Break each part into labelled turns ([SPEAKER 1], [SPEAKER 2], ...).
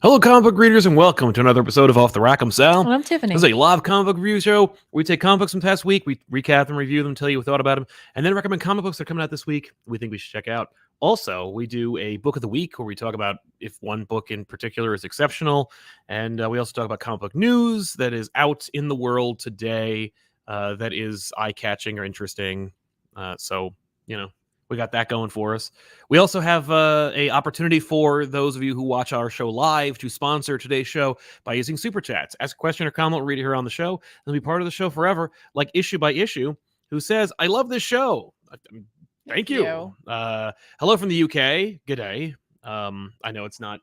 [SPEAKER 1] Hello, comic book readers, and welcome to another episode of Off the Rack. I'm Sal.
[SPEAKER 2] And I'm Tiffany.
[SPEAKER 1] This is a live comic book review show where we take comic books from the past week, we recap them, review them, tell you what we thought about them, and then recommend comic books that are coming out this week we think we should check out. Also, we do a book of the week where we talk about if one book in particular is exceptional, and we also talk about comic book news that is out in the world today that is eye-catching or interesting. We got that going for us. We also have a opportunity for those of you who watch our show live to sponsor today's show by using Super Chats. Ask a question or comment, we'll read it here on the show, and be part of the show forever, like Issue by Issue, who says, I love this show. Thank you. Hello from the UK. Good day. I know it's not,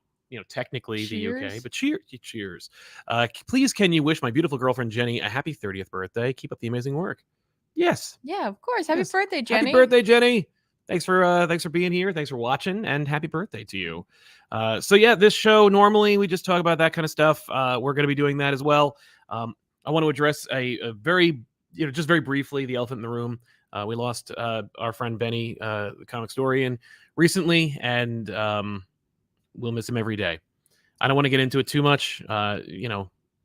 [SPEAKER 1] technically
[SPEAKER 2] Cheers.
[SPEAKER 1] the UK, but cheers. Please, can you wish my beautiful girlfriend Jenny a happy 30th birthday? Keep up the amazing work. Yes.
[SPEAKER 2] Yeah, of course. Happy birthday, Jenny.
[SPEAKER 1] Happy birthday, Jenny. Thanks for being here. Thanks for watching, and happy birthday to you. This show, normally we just talk about that kind of stuff. We're going to be doing that as well. I want to address a very, just very briefly, the elephant in the room. We lost our friend Benny, the comic historian, recently, and we'll miss him every day. I don't want to get into it too much.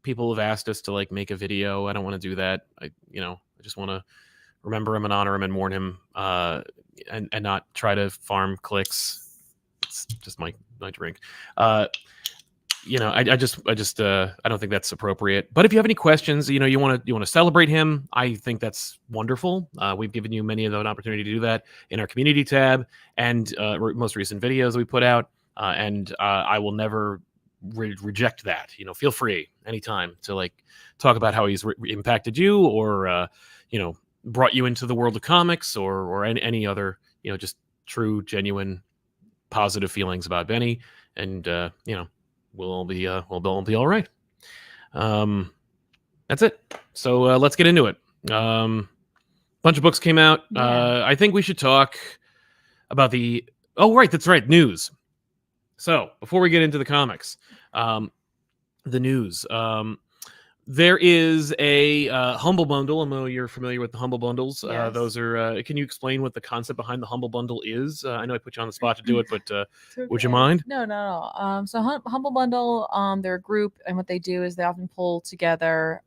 [SPEAKER 1] People have asked us to make a video. I don't want to do that. I just want to remember him and honor him and mourn him, and not try to farm clicks. It's just my drink. I don't think that's appropriate. But if you have any questions, you want to celebrate him, I think that's wonderful. We've given you many of an opportunity to do that in our community tab and most recent videos that we put out. And I will never reject that. Feel free anytime to talk about how he's impacted you, or brought you into the world of comics, or any other, just true, genuine, positive feelings about Benny, and we'll all be all right. That's it. So let's get into it. Bunch of books came out.
[SPEAKER 2] Yeah.
[SPEAKER 1] I think we should talk about that's right, news. So before we get into the comics, the news. There is a Humble Bundle. I know you're familiar with the Humble Bundles.
[SPEAKER 2] Yes.
[SPEAKER 1] Those are. Can you explain what the concept behind the Humble Bundle is? I know I put you on the spot to do it, but
[SPEAKER 2] Okay.
[SPEAKER 1] would you mind?
[SPEAKER 2] No. So Humble Bundle, they're a group, and what they do is they often pull together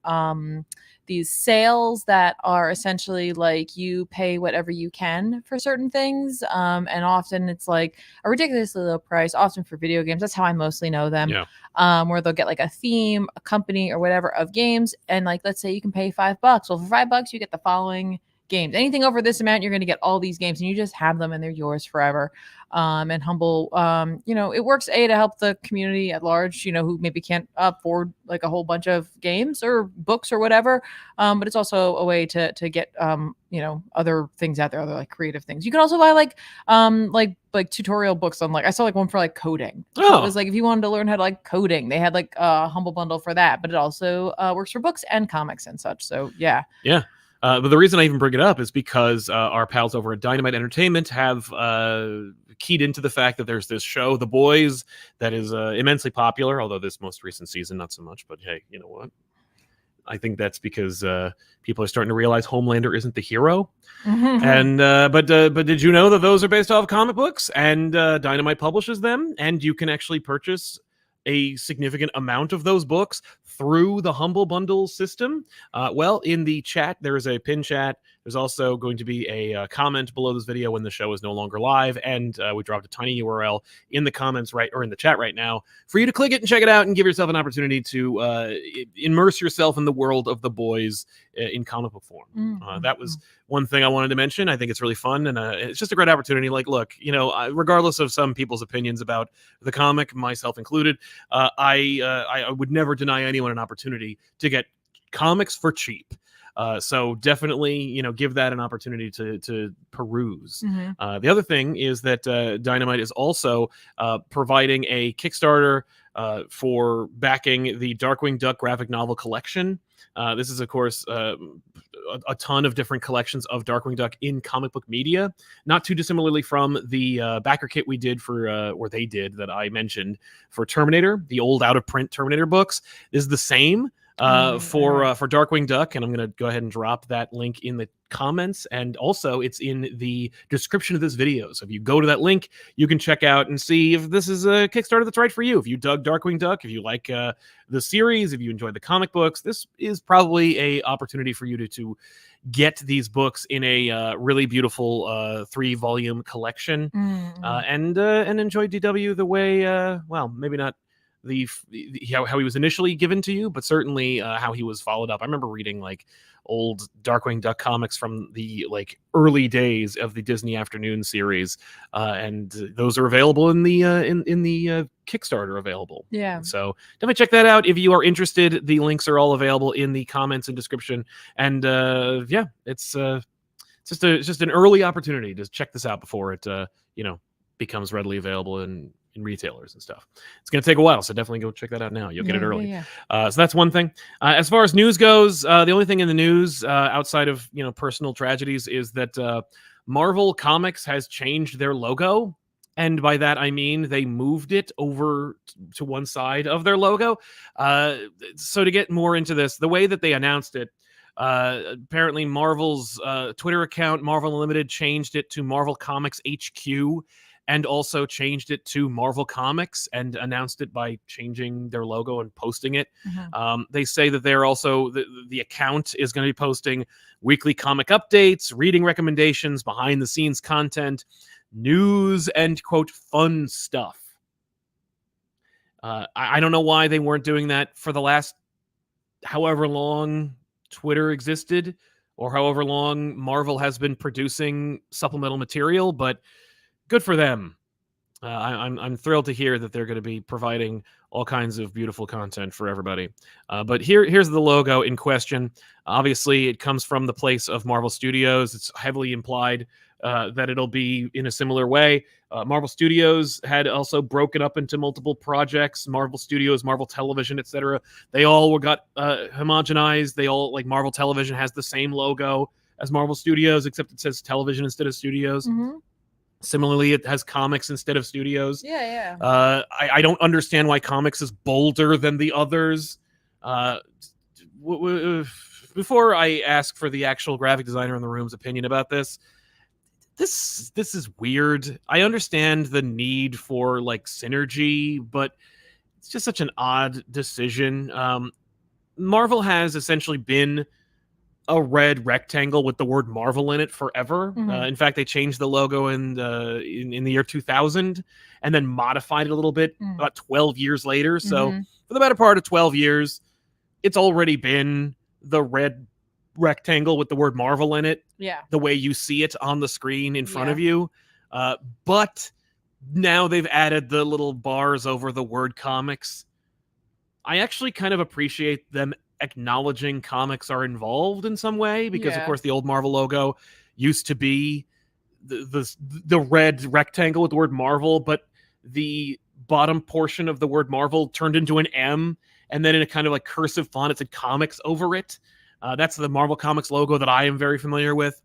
[SPEAKER 2] these sales that are essentially you pay whatever you can for certain things, and often it's a ridiculously low price, often for video games. That's how I mostly know them.
[SPEAKER 1] Yeah.
[SPEAKER 2] Where they'll get a theme, a company, or whatever of games, and let's say you can pay $5. Well, for $5 you get the following games. Anything over this amount, you're going to get all these games, and you just have them, and they're yours forever. And Humble, it works to help the community at large, who maybe can't afford a whole bunch of games or books or whatever. But it's also a way to get other things out there, other creative things. You can also buy tutorial books on I saw one for coding. So it was if you wanted to learn how to coding, they had a Humble Bundle for that. But it also works for books and comics and such. So yeah.
[SPEAKER 1] Yeah. But the reason I even bring it up is because our pals over at Dynamite Entertainment have keyed into the fact that there's this show, The Boys, that is immensely popular, although this most recent season, not so much. But hey, you know what? I think that's because people are starting to realize Homelander isn't the hero. And but did you know that those are based off comic books, and Dynamite publishes them, and you can actually purchase a significant amount of those books through the Humble Bundle system? In the chat, there is a pin chat. There's also going to be a comment below this video when the show is no longer live, and we dropped a tiny URL in the comments in the chat right now for you to click it and check it out and give yourself an opportunity to immerse yourself in the world of The Boys in comic book form. That was one thing I wanted to mention. I think it's really fun, and it's just a great opportunity. Look, regardless of some people's opinions about the comic, myself included, I would never deny anyone an opportunity to get comics for cheap. So definitely, give that an opportunity to peruse. The other thing is that Dynamite is also providing a Kickstarter for backing the Darkwing Duck graphic novel collection. This is, of course, a ton of different collections of Darkwing Duck in comic book media, not too dissimilarly from the backer kit we did or they did that I mentioned for Terminator, the old out-of-print Terminator books. Is the same. for Darkwing Duck, and I'm going to go ahead and drop that link in the comments, and also it's in the description of this video. So if you go to that link, you can check out and see if this is a Kickstarter that's right for you. If you dug Darkwing Duck, if you like the series, if you enjoyed the comic books, this is probably a opportunity for you to get these books in a really beautiful 3-volume collection, and enjoy DW the way, well, maybe not how he was initially given to you, but certainly how he was followed up. I remember reading like old Darkwing Duck comics from the like early days of the Disney Afternoon series, and those are available in the Kickstarter available.
[SPEAKER 2] Yeah.
[SPEAKER 1] So definitely check that out if you are interested. The links are all available in the comments and description. And yeah, it's just an early opportunity to check this out before it becomes readily available in retailers and stuff. It's going to take a while, so definitely go check that out now. You'll get it early. So that's one thing. As far as news goes, the only thing in the news outside of personal tragedies is that Marvel Comics has changed their logo. And by that, I mean they moved it over to one side of their logo. So to get more into this, the way that they announced it, apparently Marvel's Twitter account, Marvel Unlimited, changed it to Marvel Comics HQ, and also changed it to Marvel Comics and announced it by changing their logo and posting it. They say that they're also, the account is going to be posting weekly comic updates, reading recommendations, behind the scenes content, news, and quote, fun stuff. I don't know why they weren't doing that for the last however long Twitter existed, or however long Marvel has been producing supplemental material, but good for them. I'm thrilled to hear that they're going to be providing all kinds of beautiful content for everybody. But here's the logo in question. Obviously, it comes from the place of Marvel Studios. It's heavily implied that it'll be in a similar way. Marvel Studios had also broken up into multiple projects. Marvel Studios, Marvel Television, etc. They all got homogenized. They all, like, Marvel Television has the same logo as Marvel Studios, except it says television instead of studios. Similarly, it has comics instead of studios. I don't understand why comics is bolder than the others. Before I ask for the actual graphic designer in the room's opinion about this is weird. I understand the need for like synergy, but it's just such an odd decision. Marvel has essentially been a red rectangle with the word Marvel in it forever. In fact, they changed the logo in the year 2000 and then modified it a little bit about 12 years later. So for the better part of 12 years, it's already been the red rectangle with the word Marvel in it. The way you see it on the screen in front of you. But now they've added the little bars over the word comics. I actually kind of appreciate them acknowledging comics are involved in some way, because of course the old Marvel logo used to be the red rectangle with the word Marvel, but the bottom portion of the word Marvel turned into an M, and then in a kind of like cursive font it said comics over it. That's the Marvel Comics logo that I am very familiar with.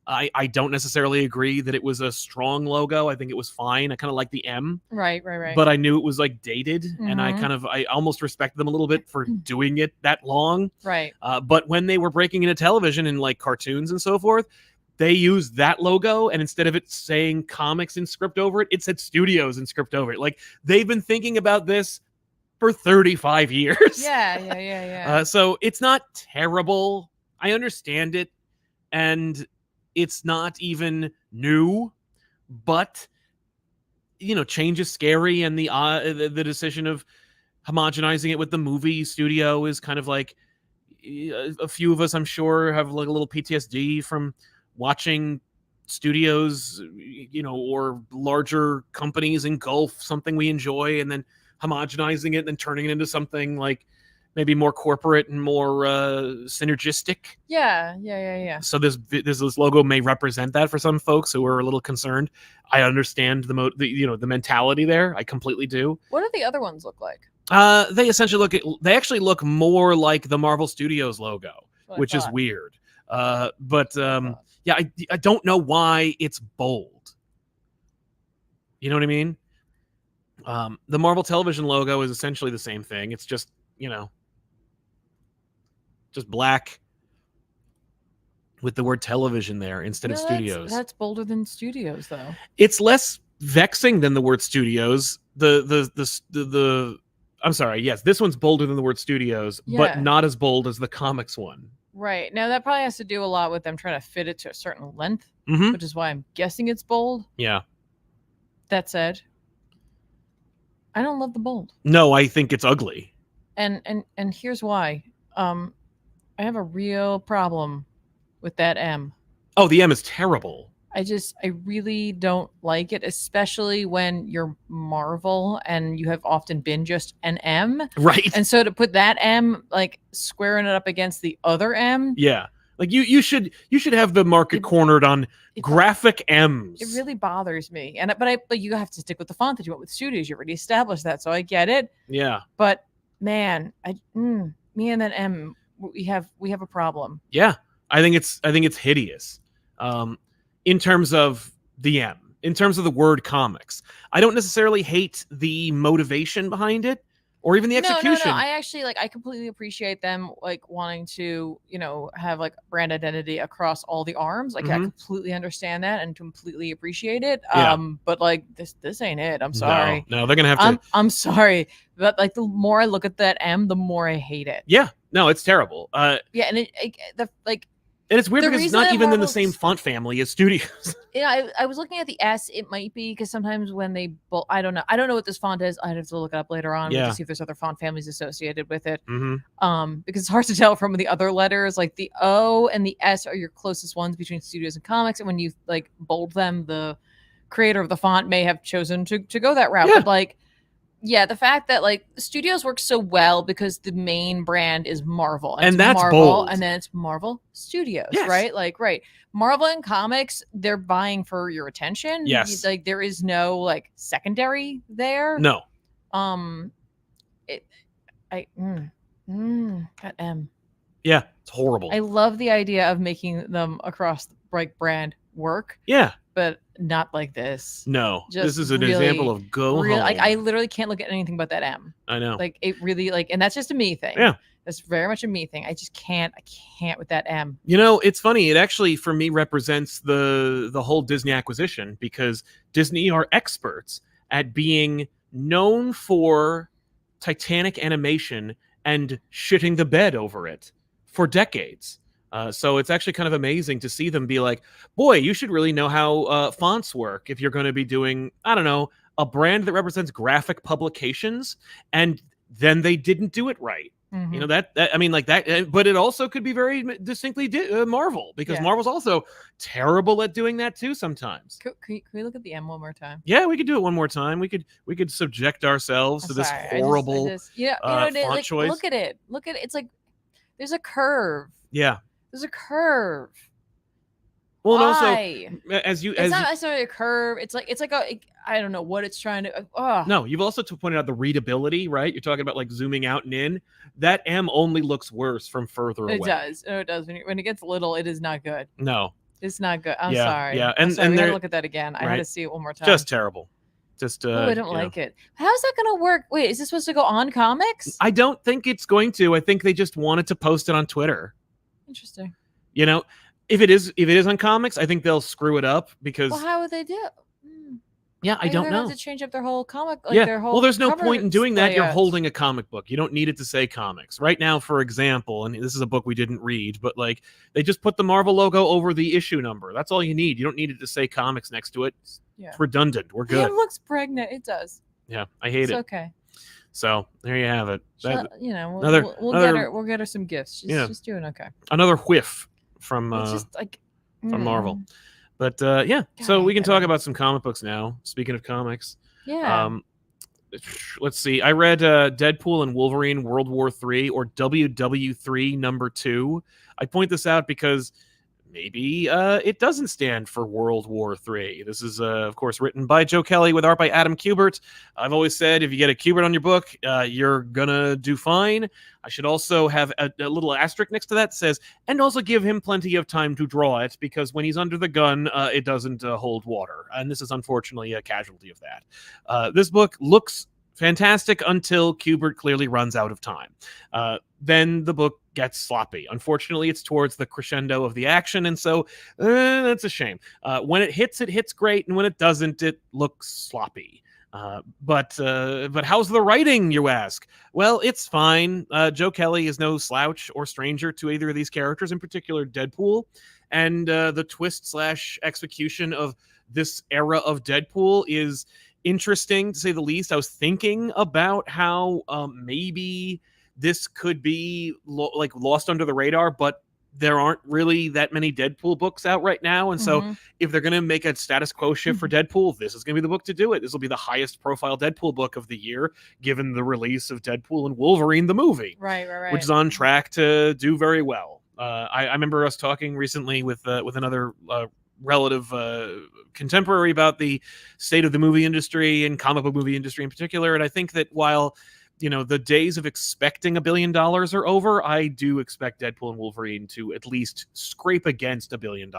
[SPEAKER 1] I don't necessarily agree that it was a strong logo. I think it was fine. I kind of like the M.
[SPEAKER 2] Right.
[SPEAKER 1] But I knew it was like dated, and I almost respected them a little bit for doing it that long.
[SPEAKER 2] Right.
[SPEAKER 1] But when they were breaking into television and like cartoons and so forth, they used that logo, and instead of it saying comics in script over it, it said studios in script over it. Like, they've been thinking about this for 35 years.
[SPEAKER 2] Yeah.
[SPEAKER 1] So it's not terrible. I understand it, and it's not even new, but change is scary, and the decision of homogenizing it with the movie studio is kind of like, a few of us, I'm sure, have like a little PTSD from watching studios, or larger companies engulf something we enjoy and then homogenizing it and then turning it into something like maybe more corporate and more synergistic.
[SPEAKER 2] Yeah.
[SPEAKER 1] So this logo may represent that for some folks who are a little concerned. I understand the mentality there. I completely do.
[SPEAKER 2] What do the other ones look like?
[SPEAKER 1] They actually look more like the Marvel Studios logo, which is weird. But I don't know why it's bold. You know what I mean? The Marvel Television logo is essentially the same thing. It's just, just black with the word television there instead of studios.
[SPEAKER 2] That's bolder than studios, though.
[SPEAKER 1] It's less vexing than the word studios. I'm sorry, yes, this one's bolder than the word studios, but not as bold as the comics one.
[SPEAKER 2] Right. Now, that probably has to do a lot with them trying to fit it to a certain length, which is why I'm guessing it's bold.
[SPEAKER 1] Yeah.
[SPEAKER 2] That said, I don't love the bold.
[SPEAKER 1] No, I think it's ugly.
[SPEAKER 2] And here's why. I have a real problem with that M.
[SPEAKER 1] Oh, the M is terrible.
[SPEAKER 2] I really don't like it, especially when you're Marvel and you have often been just an M.
[SPEAKER 1] Right.
[SPEAKER 2] And so to put that M, like, squaring it up against the other M.
[SPEAKER 1] Yeah. Like you should have the market cornered on graphic M's.
[SPEAKER 2] It really bothers me. But you have to stick with the font that you went with studios. You already established that, so I get it.
[SPEAKER 1] Yeah.
[SPEAKER 2] But man, me and that M, we have a problem.
[SPEAKER 1] Yeah. I think it's hideous. In terms of the M, in terms of the word comics, I don't necessarily hate the motivation behind it or even the execution.
[SPEAKER 2] No. I actually I completely appreciate them wanting to, have brand identity across all the arms. I completely understand that and completely appreciate it.
[SPEAKER 1] Yeah.
[SPEAKER 2] But this ain't it. I'm sorry.
[SPEAKER 1] No, they're gonna have to.
[SPEAKER 2] I'm sorry, but the more I look at that M, the more I hate it.
[SPEAKER 1] Yeah. No, it's terrible.
[SPEAKER 2] Yeah, and
[SPEAKER 1] and it's weird because it's not even in the same font family as studios.
[SPEAKER 2] Yeah, I was looking at the S. It might be because sometimes when they I don't know. I don't know what this font is. I'd have to look it up later on to see if there's other font families associated with it. Because it's hard to tell from the other letters. Like the O and the S are your closest ones between studios and comics. And when you bold them, the creator of the font may have chosen to go that route.
[SPEAKER 1] Yeah.
[SPEAKER 2] But the fact that studios work so well because the main brand is Marvel
[SPEAKER 1] and that's
[SPEAKER 2] Marvel,
[SPEAKER 1] bold.
[SPEAKER 2] and then it's Marvel Studios,
[SPEAKER 1] yes.
[SPEAKER 2] right? Right. Marvel and comics, they're buying for your attention.
[SPEAKER 1] Yes.
[SPEAKER 2] There is no secondary there.
[SPEAKER 1] No.
[SPEAKER 2] That M.
[SPEAKER 1] Yeah, it's horrible.
[SPEAKER 2] I love the idea of making them across the brand work.
[SPEAKER 1] Yeah.
[SPEAKER 2] But not like this.
[SPEAKER 1] No,
[SPEAKER 2] Just
[SPEAKER 1] this is an
[SPEAKER 2] really,
[SPEAKER 1] example of home.
[SPEAKER 2] I literally can't look at anything but that M.
[SPEAKER 1] I know.
[SPEAKER 2] It really and that's just a me thing.
[SPEAKER 1] Yeah.
[SPEAKER 2] That's very much a me thing. I just can't. I can't with that M.
[SPEAKER 1] It's funny. It actually, for me, represents the whole Disney acquisition because Disney are experts at being known for Titanic animation and shitting the bed over it for decades. So it's actually kind of amazing to see them be like, boy, you should really know how fonts work if you're going to be doing, I don't know, a brand that represents graphic publications, and then they didn't do it right.
[SPEAKER 2] Mm-hmm.
[SPEAKER 1] But it also could be very distinctly Marvel because Marvel's also terrible at doing that too sometimes.
[SPEAKER 2] Can we look at the M one more time?
[SPEAKER 1] Yeah, we could do it one more time. We could subject ourselves to this horrible font choice.
[SPEAKER 2] Look at it. It's there's a curve.
[SPEAKER 1] Yeah.
[SPEAKER 2] There's a curve.
[SPEAKER 1] Well,
[SPEAKER 2] Why?
[SPEAKER 1] And also,
[SPEAKER 2] it's not necessarily a curve. It's like I don't know what it's trying to.
[SPEAKER 1] No, you've also pointed out the readability, right? You're talking about zooming out and in. That M only looks worse from further away.
[SPEAKER 2] It does. Oh, it does. When it gets little, it is not good.
[SPEAKER 1] No,
[SPEAKER 2] it's not good. I'm sorry.
[SPEAKER 1] Yeah,
[SPEAKER 2] and we had to look at that again. I had to see it one more time.
[SPEAKER 1] Just terrible. Just
[SPEAKER 2] I don't like it. How's that going to work? Wait, is this supposed to go on comics?
[SPEAKER 1] I don't think it's going to. I think they just wanted to post it on Twitter.
[SPEAKER 2] Interesting.
[SPEAKER 1] If it is on comics, I think they'll screw it up because.
[SPEAKER 2] Well, how would they do?
[SPEAKER 1] Yeah, I don't know.
[SPEAKER 2] Have to change up their whole comic.
[SPEAKER 1] Well, there's no point in doing that. You're holding a comic book. You don't need it to say comics. Right now, for example, and this is a book we didn't read, but they just put the Marvel logo over the issue number. That's all you need. You don't need it to say comics next to it.
[SPEAKER 2] Yeah.
[SPEAKER 1] It's redundant. We're good.
[SPEAKER 2] It looks pregnant. It does.
[SPEAKER 1] Yeah, I hate it.
[SPEAKER 2] It's okay.
[SPEAKER 1] So there you have it.
[SPEAKER 2] We'll get her some gifts. She's doing okay.
[SPEAKER 1] Another whiff from Marvel. But so we can talk about some comic books now. Speaking of comics, let's see. I read Deadpool and Wolverine World War III, or WW3 #2. I point this out because maybe it doesn't stand for World War III. This is, of course, written by Joe Kelly with art by Adam Kubert. I've always said if you get a Kubert on your book, you're going to do fine. I should also have a little asterisk next to that says, and also give him plenty of time to draw it, because when he's under the gun, it doesn't hold water. And this is unfortunately a casualty of that. This book looks fantastic until Kubert clearly runs out of time. Then the book gets sloppy. Unfortunately, it's towards the crescendo of the action, and so that's a shame. When it hits great, and when it doesn't, it looks sloppy. But how's the writing, you ask? Well, it's fine. Joe Kelly is no slouch or stranger to either of these characters, in particular Deadpool, and the twist/execution of this era of Deadpool is interesting, to say the least. I was thinking about how maybe this could be like lost under the radar, but there aren't really that many Deadpool books out right now. And so if they're going to make a status quo shift for Deadpool, this is going to be the book to do it. This will be the highest profile Deadpool book of the year, given the release of Deadpool and Wolverine, the movie,
[SPEAKER 2] right.
[SPEAKER 1] which is on track to do very well. I remember us talking recently with another relative contemporary about the state of the movie industry and comic book movie industry in particular. And I think that while the days of expecting $1 billion are over, I do expect Deadpool and Wolverine to at least scrape against $1 billion.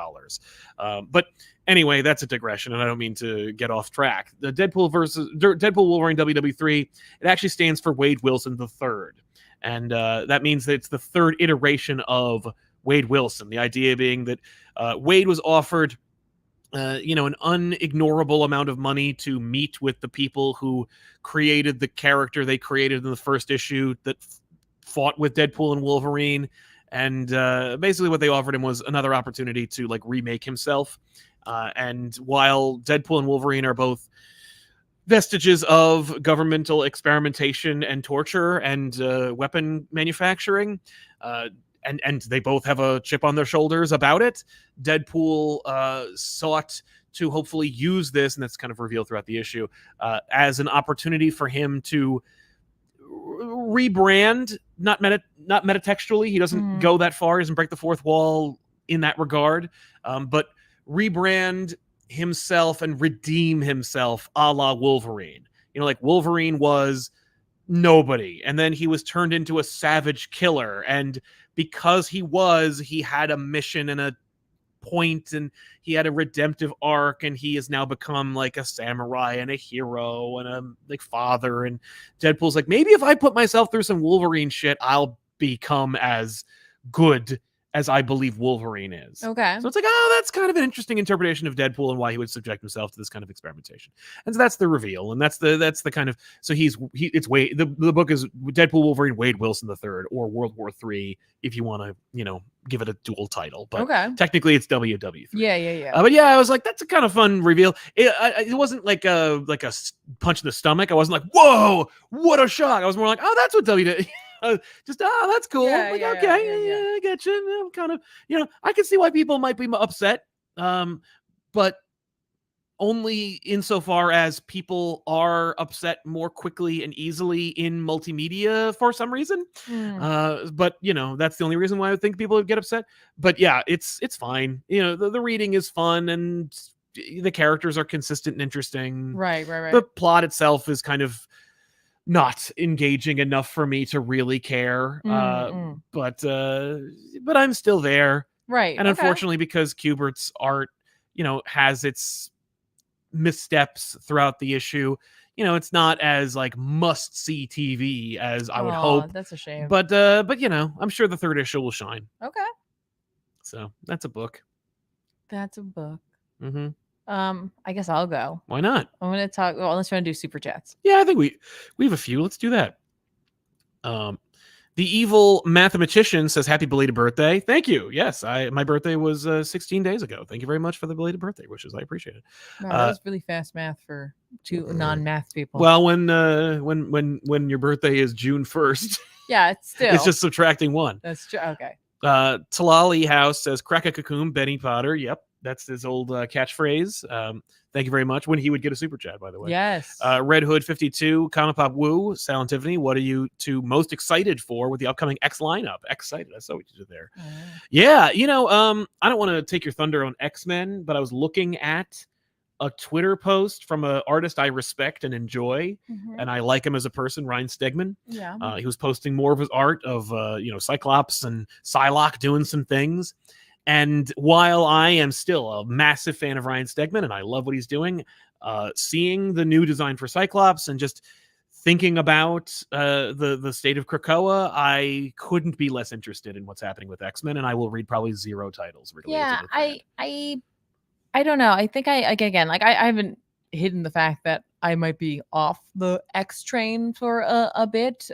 [SPEAKER 1] But anyway, that's a digression, and I don't mean to get off track. The Deadpool Wolverine WW3, it actually stands for Wade Wilson III. And that means that it's the third iteration of Wade Wilson. The idea being that Wade was offered an unignorable amount of money to meet with the people who created the character they created in the first issue that fought with Deadpool and Wolverine. And basically what they offered him was another opportunity to remake himself. And while Deadpool and Wolverine are both vestiges of governmental experimentation and torture and weapon manufacturing, and they both have a chip on their shoulders about it, Deadpool sought to hopefully use this, and that's kind of revealed throughout the issue, as an opportunity for him to rebrand, not metatextually. He doesn't go that far. He doesn't break the fourth wall in that regard, but rebrand himself and redeem himself a la Wolverine. Wolverine was nobody, and then he was turned into a savage killer, and because he had a mission and a point, and he had a redemptive arc, and he has now become a samurai and a hero and a father. And Deadpool's maybe if I put myself through some Wolverine shit, I'll become as good as I believe Wolverine is.
[SPEAKER 2] Okay.
[SPEAKER 1] So it's that's kind of an interesting interpretation of Deadpool and why he would subject himself to this kind of experimentation. And so that's the reveal. And that's the kind of, so it's Wade, the book is Deadpool Wolverine Wade Wilson III, or World War III, if you want to, give it a dual title. But technically it's WW3.
[SPEAKER 2] Yeah.
[SPEAKER 1] But yeah, I was that's a kind of fun reveal. It wasn't like a punch in the stomach. I wasn't whoa, what a shock. I was more that's what WW. That's cool. I get you. I'm kind of, I can see why people might be upset, but only insofar as people are upset more quickly and easily in multimedia for some reason. But that's the only reason why I would think people would get upset. But yeah, it's fine. The reading is fun, and the characters are consistent and interesting.
[SPEAKER 2] Right.
[SPEAKER 1] The plot itself is kind of not engaging enough for me to really care. But I'm still there.
[SPEAKER 2] Right.
[SPEAKER 1] And unfortunately, because Kubert's art, has its missteps throughout the issue, it's not as must see TV as I would hope.
[SPEAKER 2] That's a shame.
[SPEAKER 1] But I'm sure the third issue will shine.
[SPEAKER 2] Okay.
[SPEAKER 1] So that's a book.
[SPEAKER 2] Mm-hmm. I guess I'll go.
[SPEAKER 1] Why not?
[SPEAKER 2] I'm going to talk. Well, unless you want to do super chats.
[SPEAKER 1] Yeah, I think we have a few. Let's do that. The evil mathematician says, "Happy belated birthday." Thank you. Yes, my birthday was 16 days ago. Thank you very much for the belated birthday wishes. I appreciate it.
[SPEAKER 2] Wow, that was really fast math for two non-math people.
[SPEAKER 1] Well, when your birthday is June 1st,
[SPEAKER 2] yeah, it's
[SPEAKER 1] just subtracting one.
[SPEAKER 2] That's true. Okay.
[SPEAKER 1] Talali House says, "Crack a cocoon, Benny Potter." Yep. That's his old catchphrase. Thank you very much. When he would get a super chat, by the way.
[SPEAKER 2] Yes.
[SPEAKER 1] Red Hood 52, ComicPop Woo, Silent Tiffany. What are you two most excited for with the upcoming X lineup? Excited. I saw what you did there. Yeah. I don't want to take your thunder on X-Men, but I was looking at a Twitter post from an artist I respect and enjoy, and I like him as a person, Ryan Stegman.
[SPEAKER 2] Yeah.
[SPEAKER 1] He was posting more of his art of Cyclops and Psylocke doing some things. And while I am still a massive fan of Ryan Stegman and I love what he's doing, seeing the new design for Cyclops and just thinking about the state of Krakoa, I couldn't be less interested in what's happening with X-Men, and I will read probably 0 titles related
[SPEAKER 2] Yeah,
[SPEAKER 1] to the thread.
[SPEAKER 2] I don't know. I think I haven't hidden the fact that I might be off the X train for a bit.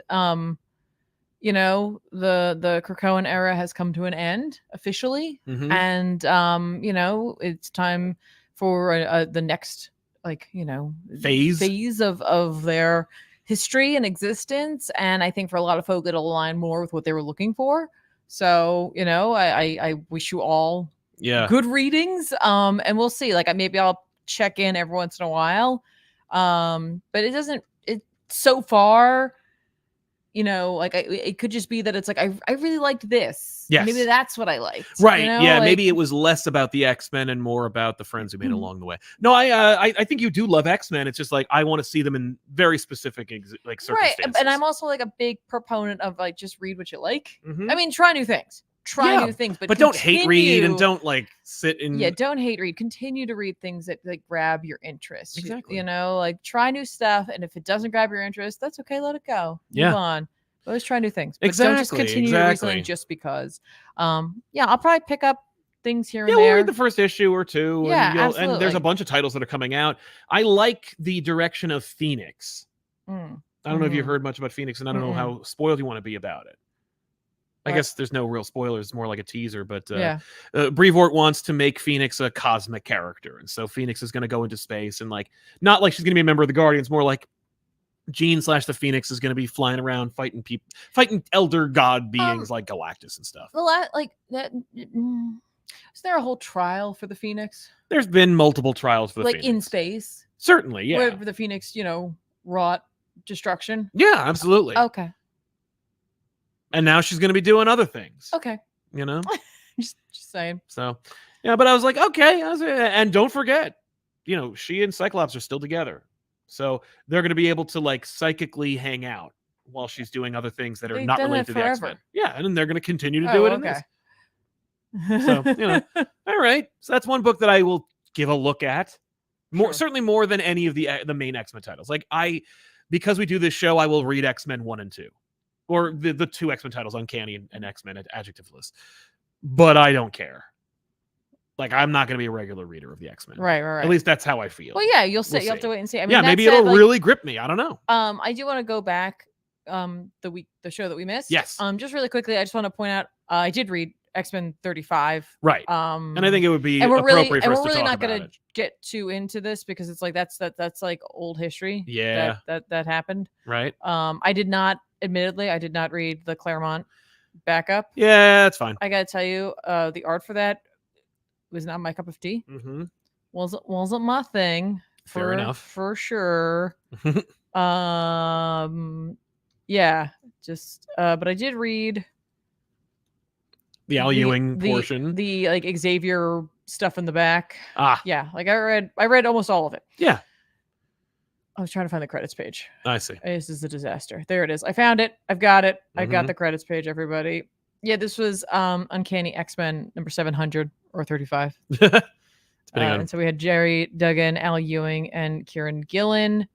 [SPEAKER 2] You know, the Krakoan era has come to an end officially,
[SPEAKER 1] Mhm.
[SPEAKER 2] and you know, it's time for the next, like, you know, phase of their history and existence. And I think for a lot of folk, it'll align more with what they were looking for. So, you know, I wish you all
[SPEAKER 1] Yeah.
[SPEAKER 2] good readings. And we'll see. Like, maybe I'll check in every once in a while. But it so far, you know, like it could just be that it's like I really liked this.
[SPEAKER 1] Yes.
[SPEAKER 2] Maybe that's what I liked.
[SPEAKER 1] Right.
[SPEAKER 2] You know?
[SPEAKER 1] Yeah.
[SPEAKER 2] Like,
[SPEAKER 1] maybe it was less about the X-Men and more about the friends we made along the way. No, I think you do love X-Men. It's just like I want to see them in very specific like circumstances.
[SPEAKER 2] right. And I'm also like a big proponent of like just read what you like.
[SPEAKER 1] Mhm.
[SPEAKER 2] I mean, try new things. Try new things, but
[SPEAKER 1] don't hate read and don't like sit in.
[SPEAKER 2] Yeah, don't hate read. Continue to read things that like grab your interest.
[SPEAKER 1] Exactly.
[SPEAKER 2] You know, like try new stuff, and if it doesn't grab your interest, that's okay. Let it go.
[SPEAKER 1] Yeah.
[SPEAKER 2] Move on. Always try new things. But don't just continue to read something just because. Yeah, I'll probably pick up things here and
[SPEAKER 1] we'll
[SPEAKER 2] there.
[SPEAKER 1] read the first issue or two.
[SPEAKER 2] Yeah,
[SPEAKER 1] and
[SPEAKER 2] absolutely.
[SPEAKER 1] And there's a bunch of titles that are coming out. I like the direction of Phoenix. I don't know if you've heard much about Phoenix, and I don't know how spoiled you want to be about it. I guess there's no real spoilers. It's more like a teaser, but Brevoort wants to make Phoenix a cosmic character. And so Phoenix is going to go into space and like, not like she's going to be a member of the Guardians, more like Jean / the Phoenix is going to be flying around fighting elder god beings like Galactus and stuff.
[SPEAKER 2] Like that. Is there a whole trial for the Phoenix?
[SPEAKER 1] There's been multiple trials for the
[SPEAKER 2] Phoenix.
[SPEAKER 1] Phoenix.
[SPEAKER 2] In space?
[SPEAKER 1] Certainly, yeah.
[SPEAKER 2] Where the Phoenix, you know, wrought destruction?
[SPEAKER 1] Yeah, absolutely.
[SPEAKER 2] Okay.
[SPEAKER 1] And now she's going to be doing other things.
[SPEAKER 2] Okay.
[SPEAKER 1] You know?
[SPEAKER 2] just saying.
[SPEAKER 1] So, yeah, but I was like, okay. And don't forget, you know, she and Cyclops are still together. So they're going to be able to like psychically hang out while she's doing other things that are not related to the X-Men. Yeah, and then they're going to continue to do it in this. So, you know, all right. So that's one book that I will give a look at. Certainly more than any of the main X-Men titles. Like because we do this show, I will read X-Men 1 and 2. Or the 2 X-Men titles, Uncanny and X-Men at adjectiveless. But I don't care. Like, I'm not going to be a regular reader of the X-Men.
[SPEAKER 2] Right.
[SPEAKER 1] At least that's how I feel.
[SPEAKER 2] Well, yeah, you'll see. You'll have to wait and see. I mean,
[SPEAKER 1] yeah, maybe it'll really grip me. I don't know.
[SPEAKER 2] I do want to go back the show that we missed.
[SPEAKER 1] Yes.
[SPEAKER 2] Just really quickly, I just want to point out I did read X-Men 35.
[SPEAKER 1] Right. And I think it would be appropriate for us to talk about it.
[SPEAKER 2] We're really not going to get too into this because it's like that's like old history.
[SPEAKER 1] Yeah.
[SPEAKER 2] That happened.
[SPEAKER 1] Right.
[SPEAKER 2] Admittedly, I did not read the Claremont backup.
[SPEAKER 1] Yeah, that's fine.
[SPEAKER 2] I gotta tell you, the art for that was not my cup of tea.
[SPEAKER 1] Mm-hmm.
[SPEAKER 2] Wasn't my thing.
[SPEAKER 1] Fair enough.
[SPEAKER 2] For sure. Yeah, just but I did read
[SPEAKER 1] the Al Ewing portion,
[SPEAKER 2] the like Xavier stuff in the back. Yeah, like I read almost all of it.
[SPEAKER 1] Yeah.
[SPEAKER 2] I was trying to find the credits page.
[SPEAKER 1] I see.
[SPEAKER 2] This is a disaster. There it is. I found it. I've got it. I've got the credits page, everybody. Yeah, this was Uncanny X-Men number 700 or 35. And so we had Jerry Duggan, Al Ewing, and Kieran Gillen.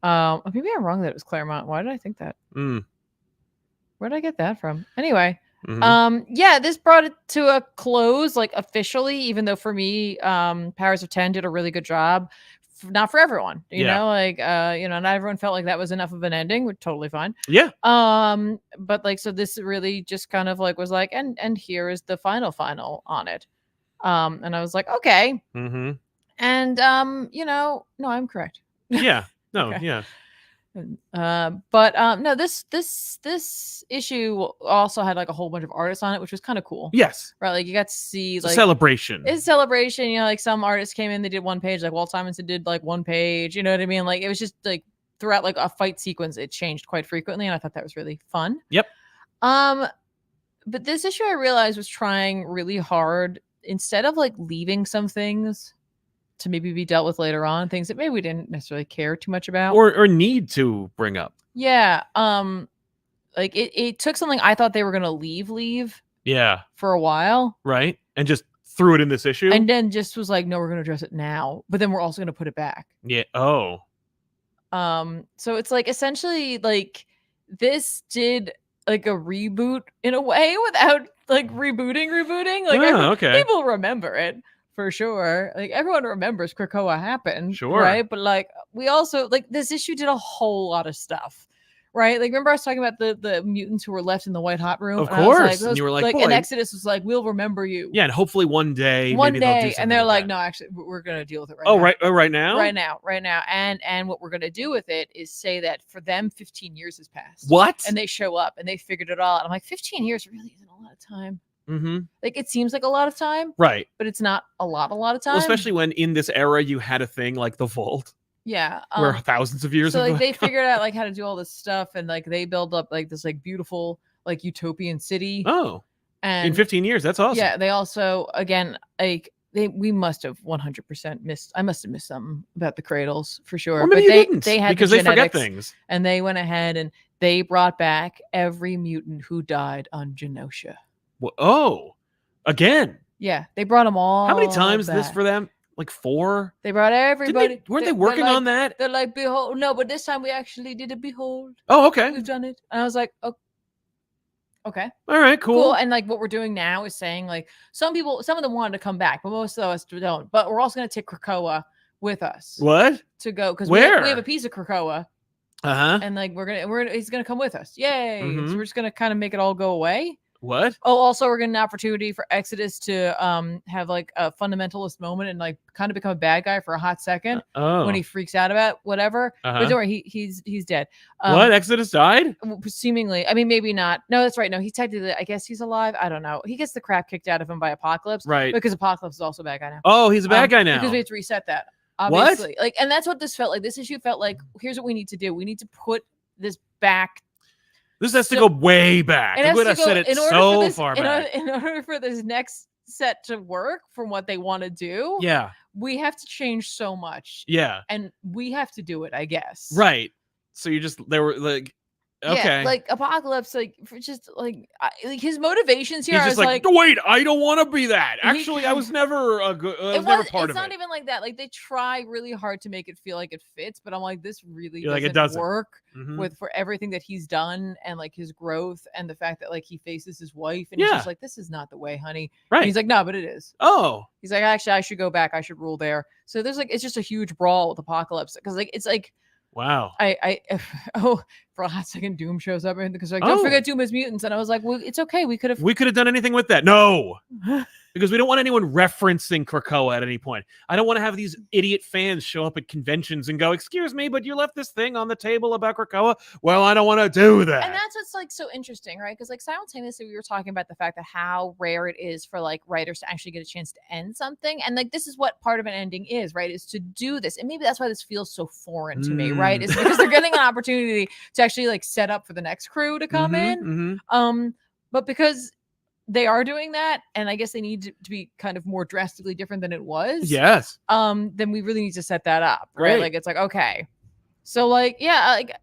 [SPEAKER 2] Maybe I'm wrong that it was Claremont. Why did I think that? Where did I get that from? Anyway, yeah, this brought it to a close, like officially, even though for me, Powers of 10 did a really good job. Not for everyone, you know, like, you know, not everyone felt like that was enough of an ending, which totally fine.
[SPEAKER 1] Yeah.
[SPEAKER 2] But like, so this really just kind of like was like, and here is the final on it. And I was like, okay. And, you know, no, I'm correct.
[SPEAKER 1] Yeah. No.
[SPEAKER 2] Okay.
[SPEAKER 1] Yeah.
[SPEAKER 2] But no, this issue also had like a whole bunch of artists on it, which was kind of cool.
[SPEAKER 1] Yes.
[SPEAKER 2] Right. Like you got to see
[SPEAKER 1] it's
[SPEAKER 2] like
[SPEAKER 1] a celebration.
[SPEAKER 2] It's a celebration. You know, like some artists came in, they did one page, like Walt Simonson did like one page, you know what I mean? Like it was just like throughout like a fight sequence, it changed quite frequently. And I thought that was really fun.
[SPEAKER 1] Yep.
[SPEAKER 2] But this issue I realized was trying really hard instead of like leaving some things to maybe be dealt with later on, things that maybe we didn't necessarily care too much about
[SPEAKER 1] or need to bring up.
[SPEAKER 2] Yeah. Like it took something I thought they were going to leave.
[SPEAKER 1] Yeah.
[SPEAKER 2] For a while.
[SPEAKER 1] Right. And just threw it in this issue.
[SPEAKER 2] And then just was like, no, we're going to address it now. But then we're also going to put it back.
[SPEAKER 1] Yeah. Oh.
[SPEAKER 2] So it's like essentially like this did like a reboot in a way without like rebooting. Like
[SPEAKER 1] Okay.
[SPEAKER 2] people remember it for sure. Like everyone remembers Krakoa happened,
[SPEAKER 1] Sure.
[SPEAKER 2] right? But like we also like this issue did a whole lot of stuff. Right, like remember I was talking about the mutants who were left in the white hot room.
[SPEAKER 1] Of
[SPEAKER 2] and I was
[SPEAKER 1] course,
[SPEAKER 2] like,
[SPEAKER 1] and you were like,
[SPEAKER 2] and
[SPEAKER 1] boy.
[SPEAKER 2] Exodus was like, we'll remember you.
[SPEAKER 1] Yeah, and hopefully one day,
[SPEAKER 2] One
[SPEAKER 1] maybe they'll do
[SPEAKER 2] day,
[SPEAKER 1] something
[SPEAKER 2] and they're
[SPEAKER 1] with
[SPEAKER 2] like,
[SPEAKER 1] that.
[SPEAKER 2] no, actually, we're gonna deal with it right
[SPEAKER 1] Oh,
[SPEAKER 2] now.
[SPEAKER 1] right now?
[SPEAKER 2] Right now. And what we're gonna do with it is say that for them, 15 years has passed.
[SPEAKER 1] What?
[SPEAKER 2] And they show up and they figured it all out. I'm like, 15 years really isn't a lot of time.
[SPEAKER 1] Mm-hmm.
[SPEAKER 2] Like it seems like a lot of time,
[SPEAKER 1] Right.
[SPEAKER 2] but it's not a lot of time.
[SPEAKER 1] Well, especially when in this era you had a thing like the Vault.
[SPEAKER 2] Yeah,
[SPEAKER 1] where thousands of years.
[SPEAKER 2] So like they figured out like how to do all this stuff, and like they build up like this like beautiful like utopian city.
[SPEAKER 1] Oh,
[SPEAKER 2] and
[SPEAKER 1] in 15 years, that's awesome.
[SPEAKER 2] Yeah, they also again like we must have 100% missed. I must have missed something about the cradles for sure.
[SPEAKER 1] Or maybe
[SPEAKER 2] but they had
[SPEAKER 1] because
[SPEAKER 2] the
[SPEAKER 1] they forget
[SPEAKER 2] genetics,
[SPEAKER 1] things,
[SPEAKER 2] and they went ahead and they brought back every mutant who died on Genosha.
[SPEAKER 1] Well, oh, again?
[SPEAKER 2] Yeah, they brought them all.
[SPEAKER 1] How many times
[SPEAKER 2] back.
[SPEAKER 1] this for them? Like 4?
[SPEAKER 2] They brought everybody.
[SPEAKER 1] Weren't they working on that?
[SPEAKER 2] They're like, behold. No, but this time we actually did a behold.
[SPEAKER 1] Oh, okay.
[SPEAKER 2] We've done it. And I was like, oh, okay.
[SPEAKER 1] All right, cool.
[SPEAKER 2] And like what we're doing now is saying like some of them wanted to come back, but most of us don't. But we're also going to take Krakoa with us.
[SPEAKER 1] What?
[SPEAKER 2] To go because
[SPEAKER 1] we
[SPEAKER 2] have a piece of Krakoa.
[SPEAKER 1] Uh-huh.
[SPEAKER 2] And like he's gonna come with us. Yay.
[SPEAKER 1] Mm-hmm.
[SPEAKER 2] So we're just gonna kind of make it all go away.
[SPEAKER 1] What?
[SPEAKER 2] Oh, also we're getting an opportunity for Exodus to have like a fundamentalist moment and like kind of become a bad guy for a hot second when he freaks out about whatever. But don't worry, he's dead.
[SPEAKER 1] What? Exodus died?
[SPEAKER 2] Seemingly. I mean, maybe not. No, that's right. No, he technically, I guess he's alive. I don't know. He gets the crap kicked out of him by Apocalypse.
[SPEAKER 1] Right.
[SPEAKER 2] Because Apocalypse is also a bad guy now.
[SPEAKER 1] Oh, he's a bad guy now.
[SPEAKER 2] Because we have to reset that. Obviously. What? Like, and that's what this felt like. This issue felt like, here's what we need to do. We need to put this back.
[SPEAKER 1] This has to go way back. I would have said it so far back.
[SPEAKER 2] In order for this next set to work from what they want to do, we have to change so much.
[SPEAKER 1] Yeah.
[SPEAKER 2] And we have to do it, I guess.
[SPEAKER 1] Right. So they were like, okay.
[SPEAKER 2] Yeah, like Apocalypse, like for just like his motivations here.
[SPEAKER 1] He's just like, wait, I don't want to be that. Actually, I was never a good. Never part of it.
[SPEAKER 2] It's not even like that. Like they try really hard to make it feel like it fits, but I'm like, this really
[SPEAKER 1] doesn't
[SPEAKER 2] work for everything that he's done and like his growth and the fact that like he faces his wife and he's just like, this is not the way, honey.
[SPEAKER 1] Right.
[SPEAKER 2] And he's like, no, but it is.
[SPEAKER 1] Oh.
[SPEAKER 2] He's like, actually, I should go back. I should rule there. So there's like, it's just a huge brawl with Apocalypse because like it's like.
[SPEAKER 1] Wow.
[SPEAKER 2] For a hot second, Doom shows up and because like, don't forget Doom is mutants, and I was like, well, it's okay. We could have
[SPEAKER 1] done anything with that. No, because we don't want anyone referencing Krakoa at any point. I don't want to have these idiot fans show up at conventions and go, "Excuse me, but you left this thing on the table about Krakoa." Well, I don't want to do that.
[SPEAKER 2] And that's what's like so interesting, right? Because like simultaneously, we were talking about the fact that how rare it is for like writers to actually get a chance to end something, and like this is what part of an ending is, right? Is to do this, and maybe that's why this feels so foreign to me, right? Is because they're getting an opportunity to actually like set up for the next crew to come in. But because they are doing that, and I guess they need to be kind of more drastically different than it was.
[SPEAKER 1] Yes.
[SPEAKER 2] Then we really need to set that up, right? Like it's like, okay. So like, yeah, like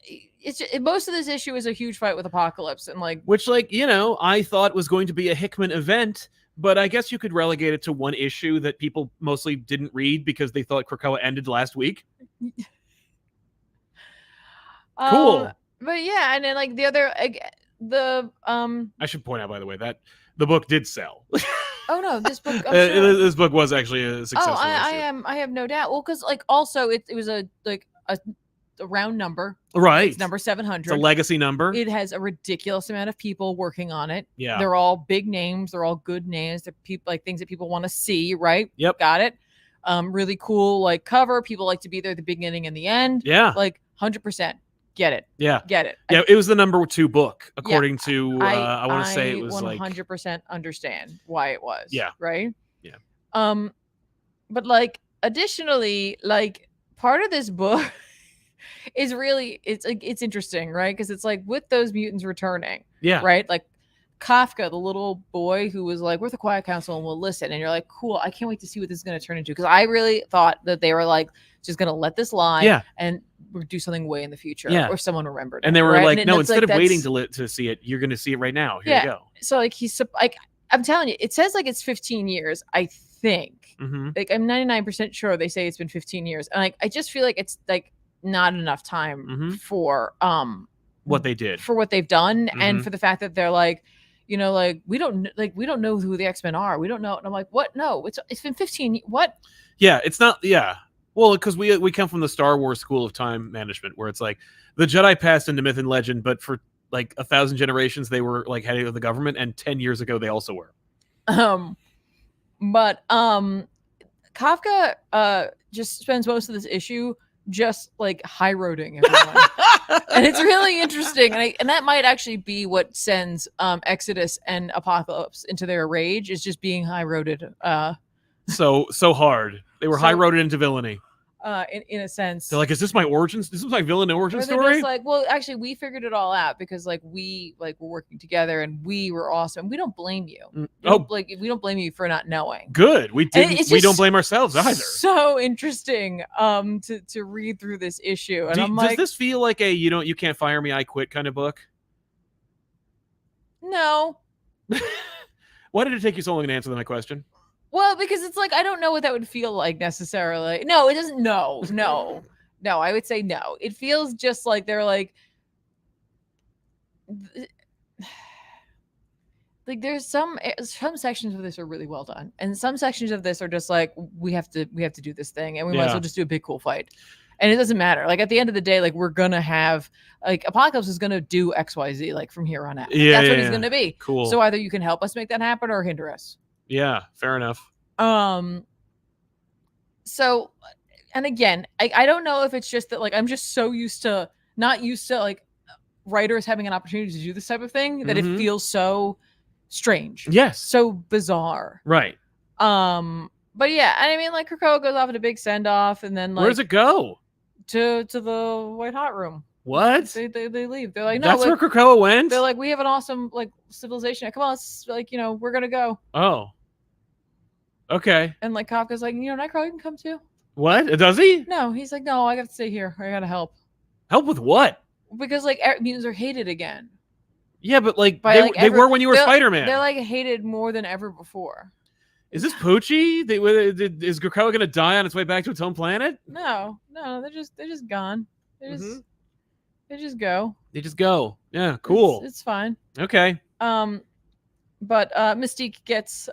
[SPEAKER 2] most of this issue is a huge fight with Apocalypse and like
[SPEAKER 1] which like, I thought was going to be a Hickman event, but I guess you could relegate it to one issue that people mostly didn't read because they thought Krakoa ended last week. Cool.
[SPEAKER 2] But yeah, and then like the other
[SPEAKER 1] I should point out, by the way, that the book did sell.
[SPEAKER 2] Oh no, this book
[SPEAKER 1] this book was actually a successful issue.
[SPEAKER 2] I have no doubt. Well, because like also it was a round number.
[SPEAKER 1] Right.
[SPEAKER 2] It's number 700.
[SPEAKER 1] It's a legacy number.
[SPEAKER 2] It has a ridiculous amount of people working on it.
[SPEAKER 1] Yeah.
[SPEAKER 2] They're all big names. They're all good names. They're people like things that people want to see, right?
[SPEAKER 1] Yep.
[SPEAKER 2] Got it. Really cool like cover. People like to be there at the beginning and the end.
[SPEAKER 1] Yeah.
[SPEAKER 2] Like 100%. Get it.
[SPEAKER 1] Yeah.
[SPEAKER 2] Get it.
[SPEAKER 1] Yeah, it was the number 2 book, according to I want to say it was
[SPEAKER 2] 100%
[SPEAKER 1] like
[SPEAKER 2] 100% understand why it was.
[SPEAKER 1] Yeah.
[SPEAKER 2] Right?
[SPEAKER 1] Yeah.
[SPEAKER 2] But like additionally, like part of this book is really it's interesting, right? Because it's like with those mutants returning.
[SPEAKER 1] Yeah.
[SPEAKER 2] Right? Like Kafka, the little boy who was like, we're the Quiet Council and we'll listen. And you're like, cool, I can't wait to see what this is going to turn into. Because I really thought that they were like just going to let this lie and do something way in the future or someone remembered it.
[SPEAKER 1] And they were
[SPEAKER 2] right?
[SPEAKER 1] like,
[SPEAKER 2] and
[SPEAKER 1] no, instead of waiting to see it, you're going to see it right now. Here you go.
[SPEAKER 2] So like he's like, I'm telling you, it says like it's 15 years, I think. Like I'm 99% sure they say it's been 15 years. And like I just feel like it's like not enough time for
[SPEAKER 1] what they did,
[SPEAKER 2] for what they've done, and for the fact that they're like, you know, like we don't know who the X-Men are. We don't know. And I'm like, what? No, it's been 15. What?
[SPEAKER 1] Yeah, it's not. Yeah, well, because we come from the Star Wars school of time management, where it's like the Jedi passed into myth and legend, but for like 1,000 generations they were like head of the government, and 10 years ago they also were.
[SPEAKER 2] But Kafka just spends most of this issue just like high roading everyone. And it's really interesting, and that might actually be what sends Exodus and Apocalypse into their rage, is just being high roaded.
[SPEAKER 1] So hard. They were high roaded into villainy.
[SPEAKER 2] In a sense,
[SPEAKER 1] they're like, "Is this my origins? This is my villain origin story?"
[SPEAKER 2] Just like, well, actually, we figured it all out because like we were working together and we were awesome. We don't blame you. We don't blame you for not knowing.
[SPEAKER 1] Good. We didn't. We don't blame ourselves either.
[SPEAKER 2] So interesting to read through this issue, and
[SPEAKER 1] does this feel like a you can't fire me, I quit kind of book?
[SPEAKER 2] No.
[SPEAKER 1] Why did it take you so long to answer my question?
[SPEAKER 2] Well, because it's like, I don't know what that would feel like necessarily. No, it doesn't. No. I would say no. It feels just like they're like there's some sections of this are really well done, and some sections of this are just like we have to do this thing, and we might as well just do a big cool fight. And it doesn't matter. Like at the end of the day, like we're gonna have like Apocalypse is gonna do XYZ like from here on out. That's what he's gonna be.
[SPEAKER 1] Cool.
[SPEAKER 2] So either you can help us make that happen or hinder us.
[SPEAKER 1] Yeah, fair enough.
[SPEAKER 2] So, and again, I don't know if it's just that like I'm just not used to like writers having an opportunity to do this type of thing that it feels so strange.
[SPEAKER 1] Yes.
[SPEAKER 2] So bizarre.
[SPEAKER 1] Right.
[SPEAKER 2] But yeah, and I mean like Krakoa goes off at a big send off, and then like
[SPEAKER 1] where does it go?
[SPEAKER 2] To the White Hot Room.
[SPEAKER 1] What?
[SPEAKER 2] They leave. They're like, no,
[SPEAKER 1] that's
[SPEAKER 2] like,
[SPEAKER 1] where Krakoa went.
[SPEAKER 2] They're like, we have an awesome like civilization. Come on, let's, like, you know, we're gonna go.
[SPEAKER 1] Oh. Okay.
[SPEAKER 2] And like Kafka's like, you know, Nightcrawler can come too.
[SPEAKER 1] What? Does he?
[SPEAKER 2] No, he's like, no, I got to stay here. I gotta help.
[SPEAKER 1] Help with what?
[SPEAKER 2] Because like mutants are hated again.
[SPEAKER 1] Yeah, but like they were when you were Spider-Man.
[SPEAKER 2] They're like hated more than ever before.
[SPEAKER 1] Is this Poochie? Is Krakoa gonna die on its way back to its home planet?
[SPEAKER 2] No, they're just gone. They just go.
[SPEAKER 1] They just go. Yeah, cool.
[SPEAKER 2] It's fine.
[SPEAKER 1] Okay.
[SPEAKER 2] But Mystique gets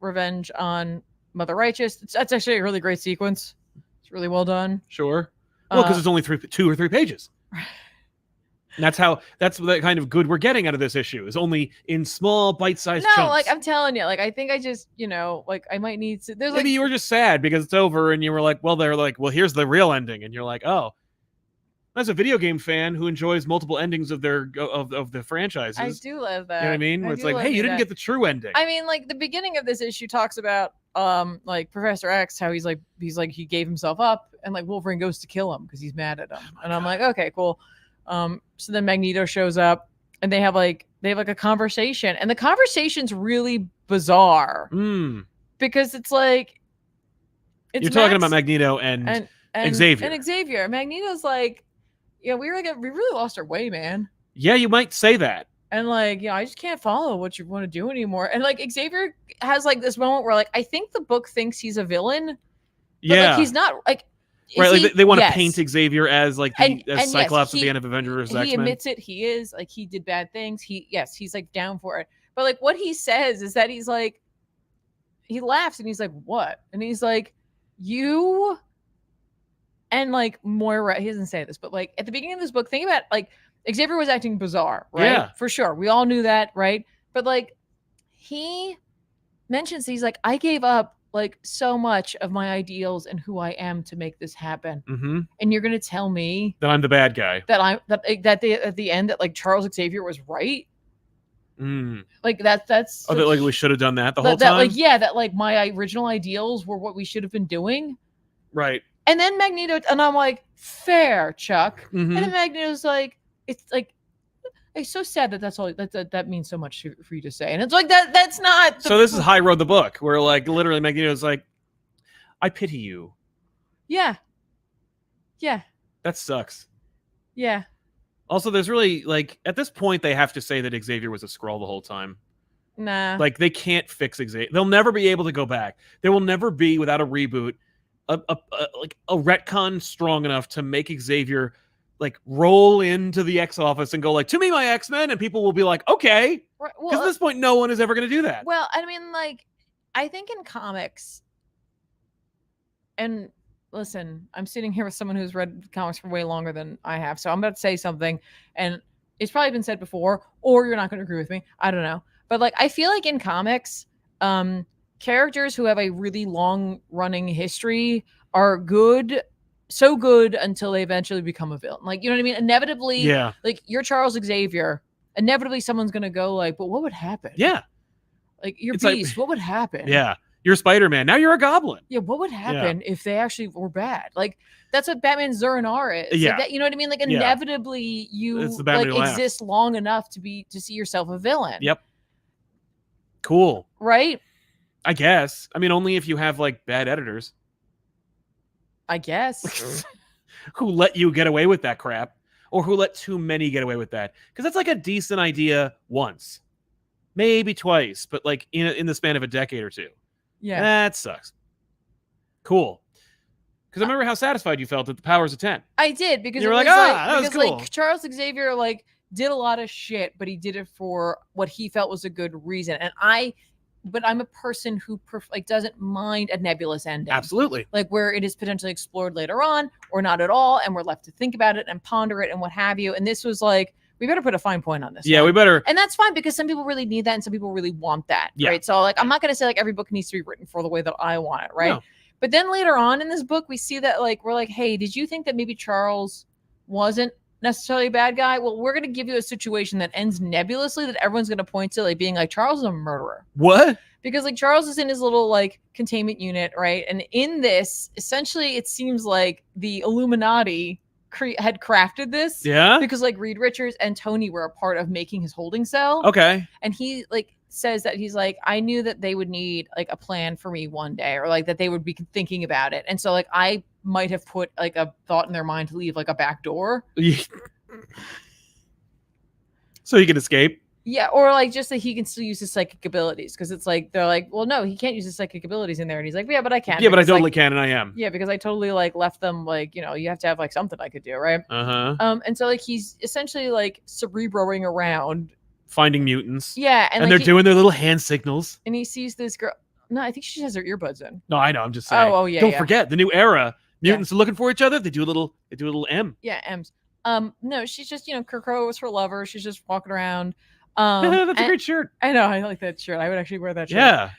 [SPEAKER 2] revenge on Mother Righteous. That's actually a really great sequence. It's really well done.
[SPEAKER 1] Sure. Well, because it's only 2 or 3 pages. That's the kind of good we're getting out of this issue, is only in small bite-sized chunks.
[SPEAKER 2] Like I'm telling you, like I think I just, you know, like I might need to.
[SPEAKER 1] Maybe you were just sad because it's over, and you were like, well, they're like, well, here's the real ending, and you're like, oh. As a video game fan who enjoys multiple endings of the franchises,
[SPEAKER 2] I do love that.
[SPEAKER 1] You know what I mean? Where it's like, hey, you didn't get the true ending.
[SPEAKER 2] I mean, like the beginning of this issue talks about like Professor X, how he gave himself up, and like Wolverine goes to kill him because he's mad at him. I'm like, okay, cool. So then Magneto shows up, and they have like a conversation, and the conversation's really bizarre because it's like
[SPEAKER 1] you're talking about Magneto and Xavier.
[SPEAKER 2] And Xavier. Magneto's like, yeah, we really lost our way, man.
[SPEAKER 1] Yeah, you might say that.
[SPEAKER 2] And like, yeah, I just can't follow what you want to do anymore. And like Xavier has like this moment where like I think the book thinks he's a villain. But like he's not like
[SPEAKER 1] right, like they want to paint Xavier as like as Cyclops at the end of Avengers X-Men.
[SPEAKER 2] He admits it, he is like he did bad things. He's like down for it. But like what he says is that he's like he laughs and he's like, what? And he's like, you. And like Moira, he doesn't say this, but like at the beginning of this book, think about like Xavier was acting bizarre, right?
[SPEAKER 1] Yeah.
[SPEAKER 2] For sure. We all knew that, right? But like he mentions, he's like, I gave up like so much of my ideals and who I am to make this happen. And you're gonna tell me
[SPEAKER 1] that I'm the bad guy.
[SPEAKER 2] At the end that like Charles Xavier was right. Like that's
[SPEAKER 1] that like we should have done that the whole time.
[SPEAKER 2] That like my original ideals were what we should have been doing.
[SPEAKER 1] Right.
[SPEAKER 2] And then Magneto, and I'm like, fair, Chuck. And then Magneto's like, it's like, it's so sad that's all that means so much for you to say. And it's like that's not.
[SPEAKER 1] So this is High Road the book, where like literally Magneto's like, I pity you.
[SPEAKER 2] Yeah. Yeah.
[SPEAKER 1] That sucks.
[SPEAKER 2] Yeah.
[SPEAKER 1] Also, there's really like at this point they have to say that Xavier was a Skrull the whole time.
[SPEAKER 2] Nah.
[SPEAKER 1] Like they can't fix Xavier. They'll never be able to go back. There will never be, without a reboot, like a retcon strong enough to make Xavier like roll into the X office and go like, to me, my X-Men, and people will be like, okay, because at this point, no one is ever going to do that.
[SPEAKER 2] Well, I mean, like, I think in comics, and listen, I'm sitting here with someone who's read comics for way longer than I have, so I'm about to say something, and it's probably been said before, or you're not going to agree with me. I don't know, but like, I feel like in comics, characters who have a really long running history are good. So good until they eventually become a villain. Like, you know what I mean? Inevitably,
[SPEAKER 1] Yeah.
[SPEAKER 2] like you're Charles Xavier. Inevitably, someone's gonna go like, "But what would happen?"
[SPEAKER 1] Yeah.
[SPEAKER 2] Like you're
[SPEAKER 1] It's
[SPEAKER 2] Beast.
[SPEAKER 1] like,
[SPEAKER 2] what would happen?
[SPEAKER 1] Yeah. You're Spider-Man. Now you're a Goblin.
[SPEAKER 2] Yeah. What would happen if they actually were bad? Like that's what Batman Zur-En-Arrh is.
[SPEAKER 1] Yeah.
[SPEAKER 2] Like, that, you know what I mean? Like inevitably, you like exist long enough to see yourself a villain.
[SPEAKER 1] Yep. Cool.
[SPEAKER 2] Right.
[SPEAKER 1] I guess. I mean, only if you have like bad editors.
[SPEAKER 2] I guess.
[SPEAKER 1] Who let you get away with that crap, or who let too many get away with that, because that's like a decent idea once, maybe twice, but like in the span of a decade or two.
[SPEAKER 2] Yeah,
[SPEAKER 1] that sucks. Cool. Because I remember how satisfied you felt at the powers of 10.
[SPEAKER 2] I did, because
[SPEAKER 1] you were like, that was cool.
[SPEAKER 2] Like Charles Xavier like did a lot of shit, but he did it for what he felt was a good reason. And I'm a person who like doesn't mind a nebulous ending.
[SPEAKER 1] Absolutely.
[SPEAKER 2] Like where it is potentially explored later on or not at all, and we're left to think about it and ponder it and what have you. And this was like, we better put a fine point on this.
[SPEAKER 1] Yeah, we better.
[SPEAKER 2] And that's fine, because some people really need that and some people really want that.
[SPEAKER 1] Yeah.
[SPEAKER 2] Right. So like, I'm not going to say like every book needs to be written for the way that I want it. Right.
[SPEAKER 1] No.
[SPEAKER 2] But then later on in this book, we see that like, we're like, hey, did you think that maybe Charles wasn't necessarily a bad guy? Well, we're going to give you a situation that ends nebulously that everyone's going to point to like being like, Charles is a murderer.
[SPEAKER 1] What?
[SPEAKER 2] Because like Charles is in his little like containment unit, right? And in this, essentially, it seems like the Illuminati had crafted this.
[SPEAKER 1] Yeah.
[SPEAKER 2] Because like Reed Richards and Tony were a part of making his holding cell.
[SPEAKER 1] Okay.
[SPEAKER 2] And he like says that he's like, I knew that they would need like a plan for me one day, or like that they would be thinking about it. And so like I might have put like a thought in their mind to leave like a back door.
[SPEAKER 1] So he can escape.
[SPEAKER 2] Yeah, or like just that he can still use his psychic abilities, because it's like they're like, well, no, he can't use his psychic abilities in there, and he's like, yeah, but I can.
[SPEAKER 1] Yeah, but I totally
[SPEAKER 2] like,
[SPEAKER 1] can, and I am.
[SPEAKER 2] Yeah, because I totally like left them like, you know, you have to have like something I could do, right? And so like he's essentially like cerebroing around,
[SPEAKER 1] finding mutants.
[SPEAKER 2] Yeah,
[SPEAKER 1] and like, they're doing their little hand signals.
[SPEAKER 2] And he sees this girl. No, I think she has her earbuds in.
[SPEAKER 1] No, I know. I'm just saying.
[SPEAKER 2] Oh yeah.
[SPEAKER 1] Don't forget the new era. Mutants are looking for each other. They do a little M.
[SPEAKER 2] Yeah, M's. No, she's just, you know, Kirko was her lover. She's just walking around.
[SPEAKER 1] That's a great shirt.
[SPEAKER 2] I know, I like that shirt. I would actually wear that shirt.
[SPEAKER 1] Yeah.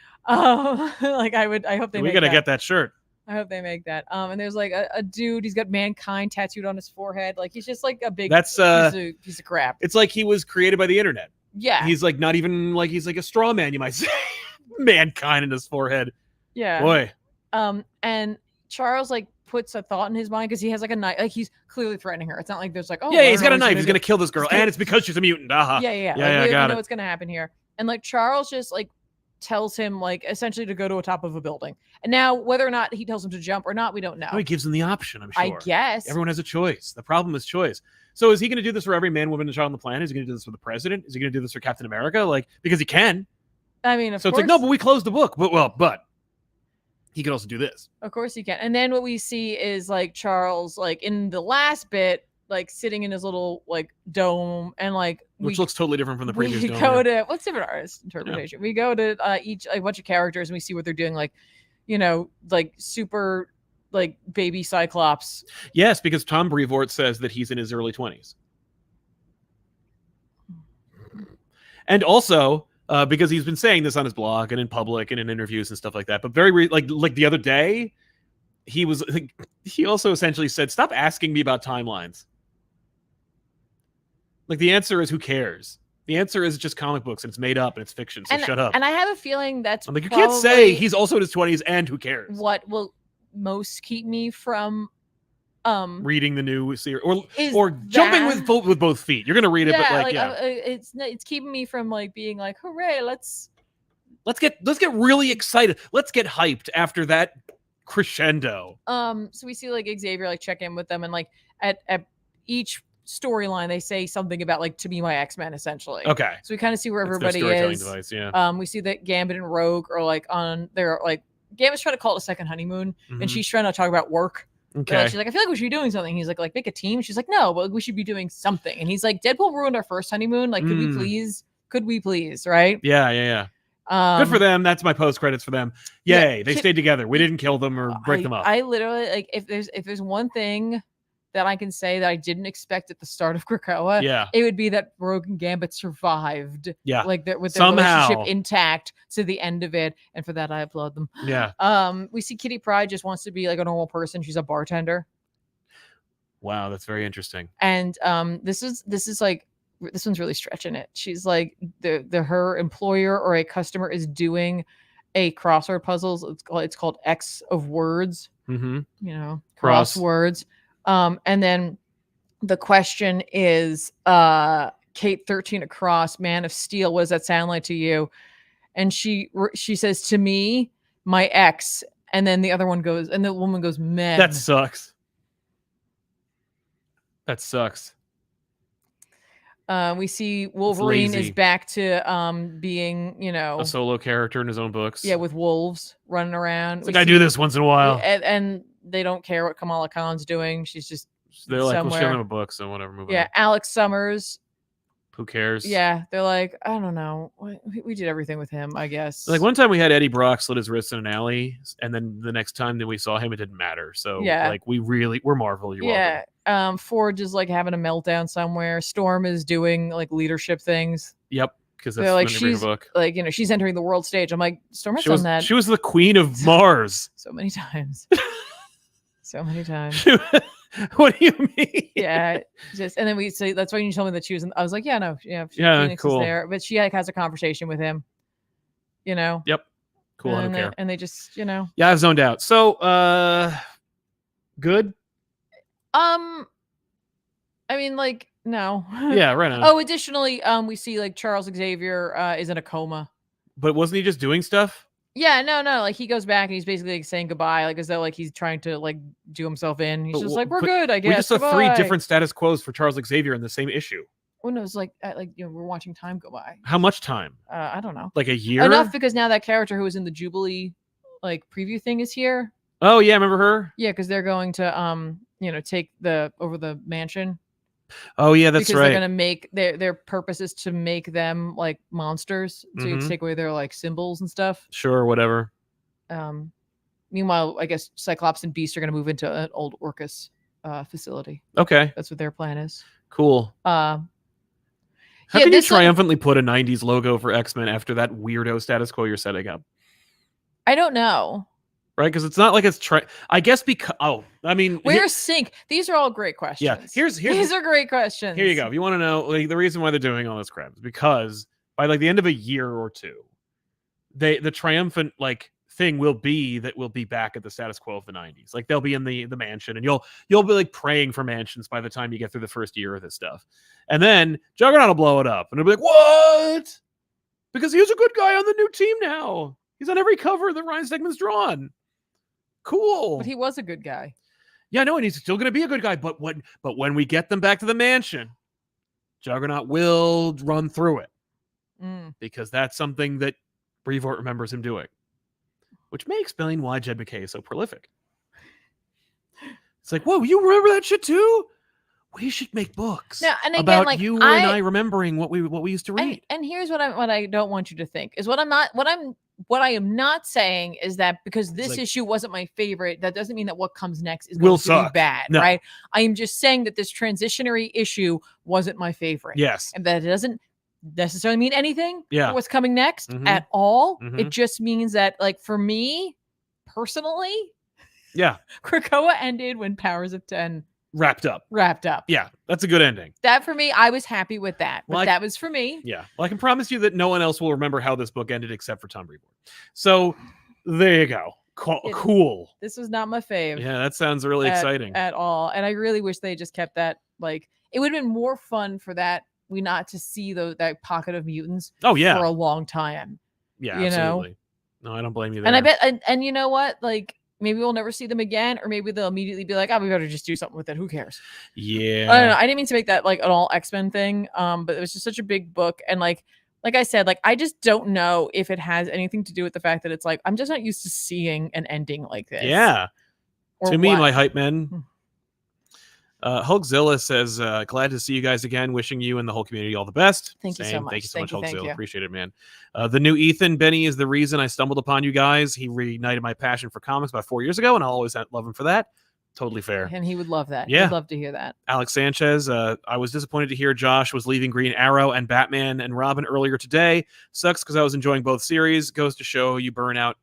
[SPEAKER 2] Like I hope they
[SPEAKER 1] we gotta get that shirt.
[SPEAKER 2] I hope they make that. And there's like a dude, he's got Mankind tattooed on his forehead. Like he's just like a big piece of crap.
[SPEAKER 1] It's like he was created by the internet.
[SPEAKER 2] Yeah.
[SPEAKER 1] He's like not even like, he's like a straw man, you might say. Mankind in his forehead.
[SPEAKER 2] Yeah.
[SPEAKER 1] Boy.
[SPEAKER 2] And Charles like puts a thought in his mind, because he has like a knife. Like he's clearly threatening her. It's not like there's like, oh
[SPEAKER 1] yeah, he's got a knife. He's gonna kill this girl, and it's because she's a mutant.
[SPEAKER 2] Yeah.
[SPEAKER 1] I got
[SPEAKER 2] know what's gonna happen here. And like Charles just like tells him like essentially to go to a top of a building. And now whether or not he tells him to jump or not, we don't know.
[SPEAKER 1] No, he gives him the option. I'm sure.
[SPEAKER 2] I guess
[SPEAKER 1] everyone has a choice. The problem is choice. So is he going to do this for every man, woman, and child on the planet? Is he going to do this for the president? Is he going to do this for Captain America? Like, because he can.
[SPEAKER 2] I mean,
[SPEAKER 1] so it's like, no, but we closed the book. But he could also do this.
[SPEAKER 2] Of course he can. And then what we see is like Charles, like in the last bit, like sitting in his little like dome, and like
[SPEAKER 1] which looks totally different from the previous dome.
[SPEAKER 2] We go to what's different artist interpretation. Yeah. We go to each a bunch of characters, and we see what they're doing, like, you know, like super like baby Cyclops.
[SPEAKER 1] Yes, because Tom Brevoort says that he's in his early 20s. And also because he's been saying this on his blog and in public and in interviews and stuff like that. But very like the other day, he also essentially said, "Stop asking me about timelines." Like the answer is, who cares? The answer is just comic books, and it's made up and it's fiction. So shut up.
[SPEAKER 2] And I have a feeling that's
[SPEAKER 1] I'm like, you can't say he's also in his 20s and who cares.
[SPEAKER 2] What will most keep me from
[SPEAKER 1] reading the new series or jumping with both feet. You're gonna read it, but
[SPEAKER 2] it's keeping me from like being like, hooray, let's
[SPEAKER 1] get really excited. Let's get hyped after that crescendo.
[SPEAKER 2] So we see like Xavier like check in with them, and like at each storyline they say something about like, to be my X-Men, essentially.
[SPEAKER 1] Okay.
[SPEAKER 2] So we kind of see where everybody is.
[SPEAKER 1] Device, yeah.
[SPEAKER 2] We see that Gambit and Rogue are like on their like Gambit's trying to call it a second honeymoon,
[SPEAKER 1] Mhm.
[SPEAKER 2] and she's trying to talk about work.
[SPEAKER 1] Okay.
[SPEAKER 2] Like, she's like, I feel like we should be doing something. He's like make a team. She's like, no, but we should be doing something. And he's like, Deadpool ruined our first honeymoon. Like, could we please? Could we please? Right?
[SPEAKER 1] Yeah. Good for them. That's my post credits for them. Yay, they stayed together. We didn't kill them or break them up.
[SPEAKER 2] I literally, like, if there's one thing that I can say that I didn't expect at the start of Krakoa, it would be that Rogue and Gambit survived.
[SPEAKER 1] Yeah.
[SPEAKER 2] Like with their
[SPEAKER 1] Somehow.
[SPEAKER 2] relationship intact to the end of it. And for that, I applaud them.
[SPEAKER 1] Yeah.
[SPEAKER 2] We see Kitty Pryde just wants to be like a normal person. She's a bartender.
[SPEAKER 1] Wow, that's very interesting.
[SPEAKER 2] And this is like, this one's really stretching it. She's like, her employer or a customer is doing a crossword puzzles. It's called X of words.
[SPEAKER 1] Mm-hmm.
[SPEAKER 2] You know, crosswords. And then the question is, Kate 13 across, Man of Steel. What does that sound like to you? And she says, to me, my ex. And then the other one goes, and the woman goes, men.
[SPEAKER 1] That sucks. That sucks.
[SPEAKER 2] We see Wolverine is back to being, you know,
[SPEAKER 1] a solo character in his own books.
[SPEAKER 2] Yeah, with wolves running around.
[SPEAKER 1] It's like, I do this once in a while.
[SPEAKER 2] And they don't care what Kamala Khan's doing. She's just
[SPEAKER 1] they're like,
[SPEAKER 2] somewhere.
[SPEAKER 1] we'll show them a book, so whatever. Move on.
[SPEAKER 2] Alex Summers.
[SPEAKER 1] Who cares?
[SPEAKER 2] Yeah, they're like, I don't know. We did everything with him, I guess.
[SPEAKER 1] Like one time we had Eddie Brock slit his wrist in an alley, and then the next time that we saw him, it didn't matter. So like we're Marvel. You're welcome.
[SPEAKER 2] Forge is like having a meltdown somewhere. Storm is doing like leadership things.
[SPEAKER 1] Yep, because that's
[SPEAKER 2] like,
[SPEAKER 1] she's book.
[SPEAKER 2] Like, you know, she's entering the world stage. I'm like, Storm has done that.
[SPEAKER 1] She was the queen of Mars.
[SPEAKER 2] So many times. So many times.
[SPEAKER 1] What do you mean?
[SPEAKER 2] Yeah, just and then we say that's why you told me that she was. I was like, yeah, no, Phoenix
[SPEAKER 1] cool.
[SPEAKER 2] is there, but she like has a conversation with him. You know.
[SPEAKER 1] Yep. Cool. I don't care.
[SPEAKER 2] And they just, you know.
[SPEAKER 1] Yeah, I've zoned out. So, good.
[SPEAKER 2] I mean, like, no.
[SPEAKER 1] Yeah, right on.
[SPEAKER 2] Oh, additionally, we see like Charles Xavier is in a coma.
[SPEAKER 1] But wasn't he just doing stuff?
[SPEAKER 2] Yeah, no. Like he goes back and he's basically like saying goodbye, like as though like he's trying to like do himself in. He's just like, we're good, I guess.
[SPEAKER 1] We just saw 3 different status quos for Charles Xavier in the same issue.
[SPEAKER 2] Well, no, it was like you know, we're watching time go by.
[SPEAKER 1] How much time?
[SPEAKER 2] I don't know.
[SPEAKER 1] Like a year?
[SPEAKER 2] Enough, because now that character who was in the Jubilee like preview thing is here.
[SPEAKER 1] Oh yeah, remember her?
[SPEAKER 2] Yeah, because they're going to you know, take over the mansion.
[SPEAKER 1] Oh yeah, that's
[SPEAKER 2] because
[SPEAKER 1] right.
[SPEAKER 2] They're gonna make their purpose is to make them like monsters to take away their like symbols and stuff.
[SPEAKER 1] Sure, whatever.
[SPEAKER 2] Meanwhile, I guess Cyclops and Beast are gonna move into an old Orcus facility.
[SPEAKER 1] Okay,
[SPEAKER 2] that's what their plan is.
[SPEAKER 1] Cool. How can you triumphantly put a 90s logo for X-Men after that weirdo status quo you're setting up?
[SPEAKER 2] I don't know.
[SPEAKER 1] Right, because it's not like it's I guess because
[SPEAKER 2] where's Sync? These are all great questions.
[SPEAKER 1] Yeah,
[SPEAKER 2] these are great questions.
[SPEAKER 1] Here you go. If you want to know, like, the reason why they're doing all this crap is because by like the end of a year or two, the triumphant like thing will be that we'll be back at the status quo of the 90s. Like they'll be in the mansion, and you'll be like praying for mansions by the time you get through the first year of this stuff, and then Juggernaut will blow it up, and it'll be like, what? Because he's a good guy on the new team now. He's on every cover that Ryan Stegman's drawn. Cool.
[SPEAKER 2] But he was a good guy.
[SPEAKER 1] Yeah, no, and he's still going to be a good guy. But when we get them back to the mansion, Juggernaut will run through it. Because that's something that Brevoort remembers him doing. Which may explain why Jed McKay is so prolific. It's like, whoa, you remember that shit too? We should make books about like, you and I remembering what we used to read.
[SPEAKER 2] And here's what I don't want you to think is what I am not saying is that because this issue wasn't my favorite, that doesn't mean that what comes next is going to be bad, right? I am just saying that this transitionary issue wasn't my favorite.
[SPEAKER 1] Yes.
[SPEAKER 2] And that it doesn't necessarily mean anything for what's coming next at all. It just means that, like, for me personally, Krakoa ended when Powers of 10 wrapped up.
[SPEAKER 1] Yeah, that's a good ending.
[SPEAKER 2] That for me, I was happy with that. But that was for me.
[SPEAKER 1] Yeah. Well, I can promise you that no one else will remember how this book ended except for Tom Brevoort. So there you go. Cool.
[SPEAKER 2] This was not my fave.
[SPEAKER 1] Yeah, that sounds really exciting.
[SPEAKER 2] At all. And I really wish they just kept that. Like, it would have been more fun for that we not to see that pocket of mutants for a long time.
[SPEAKER 1] Yeah,
[SPEAKER 2] you
[SPEAKER 1] absolutely.
[SPEAKER 2] Know?
[SPEAKER 1] No, I don't blame you there.
[SPEAKER 2] And I bet and you know what? Like, maybe we'll never see them again, or maybe they'll immediately be like, oh, we better just do something with it. Who cares?
[SPEAKER 1] Yeah.
[SPEAKER 2] I don't know. I didn't mean to make that like an all X-Men thing. But it was just such a big book. And like like I said, like I just don't know if it has anything to do with the fact that it's like I'm just not used to seeing an ending like this.
[SPEAKER 1] Yeah.
[SPEAKER 2] Or
[SPEAKER 1] To me,
[SPEAKER 2] what?
[SPEAKER 1] my hype men. Hulkzilla says, glad to see you guys again. Wishing you and the whole community all the best.
[SPEAKER 2] Thank you so much.
[SPEAKER 1] Thank you so much,
[SPEAKER 2] Thank
[SPEAKER 1] Hulkzilla.
[SPEAKER 2] you.
[SPEAKER 1] Appreciate it, man. The new Ethan Benny is the reason I stumbled upon you guys. He reignited my passion for comics about 4 years ago, and I'll always love him for that. Totally fair.
[SPEAKER 2] And he would love that.
[SPEAKER 1] Yeah.
[SPEAKER 2] He'd love to hear that.
[SPEAKER 1] Alex Sanchez, I was disappointed to hear Josh was leaving Green Arrow and Batman and Robin earlier today. Sucks because I was enjoying both series. Goes to show you burnout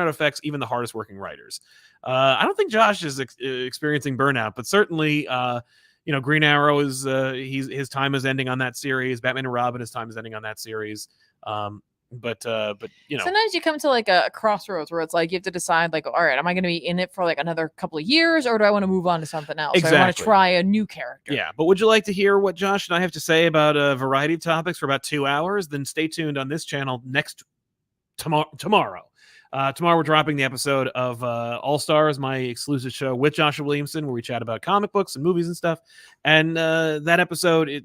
[SPEAKER 1] affects even the hardest working writers. I don't think Josh is experiencing burnout, but certainly, Green Arrow is his time is ending on that series. Batman and Robin, his time is ending on that series. But
[SPEAKER 2] sometimes you come to like a crossroads where it's like you have to decide, like, all right, am I going to be in it for like another couple of years, or do I want to move on to something else?
[SPEAKER 1] Exactly.
[SPEAKER 2] Or I want to try a new character.
[SPEAKER 1] Yeah, but would you like to hear what Josh and I have to say about a variety of topics for about 2 hours? Then stay tuned on this channel tomorrow. Tomorrow we're dropping the episode of All Stars, my exclusive show with Joshua Williamson, where we chat about comic books and movies and stuff. And that episode,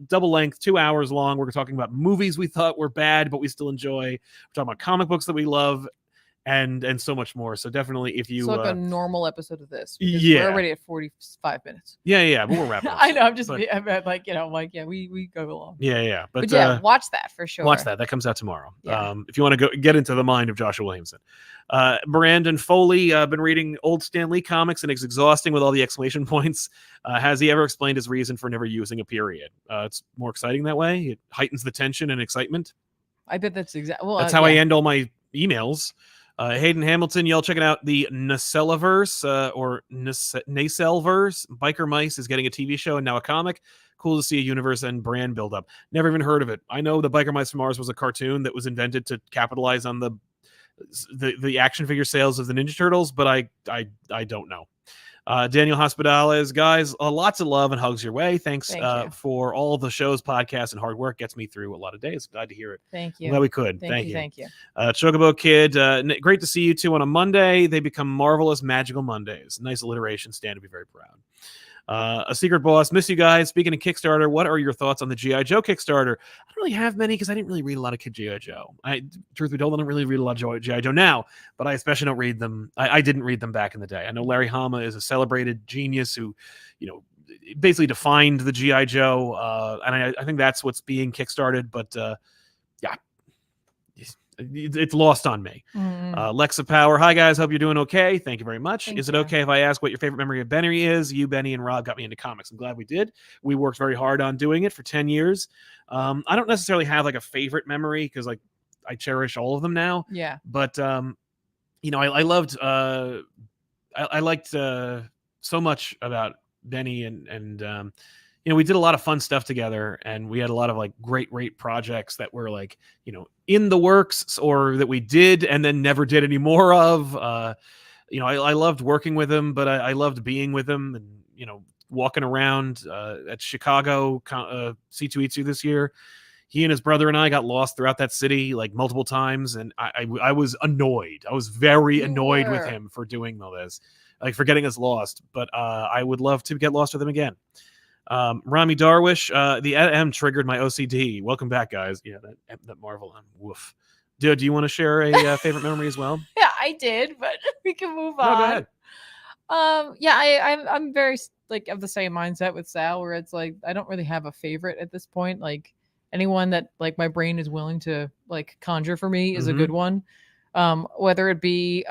[SPEAKER 1] double length, 2 hours long. We're talking about movies we thought were bad, but we still enjoy. We're talking about comic books that we love, and so much more. So definitely, if you
[SPEAKER 2] like a normal episode of this,
[SPEAKER 1] yeah,
[SPEAKER 2] we're already at 45 minutes.
[SPEAKER 1] Yeah, but we'll wrap up.
[SPEAKER 2] I know. I'm we go along.
[SPEAKER 1] Yeah,
[SPEAKER 2] but yeah, watch that for sure.
[SPEAKER 1] Watch that. That comes out tomorrow.
[SPEAKER 2] Yeah.
[SPEAKER 1] If you want to get into the mind of Joshua Williamson. Brandon Foley, been reading old Stan Lee comics and it's exhausting with all the exclamation points. Has he ever explained his reason for never using a period? It's more exciting that way. It heightens the tension and excitement.
[SPEAKER 2] I bet that's exactly. Well,
[SPEAKER 1] that's how I end all my emails. Hayden Hamilton, y'all checking out the Nacellaverse or Nacelleverse. Biker Mice is getting a TV show and now a comic. Cool to see a universe and brand build up. Never even heard of it. I know the Biker Mice from Mars was a cartoon that was invented to capitalize on the action figure sales of the Ninja Turtles, but I don't know. Daniel Hospitales, guys, lots of love and hugs your way. Thanks for all the shows, podcasts, and hard work. Gets me through a lot of days. Glad to hear it.
[SPEAKER 2] Thank you.
[SPEAKER 1] Glad we could.
[SPEAKER 2] Thank you.
[SPEAKER 1] Chocobo Kid, great to see you two on a Monday. They become marvelous, magical Mondays. Nice alliteration. Stan to be very proud. A Secret Boss, miss you guys. Speaking of Kickstarter, what are your thoughts on the G.I. Joe Kickstarter? I don't really have many because I didn't really read a lot of G.I. Joe. Truth be told, I don't really read a lot of G.I. Joe now, but I especially don't read them. I didn't read them back in the day. I know Larry Hama is a celebrated genius who, basically defined the G.I. Joe, and I think that's what's being kickstarted, but yeah. It's lost on me. Lexa Power, hi guys, hope you're doing okay. Thank you very much. Is it okay if I ask what your favorite memory of Benny is? You, Benny, and Rob got me into comics. I'm glad we did. We worked very hard on doing it for 10 years. I don't necessarily have like a favorite memory because like I cherish all of them now.
[SPEAKER 2] Yeah.
[SPEAKER 1] But I loved I liked so much about Benny and we did a lot of fun stuff together, and we had a lot of like great projects that were like, in the works or that we did and then never did any more of. I loved working with him, but I loved being with him and, walking around at Chicago C2E2 this year. He and his brother and I got lost throughout that city like multiple times, and I was annoyed. I was very annoyed with him for doing all this, like for getting us lost. But I would love to get lost with him again. Rami Darwish, the M triggered my OCD. Welcome back, guys. Yeah, that Marvel M. Woof. Do you want to share a favorite memory as well?
[SPEAKER 2] Yeah, I did, but we can move on.
[SPEAKER 1] No, go ahead.
[SPEAKER 2] I'm very like of the same mindset with Sal, where it's like I don't really have a favorite at this point. Like anyone that like my brain is willing to like conjure for me is a good one. Whether it be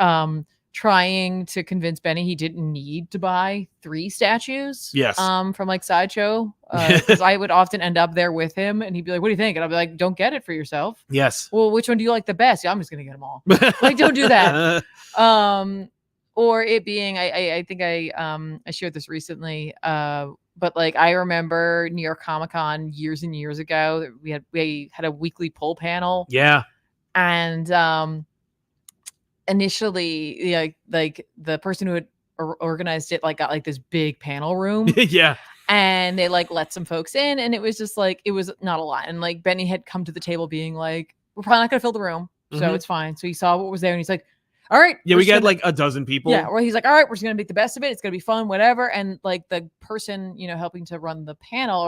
[SPEAKER 2] trying to convince Benny he didn't need to buy 3 statues.
[SPEAKER 1] Yes.
[SPEAKER 2] From like Sideshow. Because I would often end up there with him and he'd be like, what do you think? And I'll be like, don't get it for yourself.
[SPEAKER 1] Yes.
[SPEAKER 2] Well, which one do you like the best? Yeah, I'm just gonna get them all. Like, don't do that. Or it being, I think I shared this recently. But like I remember New York Comic Con years and years ago, we had a weekly poll panel.
[SPEAKER 1] Yeah.
[SPEAKER 2] And initially like the person who had organized it like got like this big panel room.
[SPEAKER 1] Yeah.
[SPEAKER 2] And they like let some folks in, and it was just like it was not a lot. And like Benny had come to the table being like, we're probably not gonna fill the room, so it's fine. So he saw what was there and he's like, all right.
[SPEAKER 1] Yeah, we got like a dozen people.
[SPEAKER 2] Yeah, well, he's like, all right, we're just gonna make the best of it. It's gonna be fun, whatever. And like the person, helping to run the panel,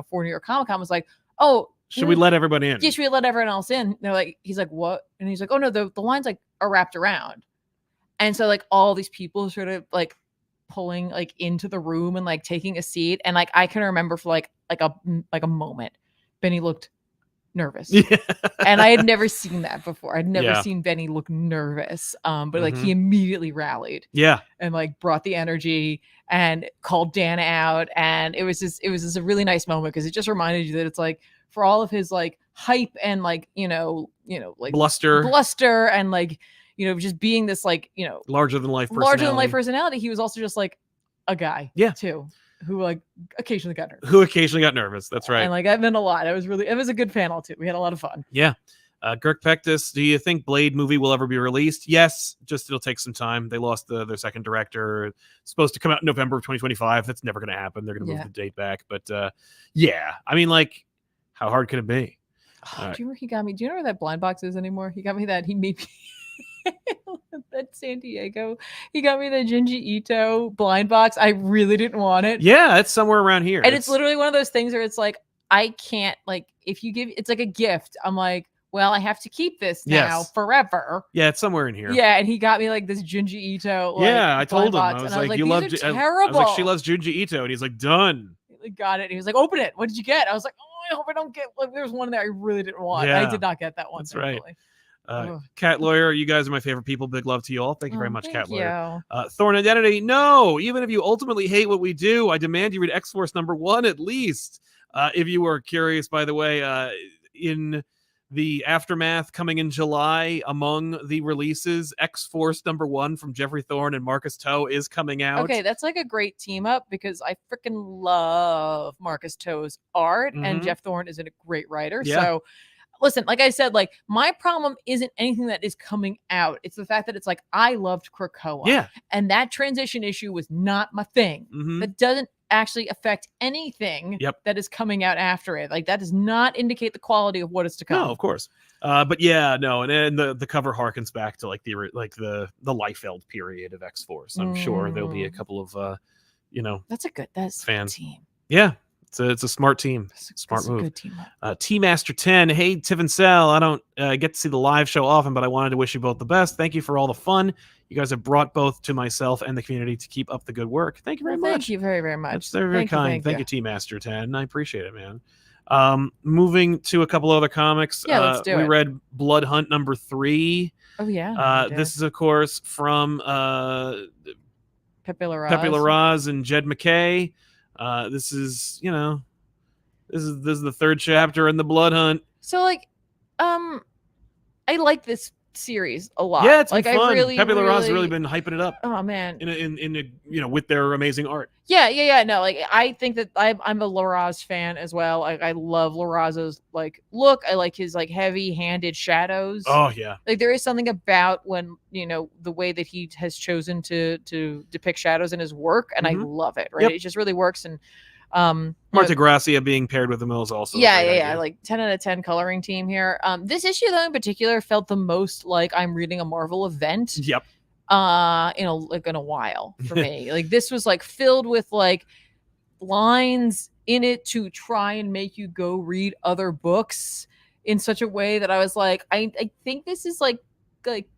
[SPEAKER 2] for New York Comic Con was like, oh,
[SPEAKER 1] Should we let everybody in?
[SPEAKER 2] Yeah, should we let everyone else in? They're like, he's like, what? And he's like, oh no, the lines like are wrapped around. And so like all these people sort of like pulling like into the room and like taking a seat. And like I can remember for like a moment, Benny looked nervous.
[SPEAKER 1] Yeah.
[SPEAKER 2] And I had never seen that before. I'd never
[SPEAKER 1] Yeah.
[SPEAKER 2] seen Benny look nervous. But like he immediately rallied.
[SPEAKER 1] Yeah.
[SPEAKER 2] And like brought the energy and called Dana out. And it was just a really nice moment because it just reminded you that it's like for all of his like hype and like, like bluster and like, just being this like,
[SPEAKER 1] larger than life
[SPEAKER 2] personality. He was also just like a guy too, who like occasionally got nervous.
[SPEAKER 1] That's right.
[SPEAKER 2] And like that meant a lot. It was a good panel too. We had a lot of fun.
[SPEAKER 1] Yeah. Girk Pectus, do you think Blade movie will ever be released? Yes, just it'll take some time. They lost their second director. It's supposed to come out in November of 2025. That's never going to happen. They're going to move the date back. But yeah, I mean, like, how hard could it be?
[SPEAKER 2] Do you remember he got me? Do you know where that blind box is anymore? He got me that. He made me that San Diego. He got me the Junji Ito blind box. I really didn't want it.
[SPEAKER 1] Yeah, it's somewhere around here.
[SPEAKER 2] And it's literally one of those things where it's like, I can't, like, if you give, it's like a gift. I'm like, well, I have to keep this now forever.
[SPEAKER 1] Yeah, it's somewhere in here.
[SPEAKER 2] Yeah, and he got me like this Junji Ito. Like,
[SPEAKER 1] yeah, I told him. I was like, you love
[SPEAKER 2] terrible.
[SPEAKER 1] I was like, she loves Junji Ito, and he's like, done.
[SPEAKER 2] He got it. And he was like, open it. What did you get? I was like, oh, I hope I don't get. Like, there was one in there I really didn't want.
[SPEAKER 1] Yeah,
[SPEAKER 2] I did not get that one.
[SPEAKER 1] That's right. Cat Lawyer, you guys are my favorite people. Big love to you all. Thank you very much, Cat Lawyer. Thorn Identity, no, even if you ultimately hate what we do, I demand you read X-Force #1 at least. If you were curious, by the way, in the aftermath coming in July, among the releases, X-Force #1 from Jeffrey Thorne and Marcus Toe is coming out.
[SPEAKER 2] Okay, that's like a great team up because I freaking love Marcus Toe's art, and Jeff Thorne is a great writer. Yeah. So listen, like I said, like my problem isn't anything that is coming out. It's the fact that it's like I loved Krakoa.
[SPEAKER 1] Yeah.
[SPEAKER 2] And that transition issue was not my thing. That doesn't actually affect anything that is coming out after it. Like that does not indicate the quality of what is to come.
[SPEAKER 1] No, of course. But yeah, no, and the cover harkens back to like the Liefeld period of X-Force. I'm sure there'll be a couple of
[SPEAKER 2] that's a good fans. Team.
[SPEAKER 1] Yeah. It's a smart team. Smart move.
[SPEAKER 2] Good team.
[SPEAKER 1] T-Master 10. Hey, Tiv and Sal. I don't get to see the live show often, but I wanted to wish you both the best. Thank you for all the fun you guys have brought both to myself and the community to keep up the good work. Thank you very much.
[SPEAKER 2] Thank you very, very much.
[SPEAKER 1] That's very kind. Thank you, T-Master 10. I appreciate it, man. Moving to a couple other comics.
[SPEAKER 2] Yeah, let's do it.
[SPEAKER 1] We read Blood Hunt #3.
[SPEAKER 2] Oh, yeah.
[SPEAKER 1] This is, of course, from
[SPEAKER 2] Pepe
[SPEAKER 1] Larraz and Jed McKay. This is this is the third chapter in the Blood Hunt.
[SPEAKER 2] So like, I like this series a lot.
[SPEAKER 1] Yeah, it's
[SPEAKER 2] like
[SPEAKER 1] been fun.
[SPEAKER 2] Pepe
[SPEAKER 1] Larraz has really been hyping it up.
[SPEAKER 2] Oh man,
[SPEAKER 1] in with their amazing art.
[SPEAKER 2] Yeah. No, like I think that I'm a Larraz fan as well. Like I love Larraz's like look. I like his like heavy-handed shadows.
[SPEAKER 1] Oh yeah.
[SPEAKER 2] Like there is something about when the way that he has chosen to depict shadows in his work, and I love it. Right, it just really works. And
[SPEAKER 1] Marta Gracia being paired with Emil is also
[SPEAKER 2] yeah, like 10 out of 10 coloring team here. This issue though in particular felt the most like I'm reading a Marvel event.
[SPEAKER 1] Yep.
[SPEAKER 2] In a while for me. Like this was like filled with like lines in it to try and make you go read other books in such a way that I was like, I think this is like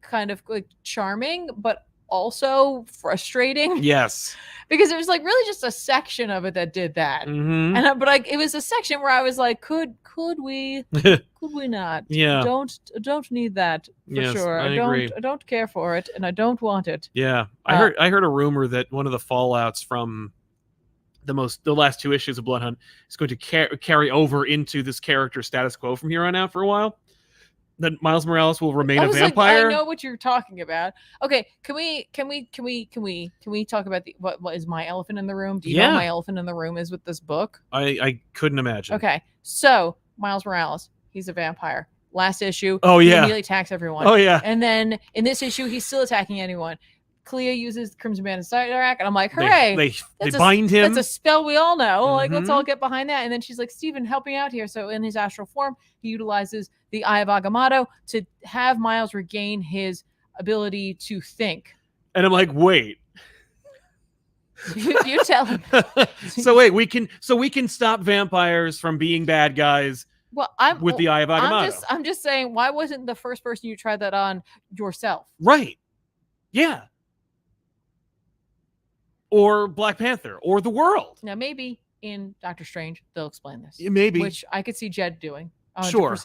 [SPEAKER 2] kind of like charming, but also frustrating.
[SPEAKER 1] Yes.
[SPEAKER 2] Because it was like really just a section of it that did that. And it was a section where I was like, could we not?
[SPEAKER 1] Yeah.
[SPEAKER 2] Don't need that for sure. I don't care for it, and I don't want it.
[SPEAKER 1] Yeah. I heard a rumor that one of the fallouts from the last two issues of Blood Hunt is going to carry over into this character status quo from here on out for a while. That Miles Morales will remain a vampire.
[SPEAKER 2] I know what you're talking about. Okay, can we talk about what is my elephant in the room? Do you know what my elephant in the room is with this book?
[SPEAKER 1] I couldn't imagine.
[SPEAKER 2] Okay, so Miles Morales, he's a vampire. Last issue,
[SPEAKER 1] he
[SPEAKER 2] immediately attacks everyone.
[SPEAKER 1] Oh yeah,
[SPEAKER 2] and then in this issue, he's still attacking anyone. Clea uses Crimson Bandit Sidetrack, and I'm like, hooray!
[SPEAKER 1] They bind him.
[SPEAKER 2] That's a spell we all know. Like, let's all get behind that. And then she's like, Steven, help me out here. So in his astral form, he utilizes the Eye of Agamotto to have Miles regain his ability to think.
[SPEAKER 1] And I'm like, wait.
[SPEAKER 2] You tell him.
[SPEAKER 1] So wait, we can stop vampires from being bad guys
[SPEAKER 2] Well, I'm
[SPEAKER 1] with the Eye of Agamotto.
[SPEAKER 2] I'm just saying, why wasn't the first person you tried that on yourself?
[SPEAKER 1] Right. Yeah. Or Black Panther or the world.
[SPEAKER 2] Now, maybe in Doctor Strange they'll explain this.
[SPEAKER 1] Maybe.
[SPEAKER 2] Which I could see Jed doing. 100%.
[SPEAKER 1] Sure.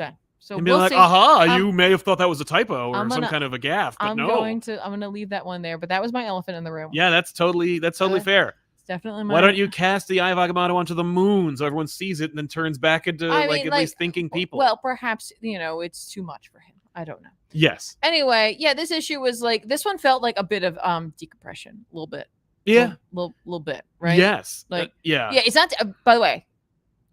[SPEAKER 2] So
[SPEAKER 1] and be
[SPEAKER 2] we'll
[SPEAKER 1] like,
[SPEAKER 2] see.
[SPEAKER 1] aha, you may have thought that was a typo or
[SPEAKER 2] I'm
[SPEAKER 1] some
[SPEAKER 2] gonna-
[SPEAKER 1] kind of a gaffe, but
[SPEAKER 2] I'm
[SPEAKER 1] no.
[SPEAKER 2] gonna leave that one there. But that was my elephant in the room.
[SPEAKER 1] Yeah, that's totally fair.
[SPEAKER 2] It's definitely my.
[SPEAKER 1] Why don't you cast the Eye of Agamotto onto the moon so everyone sees it and then turns back into at least thinking people?
[SPEAKER 2] Well, perhaps it's too much for him. I don't know.
[SPEAKER 1] Yes.
[SPEAKER 2] Anyway, yeah, this issue was like this one felt like a bit of decompression, a little bit.
[SPEAKER 1] Yeah.
[SPEAKER 2] Little bit, right?
[SPEAKER 1] Yes.
[SPEAKER 2] Like
[SPEAKER 1] yeah.
[SPEAKER 2] Yeah, it's not. By the way,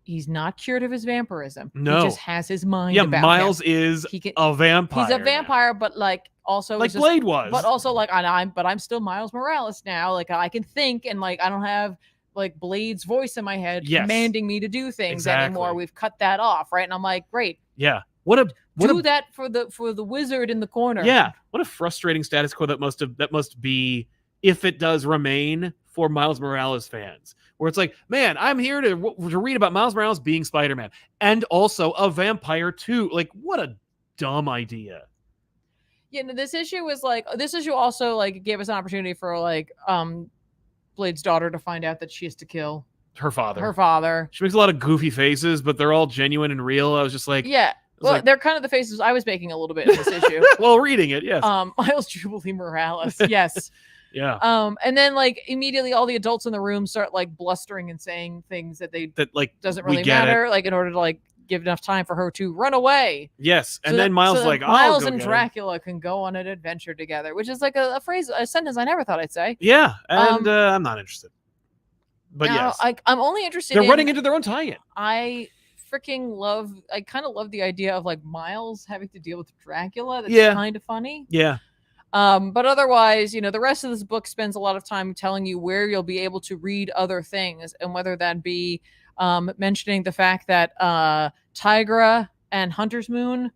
[SPEAKER 2] he's not cured of his vampirism.
[SPEAKER 1] No.
[SPEAKER 2] He just has his mind.
[SPEAKER 1] Yeah,
[SPEAKER 2] about
[SPEAKER 1] Miles
[SPEAKER 2] him.
[SPEAKER 1] is a vampire.
[SPEAKER 2] He's a vampire, but like also
[SPEAKER 1] like Blade was.
[SPEAKER 2] But also like I'm still Miles Morales now. Like I can think and like I don't have like Blade's voice in my head commanding me to do things anymore. We've cut that off, right? And I'm like, great.
[SPEAKER 1] Yeah.
[SPEAKER 2] Do that for the wizard in the corner.
[SPEAKER 1] Yeah. What a frustrating status quo that must be if it does remain for Miles Morales fans. Where it's like, man, I'm here to read about Miles Morales being Spider-Man and also a vampire too. Like, what a dumb idea.
[SPEAKER 2] Yeah, no, this issue also like gave us an opportunity for like Blade's daughter to find out that she has to kill
[SPEAKER 1] her father. She makes a lot of goofy faces, but they're all genuine and real. I was just like,
[SPEAKER 2] yeah. Well, they're kind of the faces I was making a little bit in this issue.
[SPEAKER 1] Well, reading it, yes.
[SPEAKER 2] Miles Jubilee Morales, yes.
[SPEAKER 1] Yeah.
[SPEAKER 2] And then like immediately all the adults in the room start like blustering and saying things that doesn't really matter, like in order to like give enough time for her to run away.
[SPEAKER 1] Yes. And then Miles
[SPEAKER 2] Miles and Dracula can go on an adventure together, which is like a sentence I never thought I'd say.
[SPEAKER 1] Yeah. And I'm not interested. But
[SPEAKER 2] now,
[SPEAKER 1] yes.
[SPEAKER 2] I'm only interested
[SPEAKER 1] They're running into their own tie-in.
[SPEAKER 2] I kind of love the idea of like Miles having to deal with Dracula. That's kind of funny.
[SPEAKER 1] Yeah.
[SPEAKER 2] But otherwise, the rest of this book spends a lot of time telling you where you'll be able to read other things, and whether that be mentioning the fact that Tigra and Hunter's Moon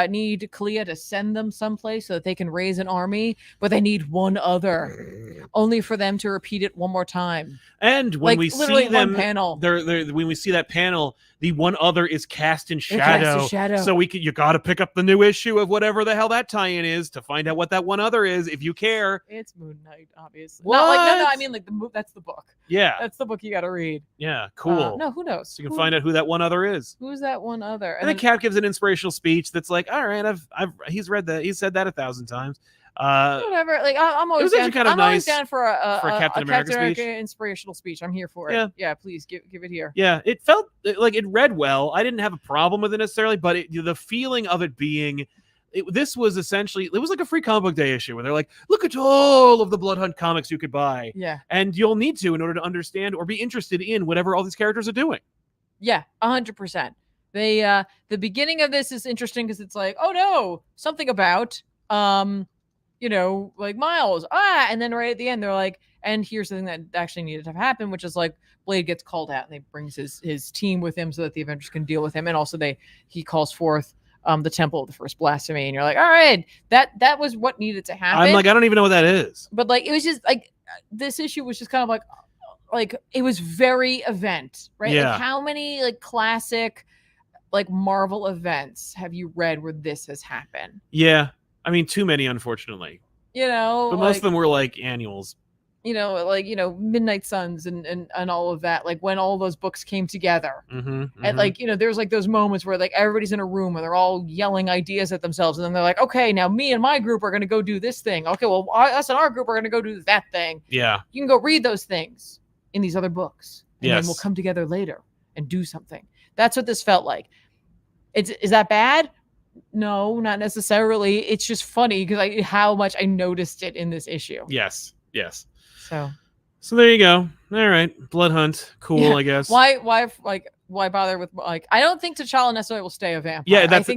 [SPEAKER 2] need Clea to send them someplace so that they can raise an army, but they need one other, only for them to repeat it one more time.
[SPEAKER 1] And when we see them,
[SPEAKER 2] panel,
[SPEAKER 1] when we see that panel, the one other is cast in shadow. So you got to pick up the new issue of whatever the hell that tie-in is to find out what that one other is, if you care.
[SPEAKER 2] It's Moon Knight, obviously.
[SPEAKER 1] What?
[SPEAKER 2] No, I mean like that's the book.
[SPEAKER 1] Yeah,
[SPEAKER 2] that's the book you got to read.
[SPEAKER 1] Yeah, cool.
[SPEAKER 2] No, who knows?
[SPEAKER 1] So you can find out who that one other is.
[SPEAKER 2] Who's that one other?
[SPEAKER 1] And then Cap gives an inspirational speech that's like, all right, he's read that, he's said that 1,000 times.
[SPEAKER 2] Whatever. Like I'm always down. Always down for a
[SPEAKER 1] Captain America
[SPEAKER 2] inspirational speech. I'm here for it. Yeah, please give it here.
[SPEAKER 1] Yeah, it felt like it read well. I didn't have a problem with it necessarily, but the feeling of it being, this was essentially, it was like a free comic book day issue where they're like, look at all of the Blood Hunt comics you could buy.
[SPEAKER 2] Yeah,
[SPEAKER 1] and you'll need to in order to understand or be interested in whatever all these characters are doing.
[SPEAKER 2] Yeah, 100%. The beginning of this is interesting because it's like, oh no, something about like Miles, and then right at the end they're like, and here's the thing that actually needed to happen, which is like Blade gets called out and he brings his team with him so that the Avengers can deal with him, and also he calls forth the Temple of the First Blasphemy, and you're like, all right, that was what needed to happen.
[SPEAKER 1] I'm like, I don't even know what that is,
[SPEAKER 2] but like it was just like this issue was just kind of like it was very event, right?
[SPEAKER 1] Yeah.
[SPEAKER 2] Like how many like classic like Marvel events have you read where this has happened?
[SPEAKER 1] Yeah. I mean, too many, unfortunately.
[SPEAKER 2] But
[SPEAKER 1] most of them were like annuals.
[SPEAKER 2] Midnight Suns and all of that. Like when all those books came together, and like there's like those moments where like everybody's in a room and they're all yelling ideas at themselves, and then they're like, okay, now me and my group are going to go do this thing. Okay, well, us and our group are going to go do that thing.
[SPEAKER 1] Yeah,
[SPEAKER 2] you can go read those things in these other books, and
[SPEAKER 1] yes,
[SPEAKER 2] then we'll come together later and do something. That's what this felt like. Is that bad? No, not necessarily. It's just funny because how much I noticed it in this issue.
[SPEAKER 1] Yes. So
[SPEAKER 2] there
[SPEAKER 1] you go. All right, Blood Hunt, cool. Yeah. I guess.
[SPEAKER 2] Why bother with like? I don't think T'Challa necessarily will stay a vampire.
[SPEAKER 1] Yeah, that's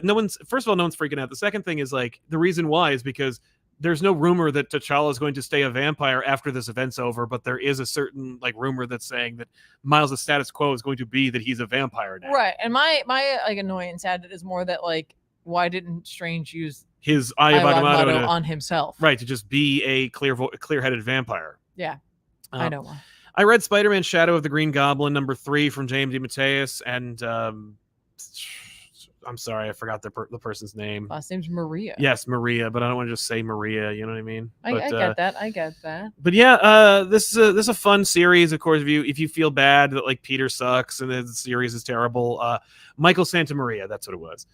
[SPEAKER 1] no one's. First of all, no one's freaking out. The second thing is like the reason why is because there's no rumor that T'Challa is going to stay a vampire after this event's over, but there is a certain like rumor that's saying that Miles' status quo is going to be that he's a vampire now.
[SPEAKER 2] Right. And my like annoyance at it is more that like, why didn't Strange use
[SPEAKER 1] his Eye of Agamotto
[SPEAKER 2] on himself?
[SPEAKER 1] Right, to just be a clear-headed vampire.
[SPEAKER 2] Yeah, I know why.
[SPEAKER 1] I read Spider-Man Shadow of the Green Goblin #3 from James DeMatteis, and I'm sorry, I forgot the person's name.
[SPEAKER 2] Last name's Maria.
[SPEAKER 1] Yes, Maria, but I don't want to just say Maria. You know what I mean?
[SPEAKER 2] I get that. I get that.
[SPEAKER 1] But yeah, this is a fun series. Of course, if you feel bad that like Peter sucks and the series is terrible, Michael Santamaria, that's what it was,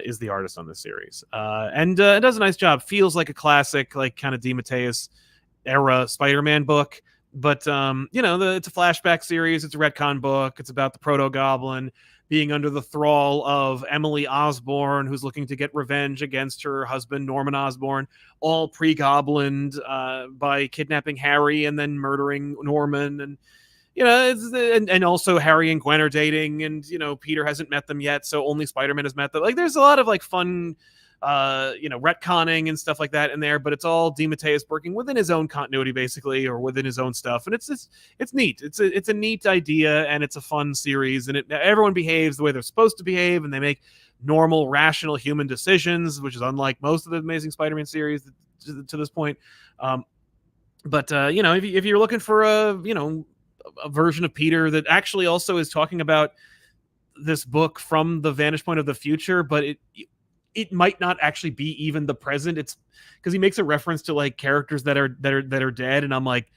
[SPEAKER 1] is the artist on this series, and it does a nice job. Feels like a classic, like kind of DeMatteis era Spider-Man book. But it's a flashback series. It's a retcon book. It's about the Proto Goblin being under the thrall of Emily Osborn, who's looking to get revenge against her husband Norman Osborn, all pre-goblined by kidnapping Harry and then murdering Norman. And and also Harry and Gwen are dating, and Peter hasn't met them yet, so only Spider-Man has met them. Like, there's a lot of like fun retconning and stuff like that in there, but it's all DeMatteis working within his own continuity, basically, or within his own stuff, and it's neat. It's a neat idea, and it's a fun series, and everyone behaves the way they're supposed to behave, and they make normal, rational human decisions, which is unlike most of the Amazing Spider-Man series to this point. If you're looking for a version of Peter that actually also is talking about this book from the vantage point of the future, but it might not actually be even the present. It's because he makes a reference to like characters that are dead, and I'm like,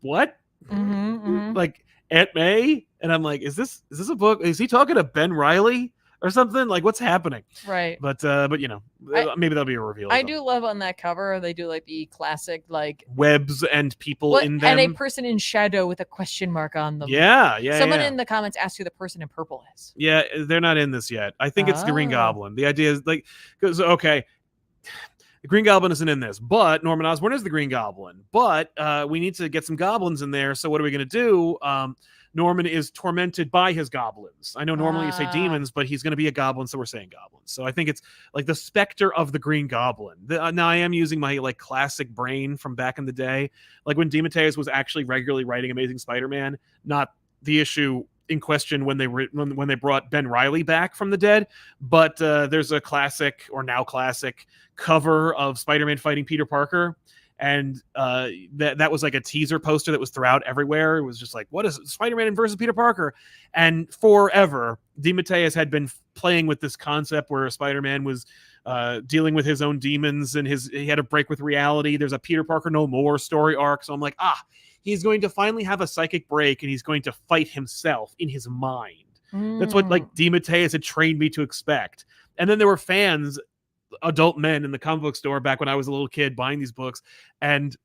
[SPEAKER 1] what? Like Aunt May, and I'm like, is this a book? Is he talking to Ben Reilly or something? Like, what's happening?
[SPEAKER 2] Right.
[SPEAKER 1] But maybe that'll be a reveal.
[SPEAKER 2] I do love on that cover, they do like the classic like
[SPEAKER 1] webs and people in them,
[SPEAKER 2] and a person in shadow with a question mark on them.
[SPEAKER 1] Yeah.
[SPEAKER 2] Someone in the comments asked who the person in purple is.
[SPEAKER 1] Yeah, they're not in this yet. I think it's the Green Goblin. The idea is like, because the Green Goblin isn't in this, but Norman Osborn is the Green Goblin. But we need to get some goblins in there. So what are we going to do? Norman is tormented by his goblins. I know normally you say demons, but he's going to be a goblin, so we're saying goblins. So I think it's like the specter of the Green Goblin. Now I am using my like classic brain from back in the day, like when DeMatteis was actually regularly writing Amazing Spider-Man, not the issue in question when they brought Ben Reilly back from the dead, but there's a classic, or now classic, cover of Spider-Man fighting Peter Parker. And that was like a teaser poster that was throughout everywhere. It was just like, what is it? Spider-Man versus Peter Parker? And forever, DeMatteis had been playing with this concept where Spider-Man was dealing with his own demons, and he had a break with reality. There's a Peter Parker No More story arc. So I'm like, he's going to finally have a psychic break, and he's going to fight himself in his mind. That's what like DeMatteis had trained me to expect. And then there were fans, adult men in the comic book store back when I was a little kid buying these books, and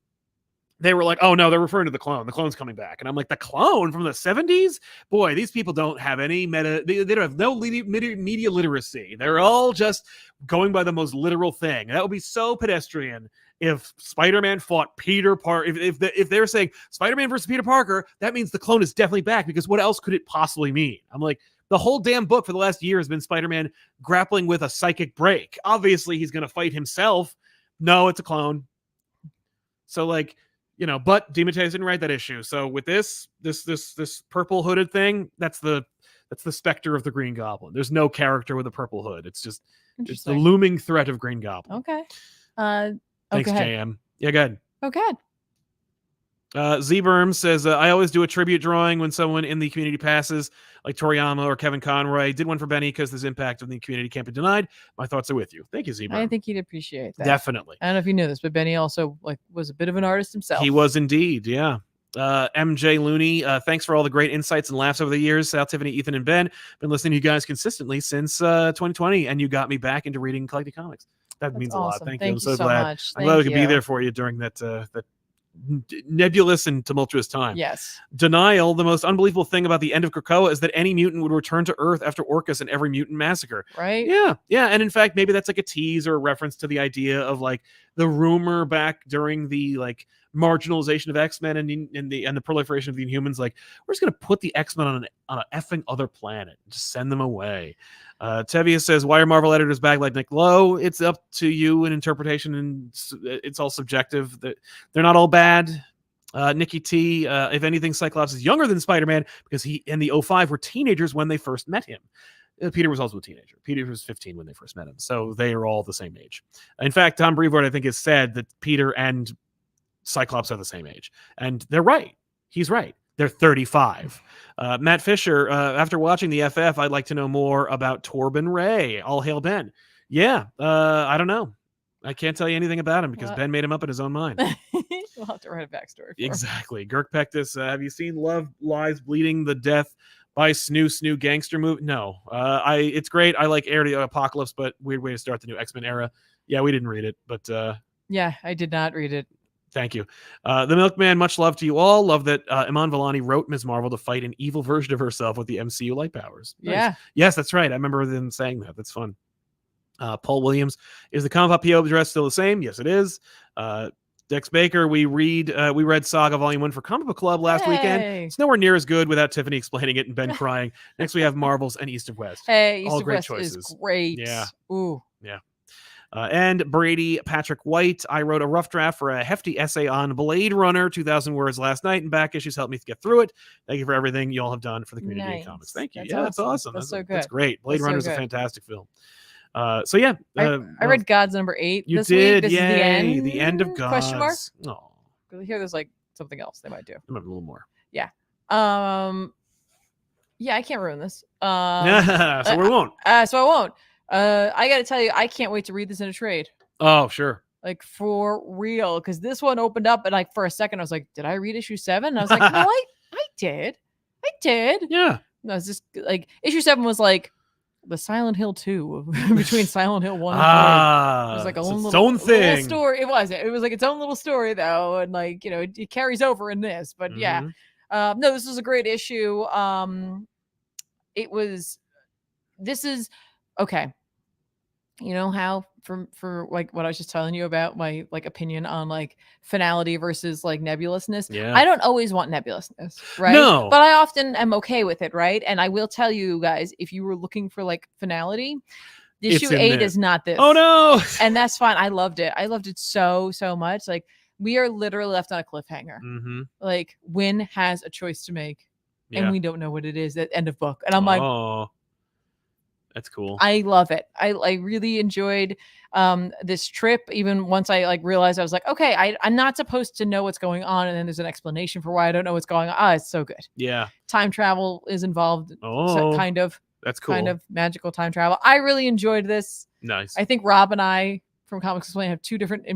[SPEAKER 1] they were like, oh no, they're referring to the clone. The clone's coming back. And I'm like, the clone from the 70s? Boy, these people don't have any they don't have no media literacy. They're all just going by the most literal thing. That would be so pedestrian if Spider-Man fought Peter Parker. If they're saying Spider-Man versus Peter Parker, that means the clone is definitely back, because what else could it possibly mean? I'm like, the whole damn book for the last year has been Spider-Man grappling with a psychic break. Obviously, he's going to fight himself. No, it's a clone. So, like, but DeMatteis didn't write that issue. So with this purple hooded thing, that's the specter of the Green Goblin. There's no character with a purple hood. It's just the looming threat of Green Goblin.
[SPEAKER 2] Okay.
[SPEAKER 1] Thanks, JM. Yeah, go ahead.
[SPEAKER 2] Okay.
[SPEAKER 1] Z-Berm says, I always do a tribute drawing when someone in the community passes, like Toriyama or Kevin Conroy. Did one for Benny because his impact on the community can't be denied. My thoughts are with you. Thank you, Z-Berm.
[SPEAKER 2] I think he'd appreciate that.
[SPEAKER 1] Definitely.
[SPEAKER 2] I don't know if you knew this, but Benny also was a bit of an artist himself.
[SPEAKER 1] He was indeed, yeah. MJ Looney, thanks for all the great insights and laughs over the years. Sal, Tiffany, Ethan, and Ben. Been listening to you guys consistently since 2020, and you got me back into reading and collecting comics. That means awesome. A lot. Thank you. I'm so glad.
[SPEAKER 2] Much.
[SPEAKER 1] I'm glad we could be there for you during that nebulous and tumultuous time.
[SPEAKER 2] Yes.
[SPEAKER 1] Denial, the most unbelievable thing about the end of Krakoa is that any mutant would return to Earth after Orcus and every mutant massacre.
[SPEAKER 2] Right?
[SPEAKER 1] Yeah. And in fact, maybe that's like a tease or a reference to the idea of like the rumor back during the like marginalization of X-Men and the proliferation of the Inhumans. Like, we're just gonna put the X-Men on an effing other planet and just send them away. Tevia says, why are Marvel editors back like Nick Lowe? It's up to you in interpretation, and it's all subjective. They're not all bad. Nikki T, if anything, Cyclops is younger than Spider-Man because he and the 05 were teenagers when they first met him. Peter was also a teenager. Peter was 15 when they first met him. So they are all the same age. In fact, Tom Brevoort, I think, has said that Peter and Cyclops are the same age. And they're right. He's right. they're 35. Matt Fisher, after watching the FF, I'd like to know more about Torben Ray. All hail Ben. Yeah, I don't know. I can't tell you anything about him because Ben made him up in his own mind.
[SPEAKER 2] We'll have to write a backstory for
[SPEAKER 1] Exactly. Girk Pectus, have you seen Love Lies Bleeding the Death by Snoo Gangster movie? No. It's great. I like Heir to the Apocalypse, but weird way to start the new X-Men era. Yeah, we didn't read it, but
[SPEAKER 2] yeah, I did not read it.
[SPEAKER 1] thank you. The Milkman, much love to you all. Love that Iman Vellani wrote Ms. Marvel to fight an evil version of herself with the MCU light powers. Nice.
[SPEAKER 2] Yeah.
[SPEAKER 1] Yes, that's right. I remember them saying that. That's fun. Paul Williams, is the ComicPop PO address still the same? Yes, it is. Dex Baker, we read Saga Volume 1 for Comic Book Club last weekend. It's nowhere near as good without Tiffany explaining it and Ben crying. Next we have Marvels and East of West.
[SPEAKER 2] Hey, East
[SPEAKER 1] all
[SPEAKER 2] of
[SPEAKER 1] great
[SPEAKER 2] West
[SPEAKER 1] choices.
[SPEAKER 2] is great.
[SPEAKER 1] Yeah.
[SPEAKER 2] Ooh.
[SPEAKER 1] Yeah. And Brady Patrick White, I wrote a rough draft for a hefty essay on Blade Runner, 2,000 words last night, and back issues helped me get through it. Thank you for everything you all have done for the community and comics. Thank you. That's awesome.
[SPEAKER 2] That's so good.
[SPEAKER 1] That's great. Blade Runner is a fantastic film. So yeah,
[SPEAKER 2] I read Gods number 8.
[SPEAKER 1] You
[SPEAKER 2] this
[SPEAKER 1] did.
[SPEAKER 2] Week. This is
[SPEAKER 1] the end of Gods.
[SPEAKER 2] Question mark?
[SPEAKER 1] Oh,
[SPEAKER 2] here there's like something else they might do.
[SPEAKER 1] a little more.
[SPEAKER 2] Yeah. Yeah, I can't ruin this.
[SPEAKER 1] So we won't.
[SPEAKER 2] So I won't. I got to tell you, I can't wait to read this in a trade.
[SPEAKER 1] Oh, sure.
[SPEAKER 2] Like for real, because this one opened up and like for a second I was like, did I read issue 7? And I was like, no, I did.
[SPEAKER 1] Yeah.
[SPEAKER 2] No, it's just like issue 7 was like the Silent Hill 2 between Silent Hill 1 and 3. It was like its own thing. Little story. It was like its own little story though, and like it carries over in this. But yeah, no, this was a great issue. This is okay. You know how for like what I was just telling you about my like opinion on like finality versus like nebulousness.
[SPEAKER 1] Yeah.
[SPEAKER 2] I don't always want nebulousness, right?
[SPEAKER 1] No.
[SPEAKER 2] But I often am okay with it, right? And I will tell you guys, if you were looking for like finality, issue 8 is not this.
[SPEAKER 1] Oh no.
[SPEAKER 2] And that's fine. I loved it. I loved it so much. Like we are literally left on a cliffhanger.
[SPEAKER 1] Mm-hmm.
[SPEAKER 2] Like Wynn has a choice to make, and we don't know what it is at end of book. And I'm like,
[SPEAKER 1] that's cool.
[SPEAKER 2] I love it. I really enjoyed this trip. Even once I like realized I was like, okay, I'm not supposed to know what's going on, and then there's an explanation for why I don't know what's going on. It's so good.
[SPEAKER 1] Yeah.
[SPEAKER 2] Time travel is involved. So kind of.
[SPEAKER 1] That's cool.
[SPEAKER 2] Kind of magical time travel. I really enjoyed this.
[SPEAKER 1] Nice.
[SPEAKER 2] I think Rob and I from Comics Explained have two different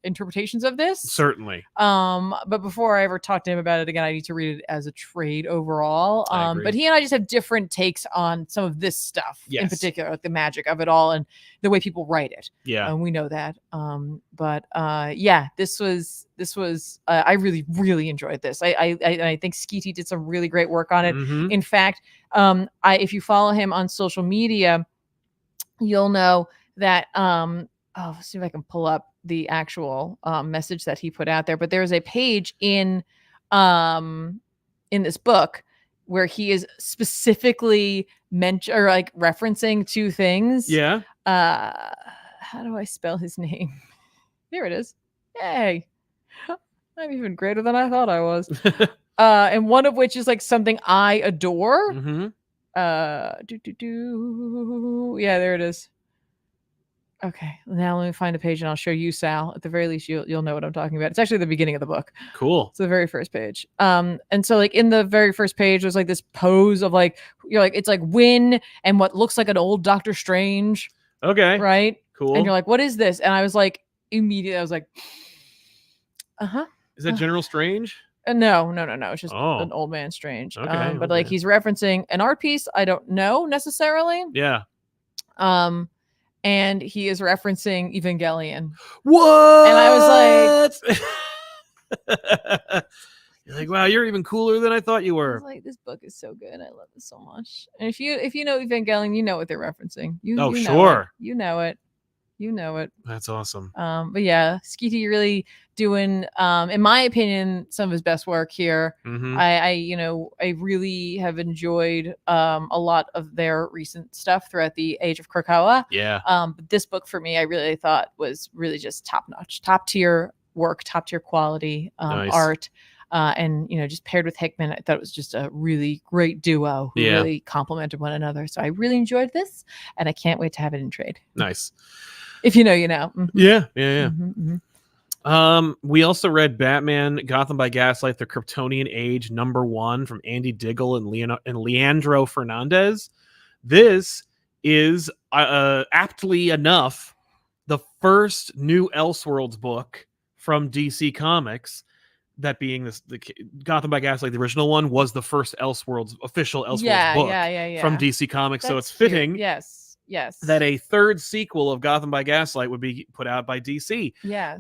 [SPEAKER 2] interpretations of this.
[SPEAKER 1] Certainly.
[SPEAKER 2] But before I ever talk to him about it again, I need to read it as a trade overall. But he and I just have different takes on some of this stuff in particular, like the magic of it all and the way people write it.
[SPEAKER 1] Yeah.
[SPEAKER 2] We know that. Yeah, this was I really enjoyed this. I think Skeety did some really great work on it.
[SPEAKER 1] Mm-hmm.
[SPEAKER 2] In fact, if you follow him on social media, you'll know that let's see if I can pull up the actual message that he put out there. But there's a page in this book where he is specifically referencing two things.
[SPEAKER 1] Yeah.
[SPEAKER 2] How do I spell his name? Here it is. Yay. I'm even greater than I thought I was. And one of which is like something I adore.
[SPEAKER 1] Mm-hmm.
[SPEAKER 2] Yeah, there it is. Okay, now let me find a page and I'll show you, Sal. At the very least, you'll know what I'm talking about. It's actually the beginning of the book.
[SPEAKER 1] Cool.
[SPEAKER 2] It's the very first page. And so like in the very first page, there's like this pose of like it's like Wynn and what looks like an old Doctor Strange.
[SPEAKER 1] Okay.
[SPEAKER 2] Right.
[SPEAKER 1] Cool.
[SPEAKER 2] And you're like, what is this? And I was like, immediately, I was like,
[SPEAKER 1] Is that General Strange?
[SPEAKER 2] No. It's just an old man Strange.
[SPEAKER 1] Okay.
[SPEAKER 2] But like he's referencing an art piece. I don't know necessarily.
[SPEAKER 1] Yeah.
[SPEAKER 2] And he is referencing Evangelion.
[SPEAKER 1] What?
[SPEAKER 2] And I was
[SPEAKER 1] like, you're like, wow, you're even cooler than I thought you were.
[SPEAKER 2] I was like, this book is so good. I love this so much. And if you know Evangelion, you know what they're referencing. You know
[SPEAKER 1] sure.
[SPEAKER 2] You know it. You know it.
[SPEAKER 1] That's awesome.
[SPEAKER 2] But yeah, Skeety really doing, in my opinion, some of his best work here.
[SPEAKER 1] Mm-hmm.
[SPEAKER 2] I really have enjoyed a lot of their recent stuff throughout the Age of Krakoa.
[SPEAKER 1] Yeah.
[SPEAKER 2] But this book for me, I really thought was really just top notch, top tier work, top tier quality art. And just paired with Hickman, I thought it was just a really great duo who really complemented one another. So I really enjoyed this, and I can't wait to have it in trade.
[SPEAKER 1] Nice.
[SPEAKER 2] If you know, you know. Mm-hmm.
[SPEAKER 1] Yeah.
[SPEAKER 2] Mm-hmm, mm-hmm.
[SPEAKER 1] We also read Batman Gotham by Gaslight, The Kryptonian Age #1 from Andy Diggle and Leandro Fernandez. This is aptly enough the first new Elseworlds book from DC Comics. That being the Gotham by Gaslight, the original one, was the first official Elseworlds book from DC Comics. So it's fitting,
[SPEAKER 2] yes,
[SPEAKER 1] that a third sequel of Gotham by Gaslight would be put out by DC.
[SPEAKER 2] Yes.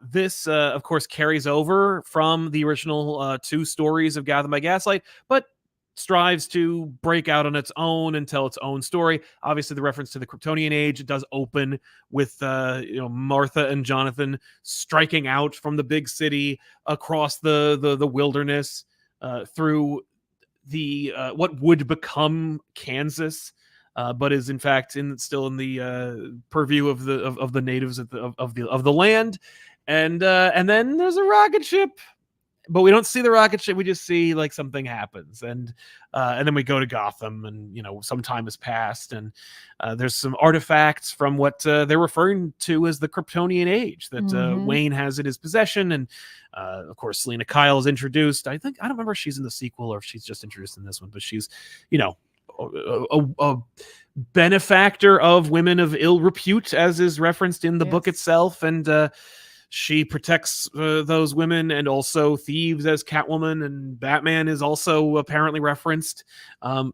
[SPEAKER 1] This of course carries over from the original 2 stories of Gotham by Gaslight, but strives to break out on its own and tell its own story. Obviously, the reference to the Kryptonian Age, it does open with Martha and Jonathan striking out from the big city across the wilderness through the what would become Kansas, but is in fact still in the purview of the natives of the land, and then there's a rocket ship. But we don't see the rocket ship. We just see like something happens, and then we go to Gotham, and some time has passed, and there's some artifacts from what they're referring to as the Kryptonian Age that Wayne has in his possession, and of course Selena Kyle is introduced. I don't remember if she's in the sequel or if she's just introduced in this one, but she's a benefactor of women of ill repute, as is referenced in the book itself, and she protects those women, and also thieves as Catwoman, and Batman is also apparently referenced. The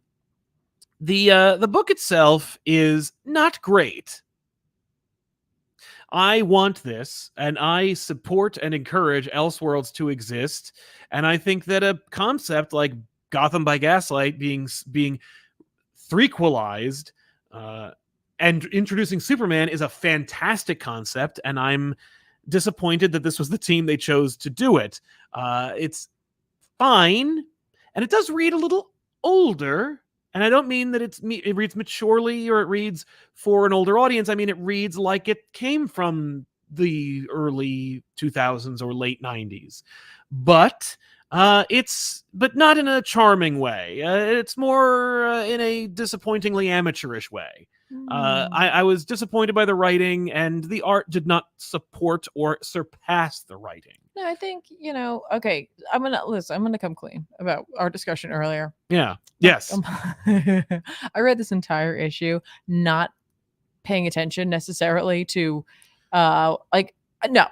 [SPEAKER 1] book itself is not great. I want this, and I support and encourage Elseworlds to exist, and I think that a concept like Gotham by Gaslight being threequelized and introducing Superman is a fantastic concept, and I'm disappointed that this was the team they chose to do it. It's fine, and it does read a little older, and I don't mean that it reads maturely or it reads for an older audience. I mean it reads like it came from the early 2000s or late 90s, but not in a charming way. It's more in a disappointingly amateurish way. I was disappointed by the writing, and the art did not support or surpass the writing.
[SPEAKER 2] No, I think, okay, I'm gonna come clean about our discussion earlier.
[SPEAKER 1] Yeah. Yes.
[SPEAKER 2] I read this entire issue not paying attention necessarily to no,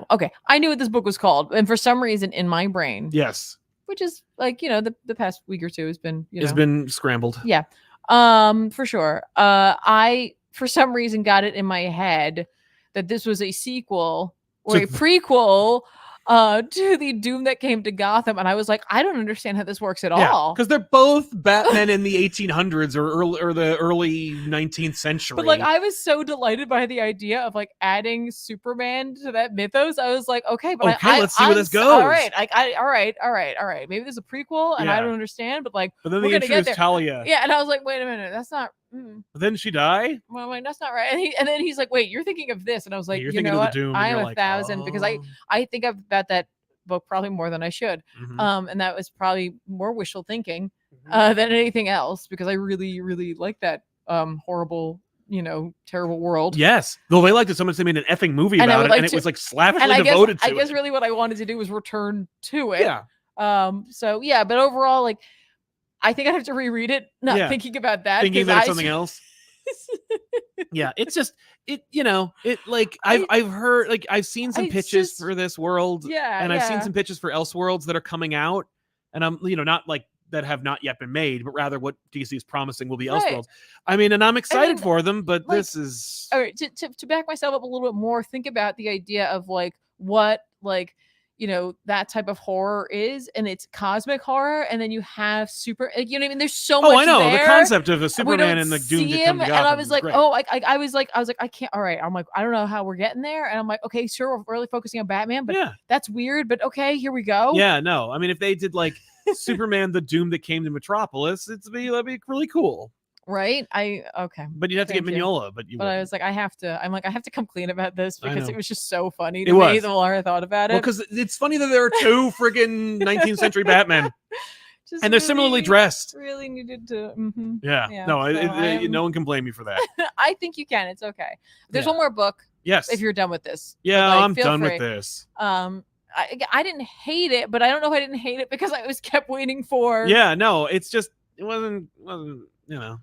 [SPEAKER 2] okay. I knew what this book was called, and for some reason in my brain,
[SPEAKER 1] yes,
[SPEAKER 2] which is like, the past week or two has been,
[SPEAKER 1] it's been scrambled.
[SPEAKER 2] Yeah. For sure. I, for some reason, got it in my head that this was a sequel or a prequel to the Doom that came to Gotham, and I was like, I don't understand how this works at all.
[SPEAKER 1] Because they're both Batman in the 1800s or the early 19th century.
[SPEAKER 2] But like, I was so delighted by the idea of like adding Superman to that mythos. I was like, okay, but
[SPEAKER 1] let's see where this goes.
[SPEAKER 2] All right, all right. Maybe there's a prequel, and I don't understand. But like,
[SPEAKER 1] then they introduced Talia.
[SPEAKER 2] Yeah, and I was like, wait a minute, that's not.
[SPEAKER 1] But then she die?
[SPEAKER 2] Well, I'm like, that's not right. And then he's like, wait, you're thinking of this. And I was like,
[SPEAKER 1] you know what?
[SPEAKER 2] I'm 1,000 because I think about that book probably more than I should. And that was probably more wishful thinking than anything else, because I really, really like that horrible, terrible world.
[SPEAKER 1] Yes. Though they liked it so much they made an effing movie about it, and it was like slavishly devoted to it.
[SPEAKER 2] I guess really what I wanted to do was return to it. Yeah. So yeah, but overall, like, I think I have to reread it, not thinking about that.
[SPEAKER 1] Thinking that it's something else. Yeah, it's just I've heard, like, I've seen some pitches for this world, and I've seen some pitches for Elseworlds that are coming out, and I'm not like that have not yet been made, but rather what DC is promising will be Elseworlds. I mean, and I'm excited for them, but this is
[SPEAKER 2] all right. To back myself up a little bit more, think about the idea of like what that type of horror is, and it's cosmic horror, and then you have super, like, what I mean? There's so much.
[SPEAKER 1] I know
[SPEAKER 2] there.
[SPEAKER 1] The concept of a Superman and the Doom to come to Gotham,
[SPEAKER 2] and I was like,
[SPEAKER 1] great.
[SPEAKER 2] I was like, I can't. All right, I'm like, I don't know how we're getting there, and I'm like, okay, sure, we're really focusing on Batman, but that's weird. But okay, here we go.
[SPEAKER 1] Yeah, no, I mean, if they did like Superman, the Doom that came to Metropolis, that'd be really cool.
[SPEAKER 2] Right? Okay.
[SPEAKER 1] But you'd have to get Mignola, but
[SPEAKER 2] I was like, I have to come clean about this because it was just so funny to me the more I thought about it.
[SPEAKER 1] Well, because it's funny that there are two friggin' 19th century Batmen. And they're similarly dressed.
[SPEAKER 2] Really needed to.
[SPEAKER 1] Yeah. No, no one can blame you for that.
[SPEAKER 2] I think you can. It's okay. There's one more book
[SPEAKER 1] Yes.
[SPEAKER 2] if you're done with this.
[SPEAKER 1] Yeah,
[SPEAKER 2] Like,
[SPEAKER 1] I'm
[SPEAKER 2] feel
[SPEAKER 1] done
[SPEAKER 2] free.
[SPEAKER 1] with this.
[SPEAKER 2] I didn't hate it, but I don't know if I didn't hate it because I was kept waiting for.
[SPEAKER 1] Yeah, no, it's just it wasn't you know.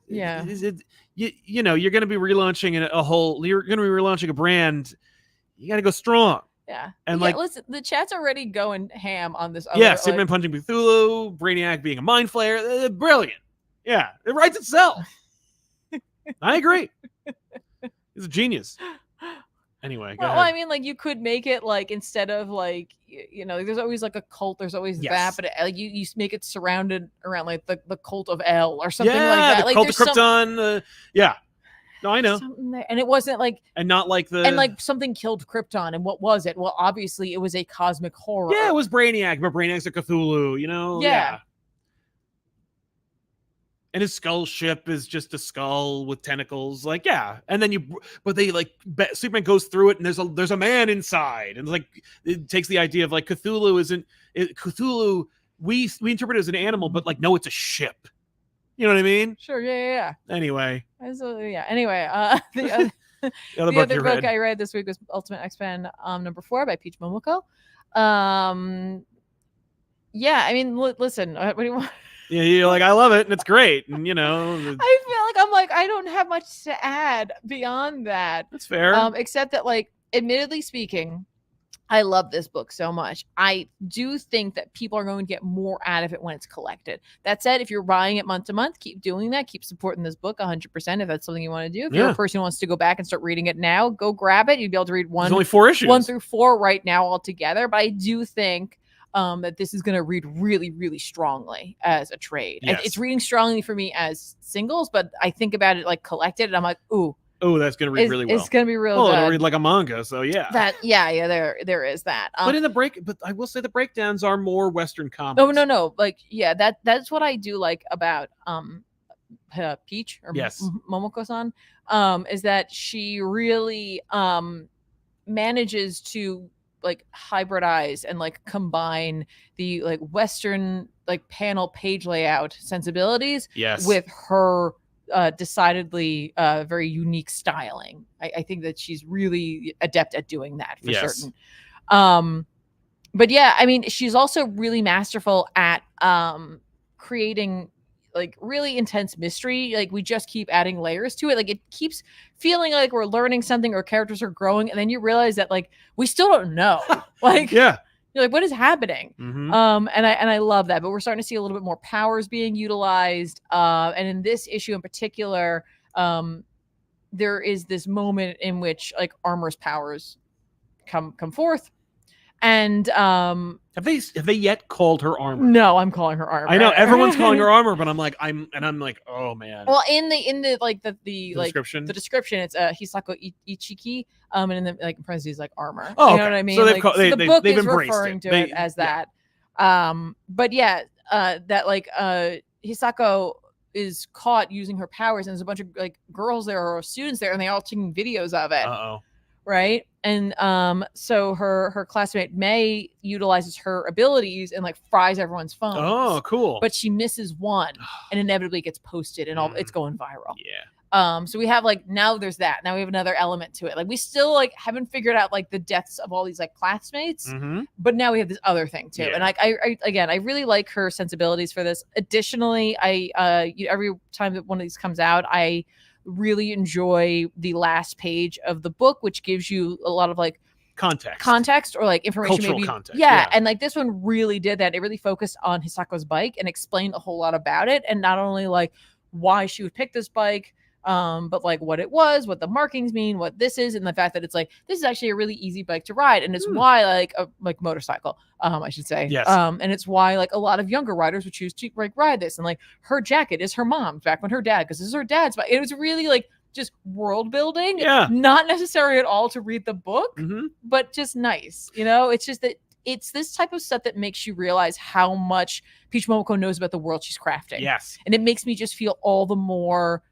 [SPEAKER 2] Yeah.
[SPEAKER 1] You know, you're going to be relaunching you're going to be relaunching a brand. You got to go strong.
[SPEAKER 2] Yeah.
[SPEAKER 1] And
[SPEAKER 2] yeah,
[SPEAKER 1] like,
[SPEAKER 2] listen, the chat's already going ham on this.
[SPEAKER 1] Yeah, Superman punching Cthulhu, Brainiac being a mind flayer, brilliant. Yeah, it writes itself. I agree. He's a genius. Anyway, go
[SPEAKER 2] well,
[SPEAKER 1] ahead.
[SPEAKER 2] I mean, like, you could make it like, instead of like, you know, there's always like a cult, there's always
[SPEAKER 1] Yes.
[SPEAKER 2] that, but like you make it surrounded around like the cult of L or something
[SPEAKER 1] Yeah,
[SPEAKER 2] like that.
[SPEAKER 1] the
[SPEAKER 2] Like,
[SPEAKER 1] cult of
[SPEAKER 2] there's
[SPEAKER 1] Krypton. Yeah, no, I know.
[SPEAKER 2] something there. And it wasn't like,
[SPEAKER 1] And not like the
[SPEAKER 2] and like something killed Krypton. And what was it? Well, obviously it was a cosmic horror.
[SPEAKER 1] Yeah, it was Brainiac, but Brainiac's a Cthulhu. You know.
[SPEAKER 2] Yeah.
[SPEAKER 1] And his skull ship is just a skull with tentacles, like, yeah. And then Superman goes through it, and there's a man inside, and like it takes the idea of like Cthulhu. We interpret it as an animal, but like no, it's a ship. You know what I mean?
[SPEAKER 2] Sure. Yeah.
[SPEAKER 1] Anyway,
[SPEAKER 2] Yeah. Anyway, the
[SPEAKER 1] other
[SPEAKER 2] other book I read this week was Ultimate X-Men #4 by Peach Momoko. Yeah, I mean, listen, what do you want?
[SPEAKER 1] Yeah, you're like, I love it, and it's great, and you know.
[SPEAKER 2] I feel like I don't have much to add beyond that.
[SPEAKER 1] That's fair.
[SPEAKER 2] Except that, like, admittedly speaking, I love this book so much. I do think that people are going to get more out of it when it's collected. That said, if you're buying it month to month, keep doing that. Keep supporting this book 100% if that's something you want to do. If you're a person who wants to go back and start reading it now, go grab it. You'd be able to read
[SPEAKER 1] There's only 4 issues.
[SPEAKER 2] 1 through 4 right now altogether. But I do think that this is going to read really, really strongly as a trade.
[SPEAKER 1] Yes.
[SPEAKER 2] And it's reading strongly for me as singles, but I think about it like collected, and I'm like, ooh.
[SPEAKER 1] Oh, that's going to read really well.
[SPEAKER 2] It's going to be real good.
[SPEAKER 1] It'll read like a manga, so yeah.
[SPEAKER 2] There is that.
[SPEAKER 1] But I will say the breakdowns are more Western comics.
[SPEAKER 2] Oh, no. Like, yeah, that's what I do like about Peach or Momoko-san, is that she really manages to like hybridize and like combine the like Western like panel page layout sensibilities with her decidedly very unique styling. I think that she's really adept at doing that for certain. But yeah, I mean, she's also really masterful at creating like really intense mystery. Like, we just keep adding layers to it. Like, it keeps feeling like we're learning something or characters are growing, and then you realize that like we still don't know. Like, you're like, what is happening?
[SPEAKER 1] Mm-hmm.
[SPEAKER 2] And I love that. But we're starting to see a little bit more powers being utilized. And in this issue in particular, there is this moment in which like Armor's powers come forth. And
[SPEAKER 1] have they yet called her Armor?
[SPEAKER 2] No, I'm calling her Armor.
[SPEAKER 1] I know everyone's calling her Armor, but I'm like, oh man.
[SPEAKER 2] Well, in the like the
[SPEAKER 1] description,
[SPEAKER 2] it's Hisako Ichiki, and in the like in parentheses like Armor.
[SPEAKER 1] Oh,
[SPEAKER 2] you know what I mean?
[SPEAKER 1] So
[SPEAKER 2] the book is
[SPEAKER 1] embraced
[SPEAKER 2] referring to it as that. But yeah, that like Hisako is caught using her powers, and there's a bunch of like girls there or students there, and they all taking videos of it. Right. And so her classmate May utilizes her abilities and like fries everyone's phones.
[SPEAKER 1] Oh, cool.
[SPEAKER 2] But she misses one and inevitably gets posted and all it's going viral.
[SPEAKER 1] Yeah.
[SPEAKER 2] So we have like, now there's that. Now we have another element to it. Like, we still like haven't figured out like the deaths of all these like classmates, but now we have this other thing too. And like, I really like her sensibilities for this. Additionally, every time that one of these comes out, I really enjoy the last page of the book, which gives you a lot of like context or like information,
[SPEAKER 1] cultural
[SPEAKER 2] maybe
[SPEAKER 1] context.
[SPEAKER 2] Yeah, and like this one really did that. It really focused on Hisako's bike and explained a whole lot about it, and not only like why she would pick this bike, but like what it was, what the markings mean, what this is, and the fact that it's like this is actually a really easy bike to ride, and it's why like a motorcycle, I should say, and it's why like a lot of younger riders would choose to like ride this, and like her jacket is her mom's back when her dad, because this is her dad's bike. It was really like just world building, not necessary at all to read the book, but just nice, you know. It's just that it's this type of stuff that makes you realize how much Peach Momoko knows about the world she's crafting. And it makes me just feel all the more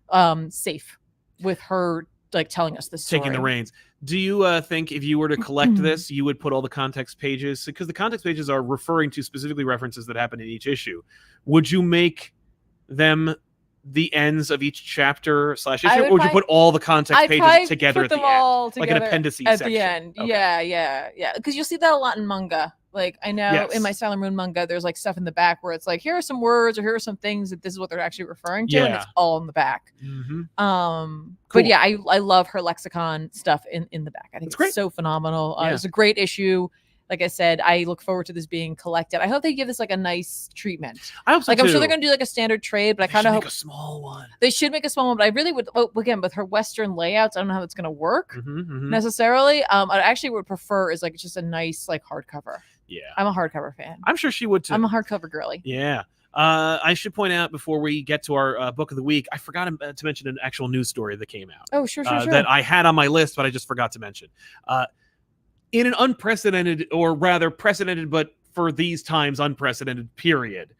[SPEAKER 2] safe with her like telling us this story.
[SPEAKER 1] Taking the reins. Do you think if you were to collect this, you would put all the context pages, because the context pages are referring to specifically references that happen in each issue? Would you make them the ends of each chapter / issue,
[SPEAKER 2] I
[SPEAKER 1] or would you put all the context
[SPEAKER 2] I'd
[SPEAKER 1] pages
[SPEAKER 2] probably
[SPEAKER 1] together
[SPEAKER 2] put
[SPEAKER 1] at the
[SPEAKER 2] them
[SPEAKER 1] end,
[SPEAKER 2] all
[SPEAKER 1] like an
[SPEAKER 2] together
[SPEAKER 1] appendices
[SPEAKER 2] at
[SPEAKER 1] section?
[SPEAKER 2] the end.
[SPEAKER 1] Okay.
[SPEAKER 2] Yeah. Because you'll see that a lot in manga. Like I know in my
[SPEAKER 1] Yes.
[SPEAKER 2] Sailor Moon manga, there's like stuff in the back where it's like, here are some words or here are some things that this is what they're actually referring to, and it's all in the back.
[SPEAKER 1] Cool.
[SPEAKER 2] But yeah, I love her lexicon stuff in the back. I think
[SPEAKER 1] It's great.
[SPEAKER 2] so phenomenal. It's a great issue. Like I said, I look forward to this being collected. I hope they give this like a nice treatment.
[SPEAKER 1] I hope so
[SPEAKER 2] like
[SPEAKER 1] too.
[SPEAKER 2] I'm sure they're gonna do like a standard trade, but I kind of hope
[SPEAKER 1] a small one.
[SPEAKER 2] They should make a small one, but I really would. Again, with her Western layouts, I don't know how it's gonna work necessarily. I actually would prefer is like just a nice like hardcover. Yeah, I'm a hardcover fan.
[SPEAKER 1] I'm sure she would too.
[SPEAKER 2] I'm a hardcover girly.
[SPEAKER 1] Yeah. I should point out before we get to our book of the week, I forgot to mention an actual news story that came out.
[SPEAKER 2] Oh, sure.
[SPEAKER 1] That I had on my list, but I just forgot to mention. In an unprecedented, or rather precedented, but for these times unprecedented period,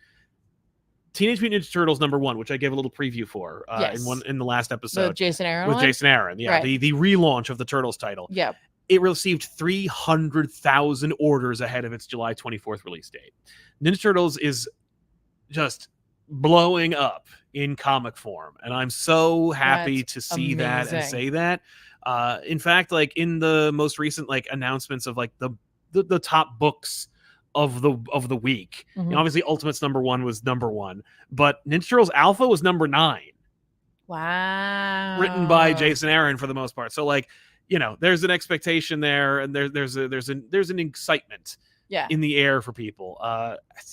[SPEAKER 1] Teenage Mutant Ninja Turtles #1, which I gave a little preview for in the last episode
[SPEAKER 2] with Jason Aaron.
[SPEAKER 1] Yeah, right. the relaunch of the Turtles title.
[SPEAKER 2] Yeah.
[SPEAKER 1] It received 300,000 orders ahead of its July 24th release date. Ninja Turtles is just blowing up in comic form, and I'm so happy to see that and say that. In fact, like in the most recent like announcements of like the top books of the week, you know, obviously Ultimate's #1 was #1, but Ninja Turtles Alpha was #9.
[SPEAKER 2] Wow.
[SPEAKER 1] Written by Jason Aaron for the most part. So like, you know, there's an expectation there, and there's an excitement in the air for people.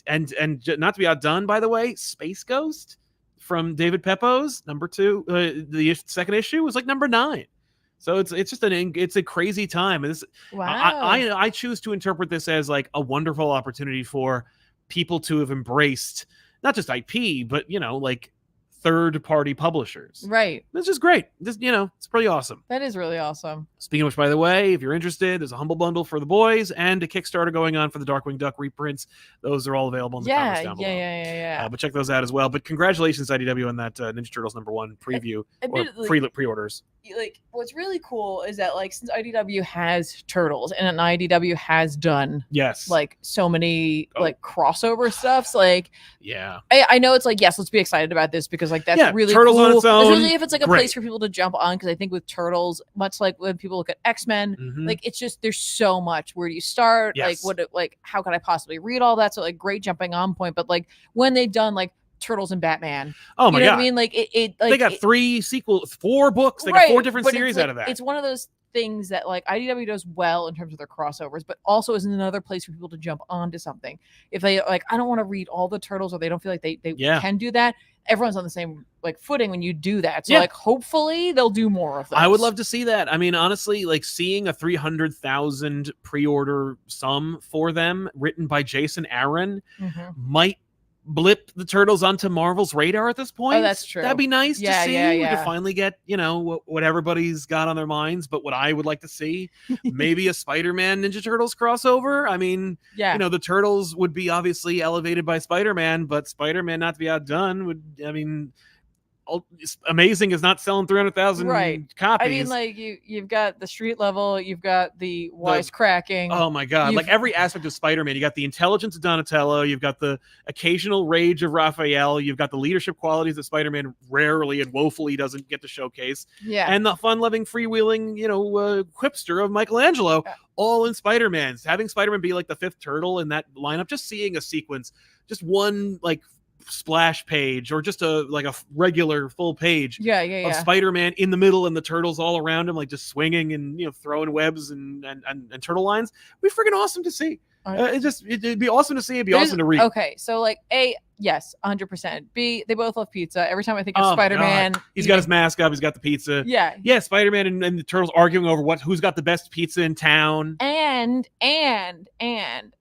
[SPEAKER 1] And not to be outdone, by the way, Space Ghost from David Pepose, #2, the second issue was like #9. So it's just it's a crazy time. And I choose to interpret this as like a wonderful opportunity for people to have embraced not just IP, but you know, like third-party publishers.
[SPEAKER 2] Right.
[SPEAKER 1] This is great. This, you know, it's pretty awesome.
[SPEAKER 2] That is really awesome.
[SPEAKER 1] Speaking of which, by the way, if you're interested, there's a Humble Bundle for the boys and a Kickstarter going on for the Darkwing Duck reprints. Those are all available in the comments down below.
[SPEAKER 2] Yeah.
[SPEAKER 1] But check those out as well. But congratulations, IDW, on that Ninja Turtles #1 preview or pre-orders.
[SPEAKER 2] Like, what's really cool is that like since IDW has Turtles and IDW has done like so many like crossover stuffs, like I know it's like let's be excited about this because like that's really
[SPEAKER 1] Turtles
[SPEAKER 2] cool.
[SPEAKER 1] on its own,
[SPEAKER 2] especially if it's like a place for people to jump on, because I think with Turtles, much like when people look at X-Men, like it's just there's so much. Where do you start? Like how could I possibly read all that? So like great jumping on point, but like when they've done like Turtles and Batman. Oh my god! What I mean, like it like,
[SPEAKER 1] they got 4 books. They got 4 different series out of that.
[SPEAKER 2] It's one of those things that like IDW does well in terms of their crossovers, but also is another place for people to jump onto something. If they like, I don't want to read all the Turtles, or they don't feel like they can do that. Everyone's on the same like footing when you do that. So like hopefully they'll do more of that.
[SPEAKER 1] I would love to see that. I mean, honestly, like seeing a 300,000 pre-order sum for them written by Jason Aaron might blip the Turtles onto Marvel's radar at this point.
[SPEAKER 2] Oh, that's true.
[SPEAKER 1] That'd be nice to see. We could finally get, you know, what everybody's got on their minds. But what I would like to see, maybe a Spider-Man Ninja Turtles crossover. I mean, you know, the Turtles would be obviously elevated by Spider-Man, but Spider-Man, not to be outdone, would, I mean, Amazing is not selling 300,000 copies.
[SPEAKER 2] I mean, like you've got the street level, you've got the wisecracking.
[SPEAKER 1] Oh my god! Like every aspect of Spider-Man, you got the intelligence of Donatello, you've got the occasional rage of Raphael, you've got the leadership qualities that Spider-Man rarely and woefully doesn't get to showcase. Yeah, and the fun-loving, freewheeling, you know, quipster of Michelangelo, all in Spider-Man. Having Spider-Man be like the 5th turtle in that lineup, just seeing a sequence, just one like splash page or just a regular full page of Spider-Man in the middle and the turtles all around him, like just swinging and, you know, throwing webs and turtle lines. It'd be freaking awesome to see. It'd be awesome to see. It'd be awesome to read.
[SPEAKER 2] Okay, so like yes, 100%. B, they both love pizza. Every time I think of Spider-Man,
[SPEAKER 1] he's got his mask up. He's got the pizza. Yeah. Spider-Man and the turtles arguing over who's got the best pizza in town.
[SPEAKER 2] And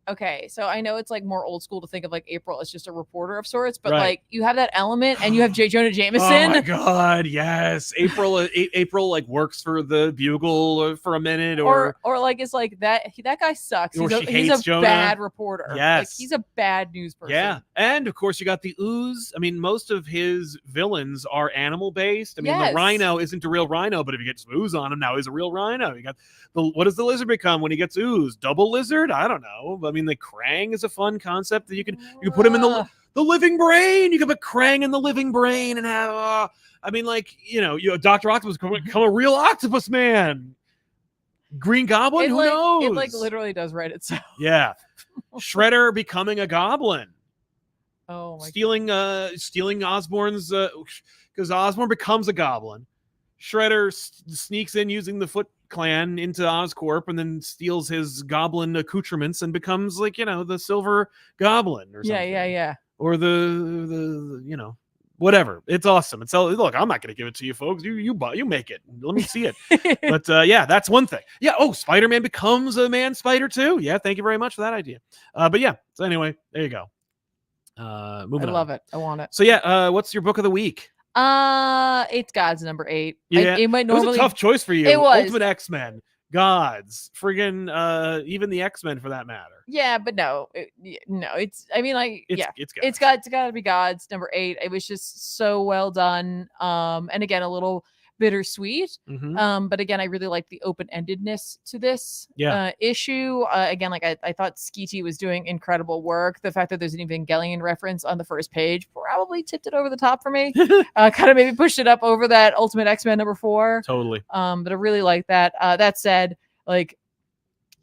[SPEAKER 2] okay, so I know it's like more old school to think of like April as just a reporter of sorts, but like you have that element, and you have J. Jonah Jameson.
[SPEAKER 1] Oh my god, yes. April like works for the Bugle for a minute, or
[SPEAKER 2] like it's like that guy sucks.
[SPEAKER 1] Or
[SPEAKER 2] he's a bad reporter.
[SPEAKER 1] Yes,
[SPEAKER 2] like he's a bad news person.
[SPEAKER 1] Yeah, and of course you got the Ooze. I mean, most of his villains are animal based. I mean, the Rhino isn't a real rhino, but if you get some ooze on him, now he's a real rhino. You got what does the lizard become when he gets ooze? Double lizard? I don't know. I mean, the Krang is a fun concept that you can put him in the living brain. You could put Krang in the living brain and have. I mean, like Dr. Octopus become a real octopus man. Green Goblin. Who knows?
[SPEAKER 2] It like literally does write itself.
[SPEAKER 1] Yeah. Shredder becoming a goblin.
[SPEAKER 2] Oh my
[SPEAKER 1] stealing Osborn's because Osborn becomes a goblin. Shredder sneaks in using the Foot Clan into Oscorp and then steals his goblin accoutrements and becomes like the Silver Goblin or something.
[SPEAKER 2] Yeah.
[SPEAKER 1] Or the whatever. It's awesome. It's look. I'm not going to give it to you, folks. You make it. Let me see it. But yeah, that's one thing. Yeah. Oh, Spider-Man becomes a man spider too. Yeah. Thank you very much for that idea. But yeah. So anyway, there you go. Moving on.
[SPEAKER 2] I love it. I want it.
[SPEAKER 1] So yeah, what's your book of the week?
[SPEAKER 2] It's Gods number 8.
[SPEAKER 1] Yeah,
[SPEAKER 2] it might normally
[SPEAKER 1] was a tough choice for you.
[SPEAKER 2] It was
[SPEAKER 1] Ultimate X-Men, Gods, friggin' even the X-Men for that matter.
[SPEAKER 2] Yeah, but no, it's. I mean, like,
[SPEAKER 1] it's
[SPEAKER 2] got to be Gods number 8. It was just so well done. And again, a little bittersweet.
[SPEAKER 1] Mm-hmm.
[SPEAKER 2] But again, I really like the open-endedness to this issue. Again, like I thought Skeety was doing incredible work. The fact that there's an Evangelion reference on the first page probably tipped it over the top for me. Kind of maybe pushed it up over that Ultimate X-Men number 4.
[SPEAKER 1] Totally.
[SPEAKER 2] But I really like that. That said, like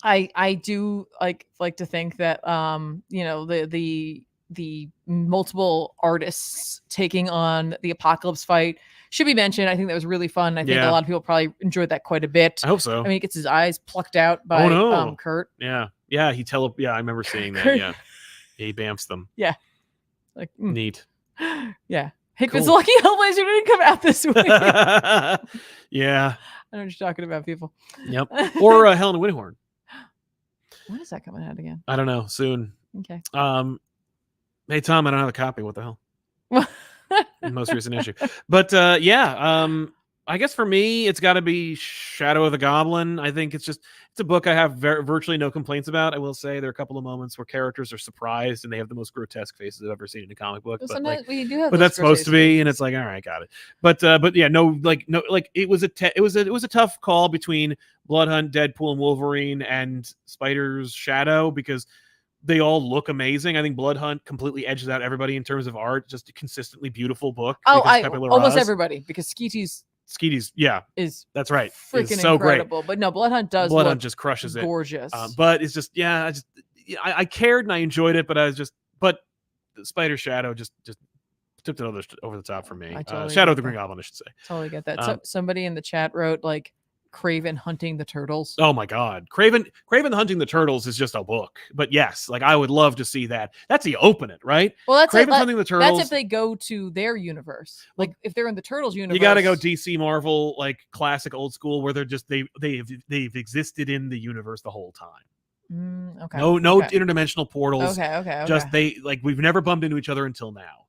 [SPEAKER 2] I do like to think that the multiple artists taking on the Apocalypse fight should be mentioned. I think that was really fun. I think a lot of people probably enjoyed that quite a bit.
[SPEAKER 1] I hope so.
[SPEAKER 2] I mean, he gets his eyes plucked out by Kurt.
[SPEAKER 1] Yeah. Yeah. I remember seeing that. Yeah. He bamfs them.
[SPEAKER 2] Yeah. Like
[SPEAKER 1] neat.
[SPEAKER 2] Yeah. Hickman's lucky Hellblazer didn't come out this week.
[SPEAKER 1] Yeah.
[SPEAKER 2] I know what you're talking about, people.
[SPEAKER 1] Yep. Or Helena Winhorn.
[SPEAKER 2] When is that coming out again?
[SPEAKER 1] I don't know. Soon.
[SPEAKER 2] Okay.
[SPEAKER 1] Hey Tom, I don't have a copy. What the hell? Most recent issue. But I guess for me, it's got to be Shadow of the Goblin. I think it's a book I have virtually no complaints about. I will say there are a couple of moments where characters are surprised and they have the most grotesque faces I've ever seen in a comic book.
[SPEAKER 2] Sometimes we do have,
[SPEAKER 1] but that's supposed to be, and it's like, all right, got it. But yeah, it was a tough call between Bloodhunt, Deadpool, and Wolverine, and Spider's Shadow because they all look amazing. I think Bloodhunt completely edges out everybody in terms of art. Just a consistently beautiful book.
[SPEAKER 2] Almost everybody, because Skeety's
[SPEAKER 1] that's right.
[SPEAKER 2] Freaking
[SPEAKER 1] so
[SPEAKER 2] incredible.
[SPEAKER 1] Great.
[SPEAKER 2] But no, Bloodhunt
[SPEAKER 1] just crushes it.
[SPEAKER 2] Gorgeous.
[SPEAKER 1] But it's just I cared and I enjoyed it, but but the Spider Shadow just tipped it over the top for me. Shadow of the Green Goblin, I should say.
[SPEAKER 2] Totally get that. So somebody in the chat wrote like Kraven hunting the turtles.
[SPEAKER 1] Oh my God. Kraven hunting the turtles is just a book. But yes, like I would love to see that. That's the open it, right?
[SPEAKER 2] Well, that's
[SPEAKER 1] Kraven hunting the turtles.
[SPEAKER 2] That's if they go to their universe. Like if they're in the Turtles universe.
[SPEAKER 1] You got to go DC Marvel, like classic old school where they're just they've existed in the universe the whole time.
[SPEAKER 2] Okay.
[SPEAKER 1] No interdimensional portals.
[SPEAKER 2] Okay.
[SPEAKER 1] Just we've never bumped into each other until now.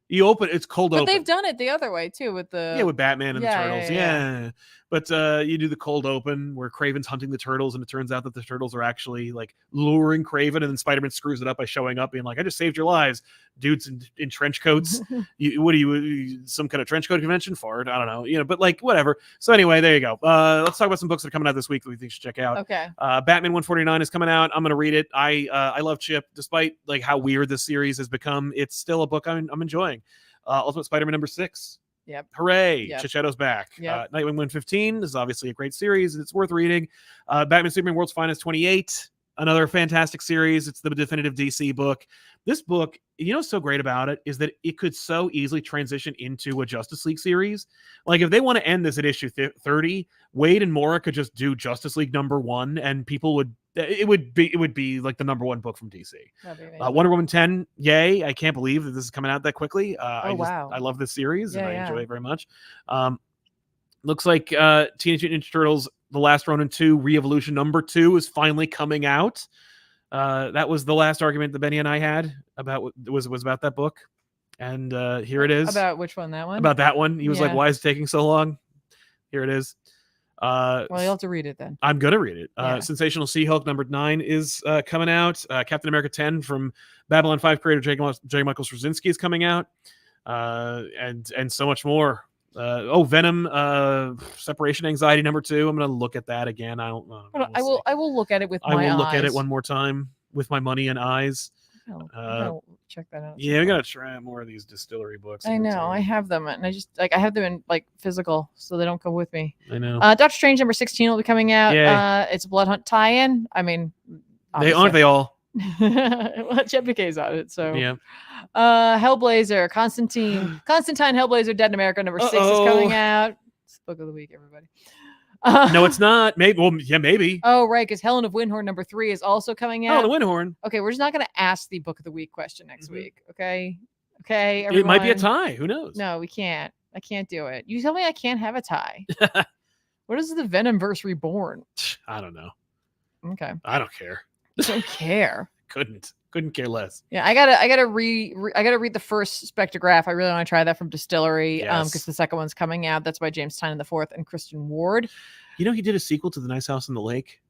[SPEAKER 1] You open it's cold open.
[SPEAKER 2] But they've done it the other way too with
[SPEAKER 1] with Batman and the Turtles. Yeah. But you do the cold open where Kraven's hunting the turtles, and it turns out that the turtles are actually like luring Kraven, and then Spider-Man screws it up by showing up being like, I just saved your lives, dudes in trench coats. What are you, some kind of trench coat convention? Fart? I don't know. But like whatever. So anyway, there you go. Let's talk about some books that are coming out this week that we think you should check out.
[SPEAKER 2] Okay.
[SPEAKER 1] Batman 149 is coming out. I'm gonna read it. I love Chip, despite like how weird this series has become. It's still a book I'm enjoying. Ultimate Spider-Man number 6.
[SPEAKER 2] Yep.
[SPEAKER 1] Hooray.
[SPEAKER 2] Yep.
[SPEAKER 1] Shadow's back.
[SPEAKER 2] Yep.
[SPEAKER 1] Nightwing 115 is obviously a great series, and it's worth reading. Batman Superman World's Finest 28, another fantastic series. It's the definitive DC book. This book, what's so great about it is that it could so easily transition into a Justice League series. Like if they want to end this at issue 30, Wade and Mora could just do Justice League number 1, and people would be like the number 1 book from DC. Wonder Woman 10, yay! I can't believe that this is coming out that quickly.
[SPEAKER 2] Wow!
[SPEAKER 1] I love this series and I enjoy it very much. Looks like Teenage Mutant Ninja Turtles: The Last Ronin 2 Re-Evolution number 2 is finally coming out. That was the last argument that Benny and I had about was about that book, and here it is.
[SPEAKER 2] About which one? That one?
[SPEAKER 1] About that one. He was like, "Why is it taking so long?" Here it is.
[SPEAKER 2] Well, you'll have to read it then.
[SPEAKER 1] I'm gonna read it. Sensational She-Hulk number 9 is coming out. Captain America 10 from Babylon 5 creator J. Michael Straczynski is coming out, and so much more. Venom Separation Anxiety number 2. I'm gonna look at that again. I will
[SPEAKER 2] look at it with my eyes.
[SPEAKER 1] I will look at it one more time with my money and eyes.
[SPEAKER 2] check that out.
[SPEAKER 1] Yeah, we gotta try more of these distillery books.
[SPEAKER 2] I know. I have them, and I just I have them in like physical, so they don't go with me.
[SPEAKER 1] I know.
[SPEAKER 2] Doctor Strange number 16 will be coming out.
[SPEAKER 1] Yay.
[SPEAKER 2] It's a Blood Hunt tie-in. I mean,
[SPEAKER 1] Aren't they all?
[SPEAKER 2] well, Jet PK's on it, so
[SPEAKER 1] Yeah.
[SPEAKER 2] Hellblazer, Constantine Hellblazer, Dead in America number 6 is coming out. It's the book of the week, everybody.
[SPEAKER 1] No, it's not. Maybe. Well, yeah, maybe.
[SPEAKER 2] Oh, right, because Helen of Windhorn number 3 is also coming out.
[SPEAKER 1] Oh, the Windhorn.
[SPEAKER 2] Okay, we're just not going to ask the book of the week question next week. Okay, everyone.
[SPEAKER 1] It might be a tie. Who knows?
[SPEAKER 2] No, we can't. I can't do it. You tell me I can't have a tie. What is the Venomverse Reborn?
[SPEAKER 1] I don't know.
[SPEAKER 2] Okay,
[SPEAKER 1] I don't care.
[SPEAKER 2] don't care.
[SPEAKER 1] Couldn't care less.
[SPEAKER 2] Yeah, I gotta read the first Spectrograph. I really want to try that from Distillery.
[SPEAKER 1] Yes.
[SPEAKER 2] Because the second one's coming out. That's by James Tynion IV and Kristen Ward.
[SPEAKER 1] You know, he did a sequel to The Nice House on the Lake.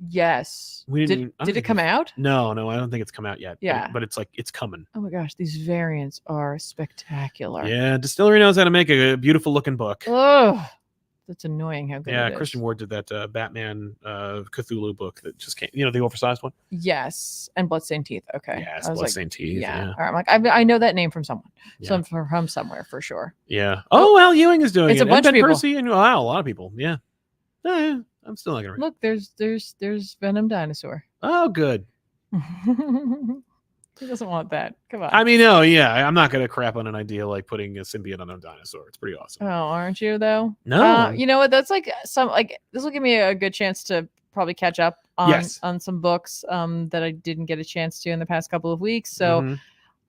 [SPEAKER 2] Yes. Did it come out?
[SPEAKER 1] No, I don't think it's come out yet.
[SPEAKER 2] Yeah,
[SPEAKER 1] but it's coming.
[SPEAKER 2] Oh my gosh, these variants are spectacular.
[SPEAKER 1] Yeah, Distillery knows how to make a beautiful looking book.
[SPEAKER 2] Oh, that's annoying. How good.
[SPEAKER 1] Yeah,
[SPEAKER 2] it is.
[SPEAKER 1] Christian Ward did that Batman Cthulhu book that just came. You know, the oversized one.
[SPEAKER 2] Yes, and Bloodstained Teeth. Okay.
[SPEAKER 1] Yes, Bloodstained Teeth. Yeah.
[SPEAKER 2] All right, I'm like, I know that name from someone.
[SPEAKER 1] Yeah.
[SPEAKER 2] So I'm from somewhere for sure.
[SPEAKER 1] Yeah. Oh, Al Ewing is doing
[SPEAKER 2] it's
[SPEAKER 1] it.
[SPEAKER 2] A bunch
[SPEAKER 1] and
[SPEAKER 2] of people.
[SPEAKER 1] Percy and wow, a lot of people. Yeah. Yeah, I'm still not gonna read.
[SPEAKER 2] Look, there's Venom Dinosaur.
[SPEAKER 1] Oh, good.
[SPEAKER 2] Who doesn't want that? Come on.
[SPEAKER 1] I mean, no, yeah, I'm not gonna crap on an idea like putting a symbiote on a dinosaur. It's pretty awesome.
[SPEAKER 2] Oh, aren't you though?
[SPEAKER 1] No.
[SPEAKER 2] You know what? That's like this will give me a good chance to probably catch up on some books that I didn't get a chance to in the past couple of weeks. So,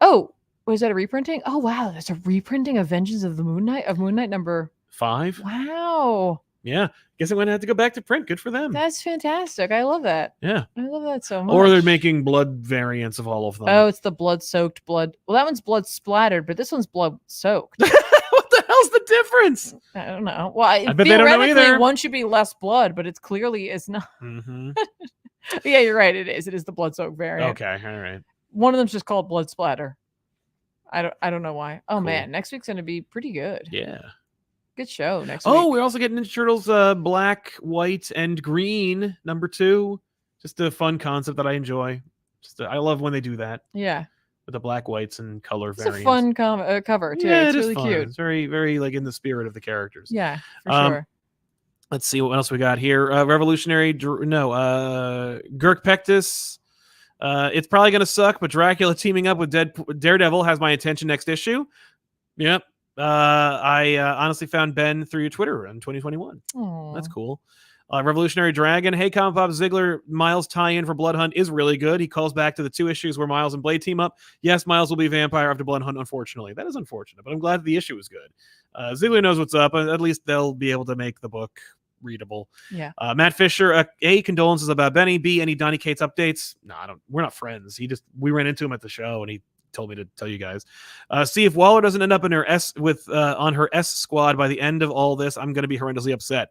[SPEAKER 2] oh, was that a reprinting? Oh wow, there's a reprinting of Vengeance of the Moon Knight number
[SPEAKER 1] 5.
[SPEAKER 2] Wow.
[SPEAKER 1] Yeah, guess I'm gonna have to go back to print. Good for them.
[SPEAKER 2] That's fantastic. I love that.
[SPEAKER 1] Yeah,
[SPEAKER 2] I love that so much.
[SPEAKER 1] Or they're making blood variants of all of them.
[SPEAKER 2] Oh, it's the blood-soaked blood. Well, that one's blood splattered, but this one's blood-soaked.
[SPEAKER 1] What the hell's the difference?
[SPEAKER 2] I don't know. Well,
[SPEAKER 1] I bet they don't know either.
[SPEAKER 2] One should be less blood, but it's clearly is not.
[SPEAKER 1] Mm-hmm.
[SPEAKER 2] Yeah, you're right. It is. It is the blood-soaked variant.
[SPEAKER 1] Okay, all right.
[SPEAKER 2] One of them's just called blood splatter. I don't know why. Oh
[SPEAKER 1] Cool.
[SPEAKER 2] man, next week's gonna be pretty good.
[SPEAKER 1] Yeah.
[SPEAKER 2] Good show next week.
[SPEAKER 1] Oh, we're also getting Ninja Turtles Black, White, and Green number 2. Just a fun concept that I enjoy. I love when they do that.
[SPEAKER 2] Yeah.
[SPEAKER 1] With the black, whites, and color
[SPEAKER 2] It's
[SPEAKER 1] variants.
[SPEAKER 2] a fun cover too.
[SPEAKER 1] Yeah,
[SPEAKER 2] it's
[SPEAKER 1] it is
[SPEAKER 2] really
[SPEAKER 1] fun.
[SPEAKER 2] cute.
[SPEAKER 1] It's very, very like in the spirit of the characters.
[SPEAKER 2] Yeah, for sure.
[SPEAKER 1] Let's see what else we got here. Revolutionary, Girk Pectus. It's probably gonna suck, but Dracula teaming up with Daredevil has my attention next issue. Yep. I honestly found Ben through your Twitter in 2021.
[SPEAKER 2] Aww.
[SPEAKER 1] That's cool. Revolutionary Dragon. Hey, ComicPop Ziggler. Miles tie-in for Blood Hunt is really good. He calls back to the 2 issues where Miles and Blade team up. Yes, Miles will be vampire after Blood Hunt, unfortunately. That is unfortunate, but I'm glad the issue is good. Ziggler knows what's up. At least they'll be able to make the book readable.
[SPEAKER 2] Yeah.
[SPEAKER 1] Matt Fisher. A, condolences about Benny. B, any Donny Cates updates? No, we're not friends. We ran into him at the show and he told me to tell you guys. See, if Waller doesn't end up in her on her S squad by the end of all this, I'm going to be horrendously upset.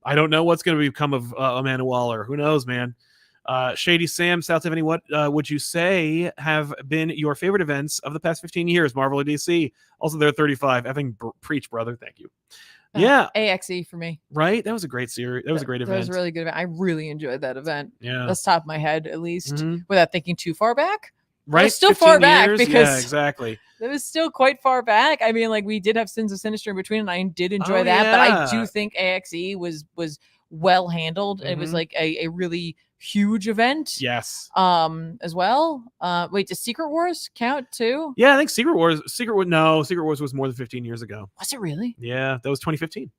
[SPEAKER 1] I don't know what's going to become of Amanda Waller. Who knows, man? Shady Sam, South Tiffany, what would you say have been your favorite events of the past 15 years? Marvel or DC? Also, they're 35. Effing preach, brother. Thank you. Yeah.
[SPEAKER 2] AXE for me.
[SPEAKER 1] Right? That was a great series. That was a great event.
[SPEAKER 2] That was a really good event. I really enjoyed that event.
[SPEAKER 1] Yeah.
[SPEAKER 2] That's top of my head, at least, without thinking too far back.
[SPEAKER 1] Right,
[SPEAKER 2] it was still far back
[SPEAKER 1] years?
[SPEAKER 2] because
[SPEAKER 1] yeah, exactly.
[SPEAKER 2] It was still quite far back. I mean, like we did have Sins of Sinister in between, and I did enjoy that.
[SPEAKER 1] Yeah.
[SPEAKER 2] But I do think AXE was well handled. It was like a really huge event.
[SPEAKER 1] Yes.
[SPEAKER 2] As well. Wait, does Secret Wars count too?
[SPEAKER 1] Yeah, I think Secret Wars was more than 15 years ago.
[SPEAKER 2] Was it really?
[SPEAKER 1] Yeah, that was 2015.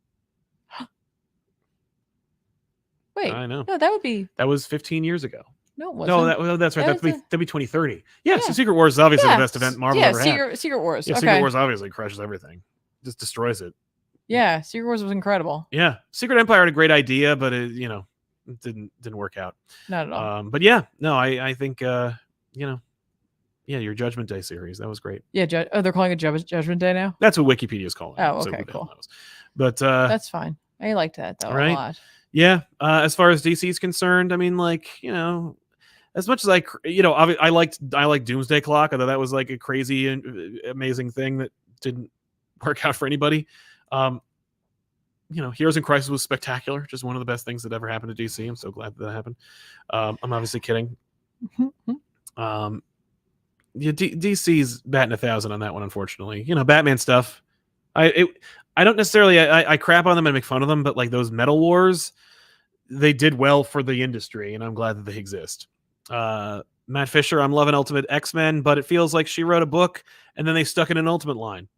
[SPEAKER 2] Wait,
[SPEAKER 1] I know.
[SPEAKER 2] No, that was
[SPEAKER 1] 15 years ago.
[SPEAKER 2] No, it wasn't.
[SPEAKER 1] No, that's right. That'd be 2030. Yeah,
[SPEAKER 2] Yeah.
[SPEAKER 1] so Secret Wars is obviously the best event Marvel ever had.
[SPEAKER 2] Secret Wars.
[SPEAKER 1] Yeah,
[SPEAKER 2] Okay.
[SPEAKER 1] Secret Wars obviously crushes everything. Just destroys it.
[SPEAKER 2] Yeah, Secret Wars was incredible.
[SPEAKER 1] Yeah. Secret Empire had a great idea, but it didn't work out.
[SPEAKER 2] Not at all.
[SPEAKER 1] But yeah, no, I think your Judgment Day series, that was great.
[SPEAKER 2] Yeah, they're calling it Judgment Day now?
[SPEAKER 1] That's what Wikipedia is calling it.
[SPEAKER 2] Oh,
[SPEAKER 1] so
[SPEAKER 2] okay,
[SPEAKER 1] who the hell
[SPEAKER 2] cool.
[SPEAKER 1] knows? But
[SPEAKER 2] that's fine. I liked that though
[SPEAKER 1] right?
[SPEAKER 2] a lot.
[SPEAKER 1] Yeah. As far as DC is concerned, I mean, as much as I liked Doomsday Clock, although that was like a crazy and amazing thing that didn't work out for anybody. Heroes in Crisis was spectacular. Just one of the best things that ever happened to DC. I'm so glad that happened. I'm obviously kidding. Yeah, DC's batting 1,000 on that one, unfortunately. Batman stuff. I don't necessarily I crap on them and make fun of them, but like those Metal Wars, they did well for the industry, and I'm glad that they exist. Matt Fisher, I'm loving Ultimate X-Men, but it feels like she wrote a book and then they stuck in an Ultimate line.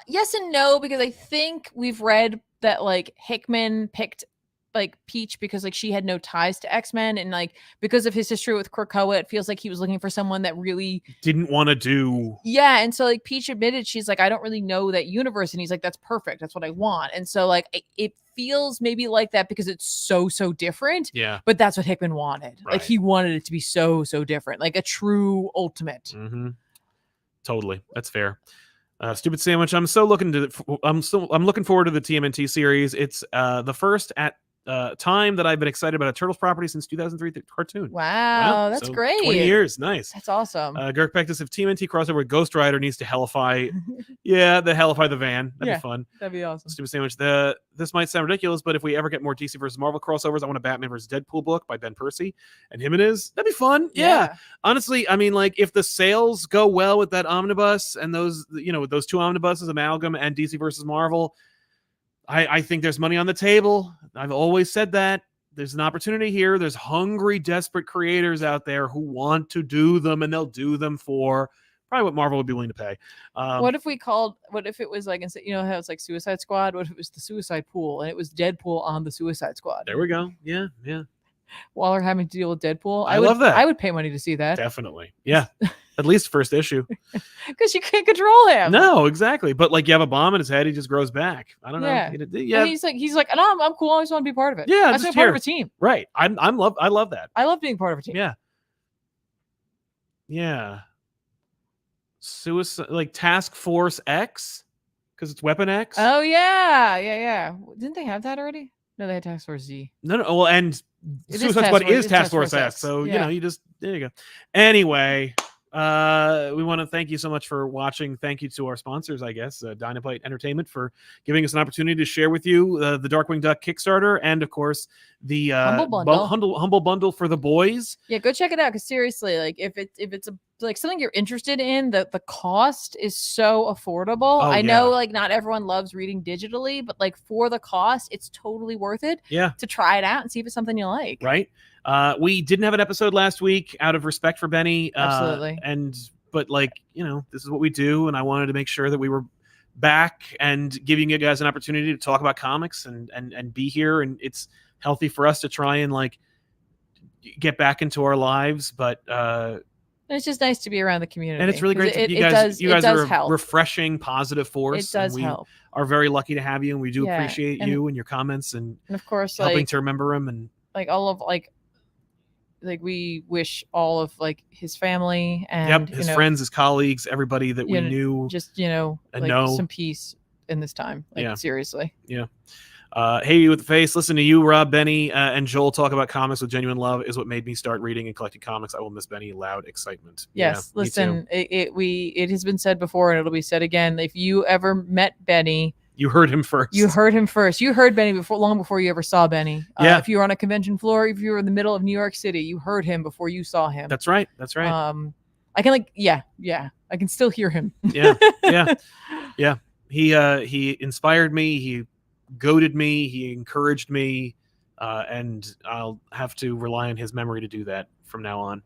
[SPEAKER 2] Yes and no, because I think we've read that like Hickman picked like Peach because like she had no ties to X-Men, and like because of his history with Krakoa, it feels like he was looking for someone that really
[SPEAKER 1] didn't want to do.
[SPEAKER 2] Yeah, and so like Peach admitted, she's like, I don't really know that universe, and he's like, that's perfect, that's what I want. And so like it feels maybe like that because it's so different.
[SPEAKER 1] Yeah,
[SPEAKER 2] but that's what Hickman wanted.
[SPEAKER 1] Right.
[SPEAKER 2] Like he wanted it to be so different, like a true Ultimate.
[SPEAKER 1] Mm-hmm. Totally, that's fair. Stupid Sandwich. I'm looking forward to the TMNT series. It's the first at time that I've been excited about a Turtles property since 2003 cartoon.
[SPEAKER 2] Wow, that's
[SPEAKER 1] so
[SPEAKER 2] great.
[SPEAKER 1] 20 years, nice.
[SPEAKER 2] That's awesome.
[SPEAKER 1] Girk Pectus, if TMNT crossover with Ghost Rider needs to hellify, hellify the van. That'd be fun.
[SPEAKER 2] That'd be awesome.
[SPEAKER 1] Stupid Sandwich. This might sound ridiculous, but if we ever get more DC versus Marvel crossovers, I want a Batman versus Deadpool book by Ben Percy and Jimenez. That'd be fun. Yeah. Honestly, I mean, like if the sales go well with that omnibus and those, with those two omnibuses, Amalgam and DC versus Marvel, I think there's money on the table. I've always said that. There's an opportunity here. There's hungry, desperate creators out there who want to do them, and they'll do them for probably what Marvel would be willing to pay.
[SPEAKER 2] What if it was like, how it's like Suicide Squad? What if it was the Suicide Pool and it was Deadpool on the Suicide Squad?
[SPEAKER 1] There we go. Yeah.
[SPEAKER 2] Waller having to deal with Deadpool.
[SPEAKER 1] I love that.
[SPEAKER 2] I would pay money to see that.
[SPEAKER 1] Definitely. Yeah. At least first issue.
[SPEAKER 2] Because you can't control him.
[SPEAKER 1] No, exactly. But like you have a bomb in his head, he just grows back. I don't know. Yeah.
[SPEAKER 2] And he's like, no, I'm cool. I just want to be part of it.
[SPEAKER 1] Yeah.
[SPEAKER 2] I just want to be part of a team.
[SPEAKER 1] Right. I love that.
[SPEAKER 2] I love being part of a team.
[SPEAKER 1] Yeah. Yeah. Suicide, like Task Force X, because it's Weapon X.
[SPEAKER 2] Oh yeah. Didn't they have that already? No, they had Task Force Z.
[SPEAKER 1] No. Well, and Suicide Squad is Task Force X. So there you go. Anyway, we want to thank you so much for watching. Thank you to our sponsors, I guess, Dynamite Entertainment, for giving us an opportunity to share with you the Darkwing Duck Kickstarter, and of course the Humble Bundle for the boys.
[SPEAKER 2] Yeah, go check it out, because seriously, like if it's like something you're interested in, the cost is so affordable. I know like not everyone loves reading digitally, but like for the cost, it's totally worth it. To try it out and see if it's something you like.
[SPEAKER 1] Right. We didn't have an episode last week out of respect for Benny.
[SPEAKER 2] Absolutely.
[SPEAKER 1] But like, this is what we do, and I wanted to make sure that we were back and giving you guys an opportunity to talk about comics and be here. And it's healthy for us to try and like get back into our lives, but
[SPEAKER 2] it's just nice to be around the community.
[SPEAKER 1] And it's really great. You guys are a refreshing, positive force.
[SPEAKER 2] It does help.
[SPEAKER 1] Are very lucky to have you, and we do appreciate you and your comments and
[SPEAKER 2] of course
[SPEAKER 1] helping to remember him, and
[SPEAKER 2] like all of like we wish all of like his family and
[SPEAKER 1] his friends, his colleagues, everybody that we knew,
[SPEAKER 2] just and like know some peace in this time. Like seriously.
[SPEAKER 1] Yeah. Hey, you with the face. Listen to you, Rob, Benny, and Joel talk about comics with genuine love is what made me start reading and collecting comics. I will miss Benny. Loud excitement.
[SPEAKER 2] Yes, listen. It has been said before, and it'll be said again. If you ever met Benny,
[SPEAKER 1] you heard him first.
[SPEAKER 2] You heard Benny long before you ever saw Benny. If you were on a convention floor, if you were in the middle of New York City, you heard him before you saw him.
[SPEAKER 1] That's right.
[SPEAKER 2] I can I can still hear him.
[SPEAKER 1] Yeah. He inspired me. He goaded me. He encouraged me, and I'll have to rely on his memory to do that from now on.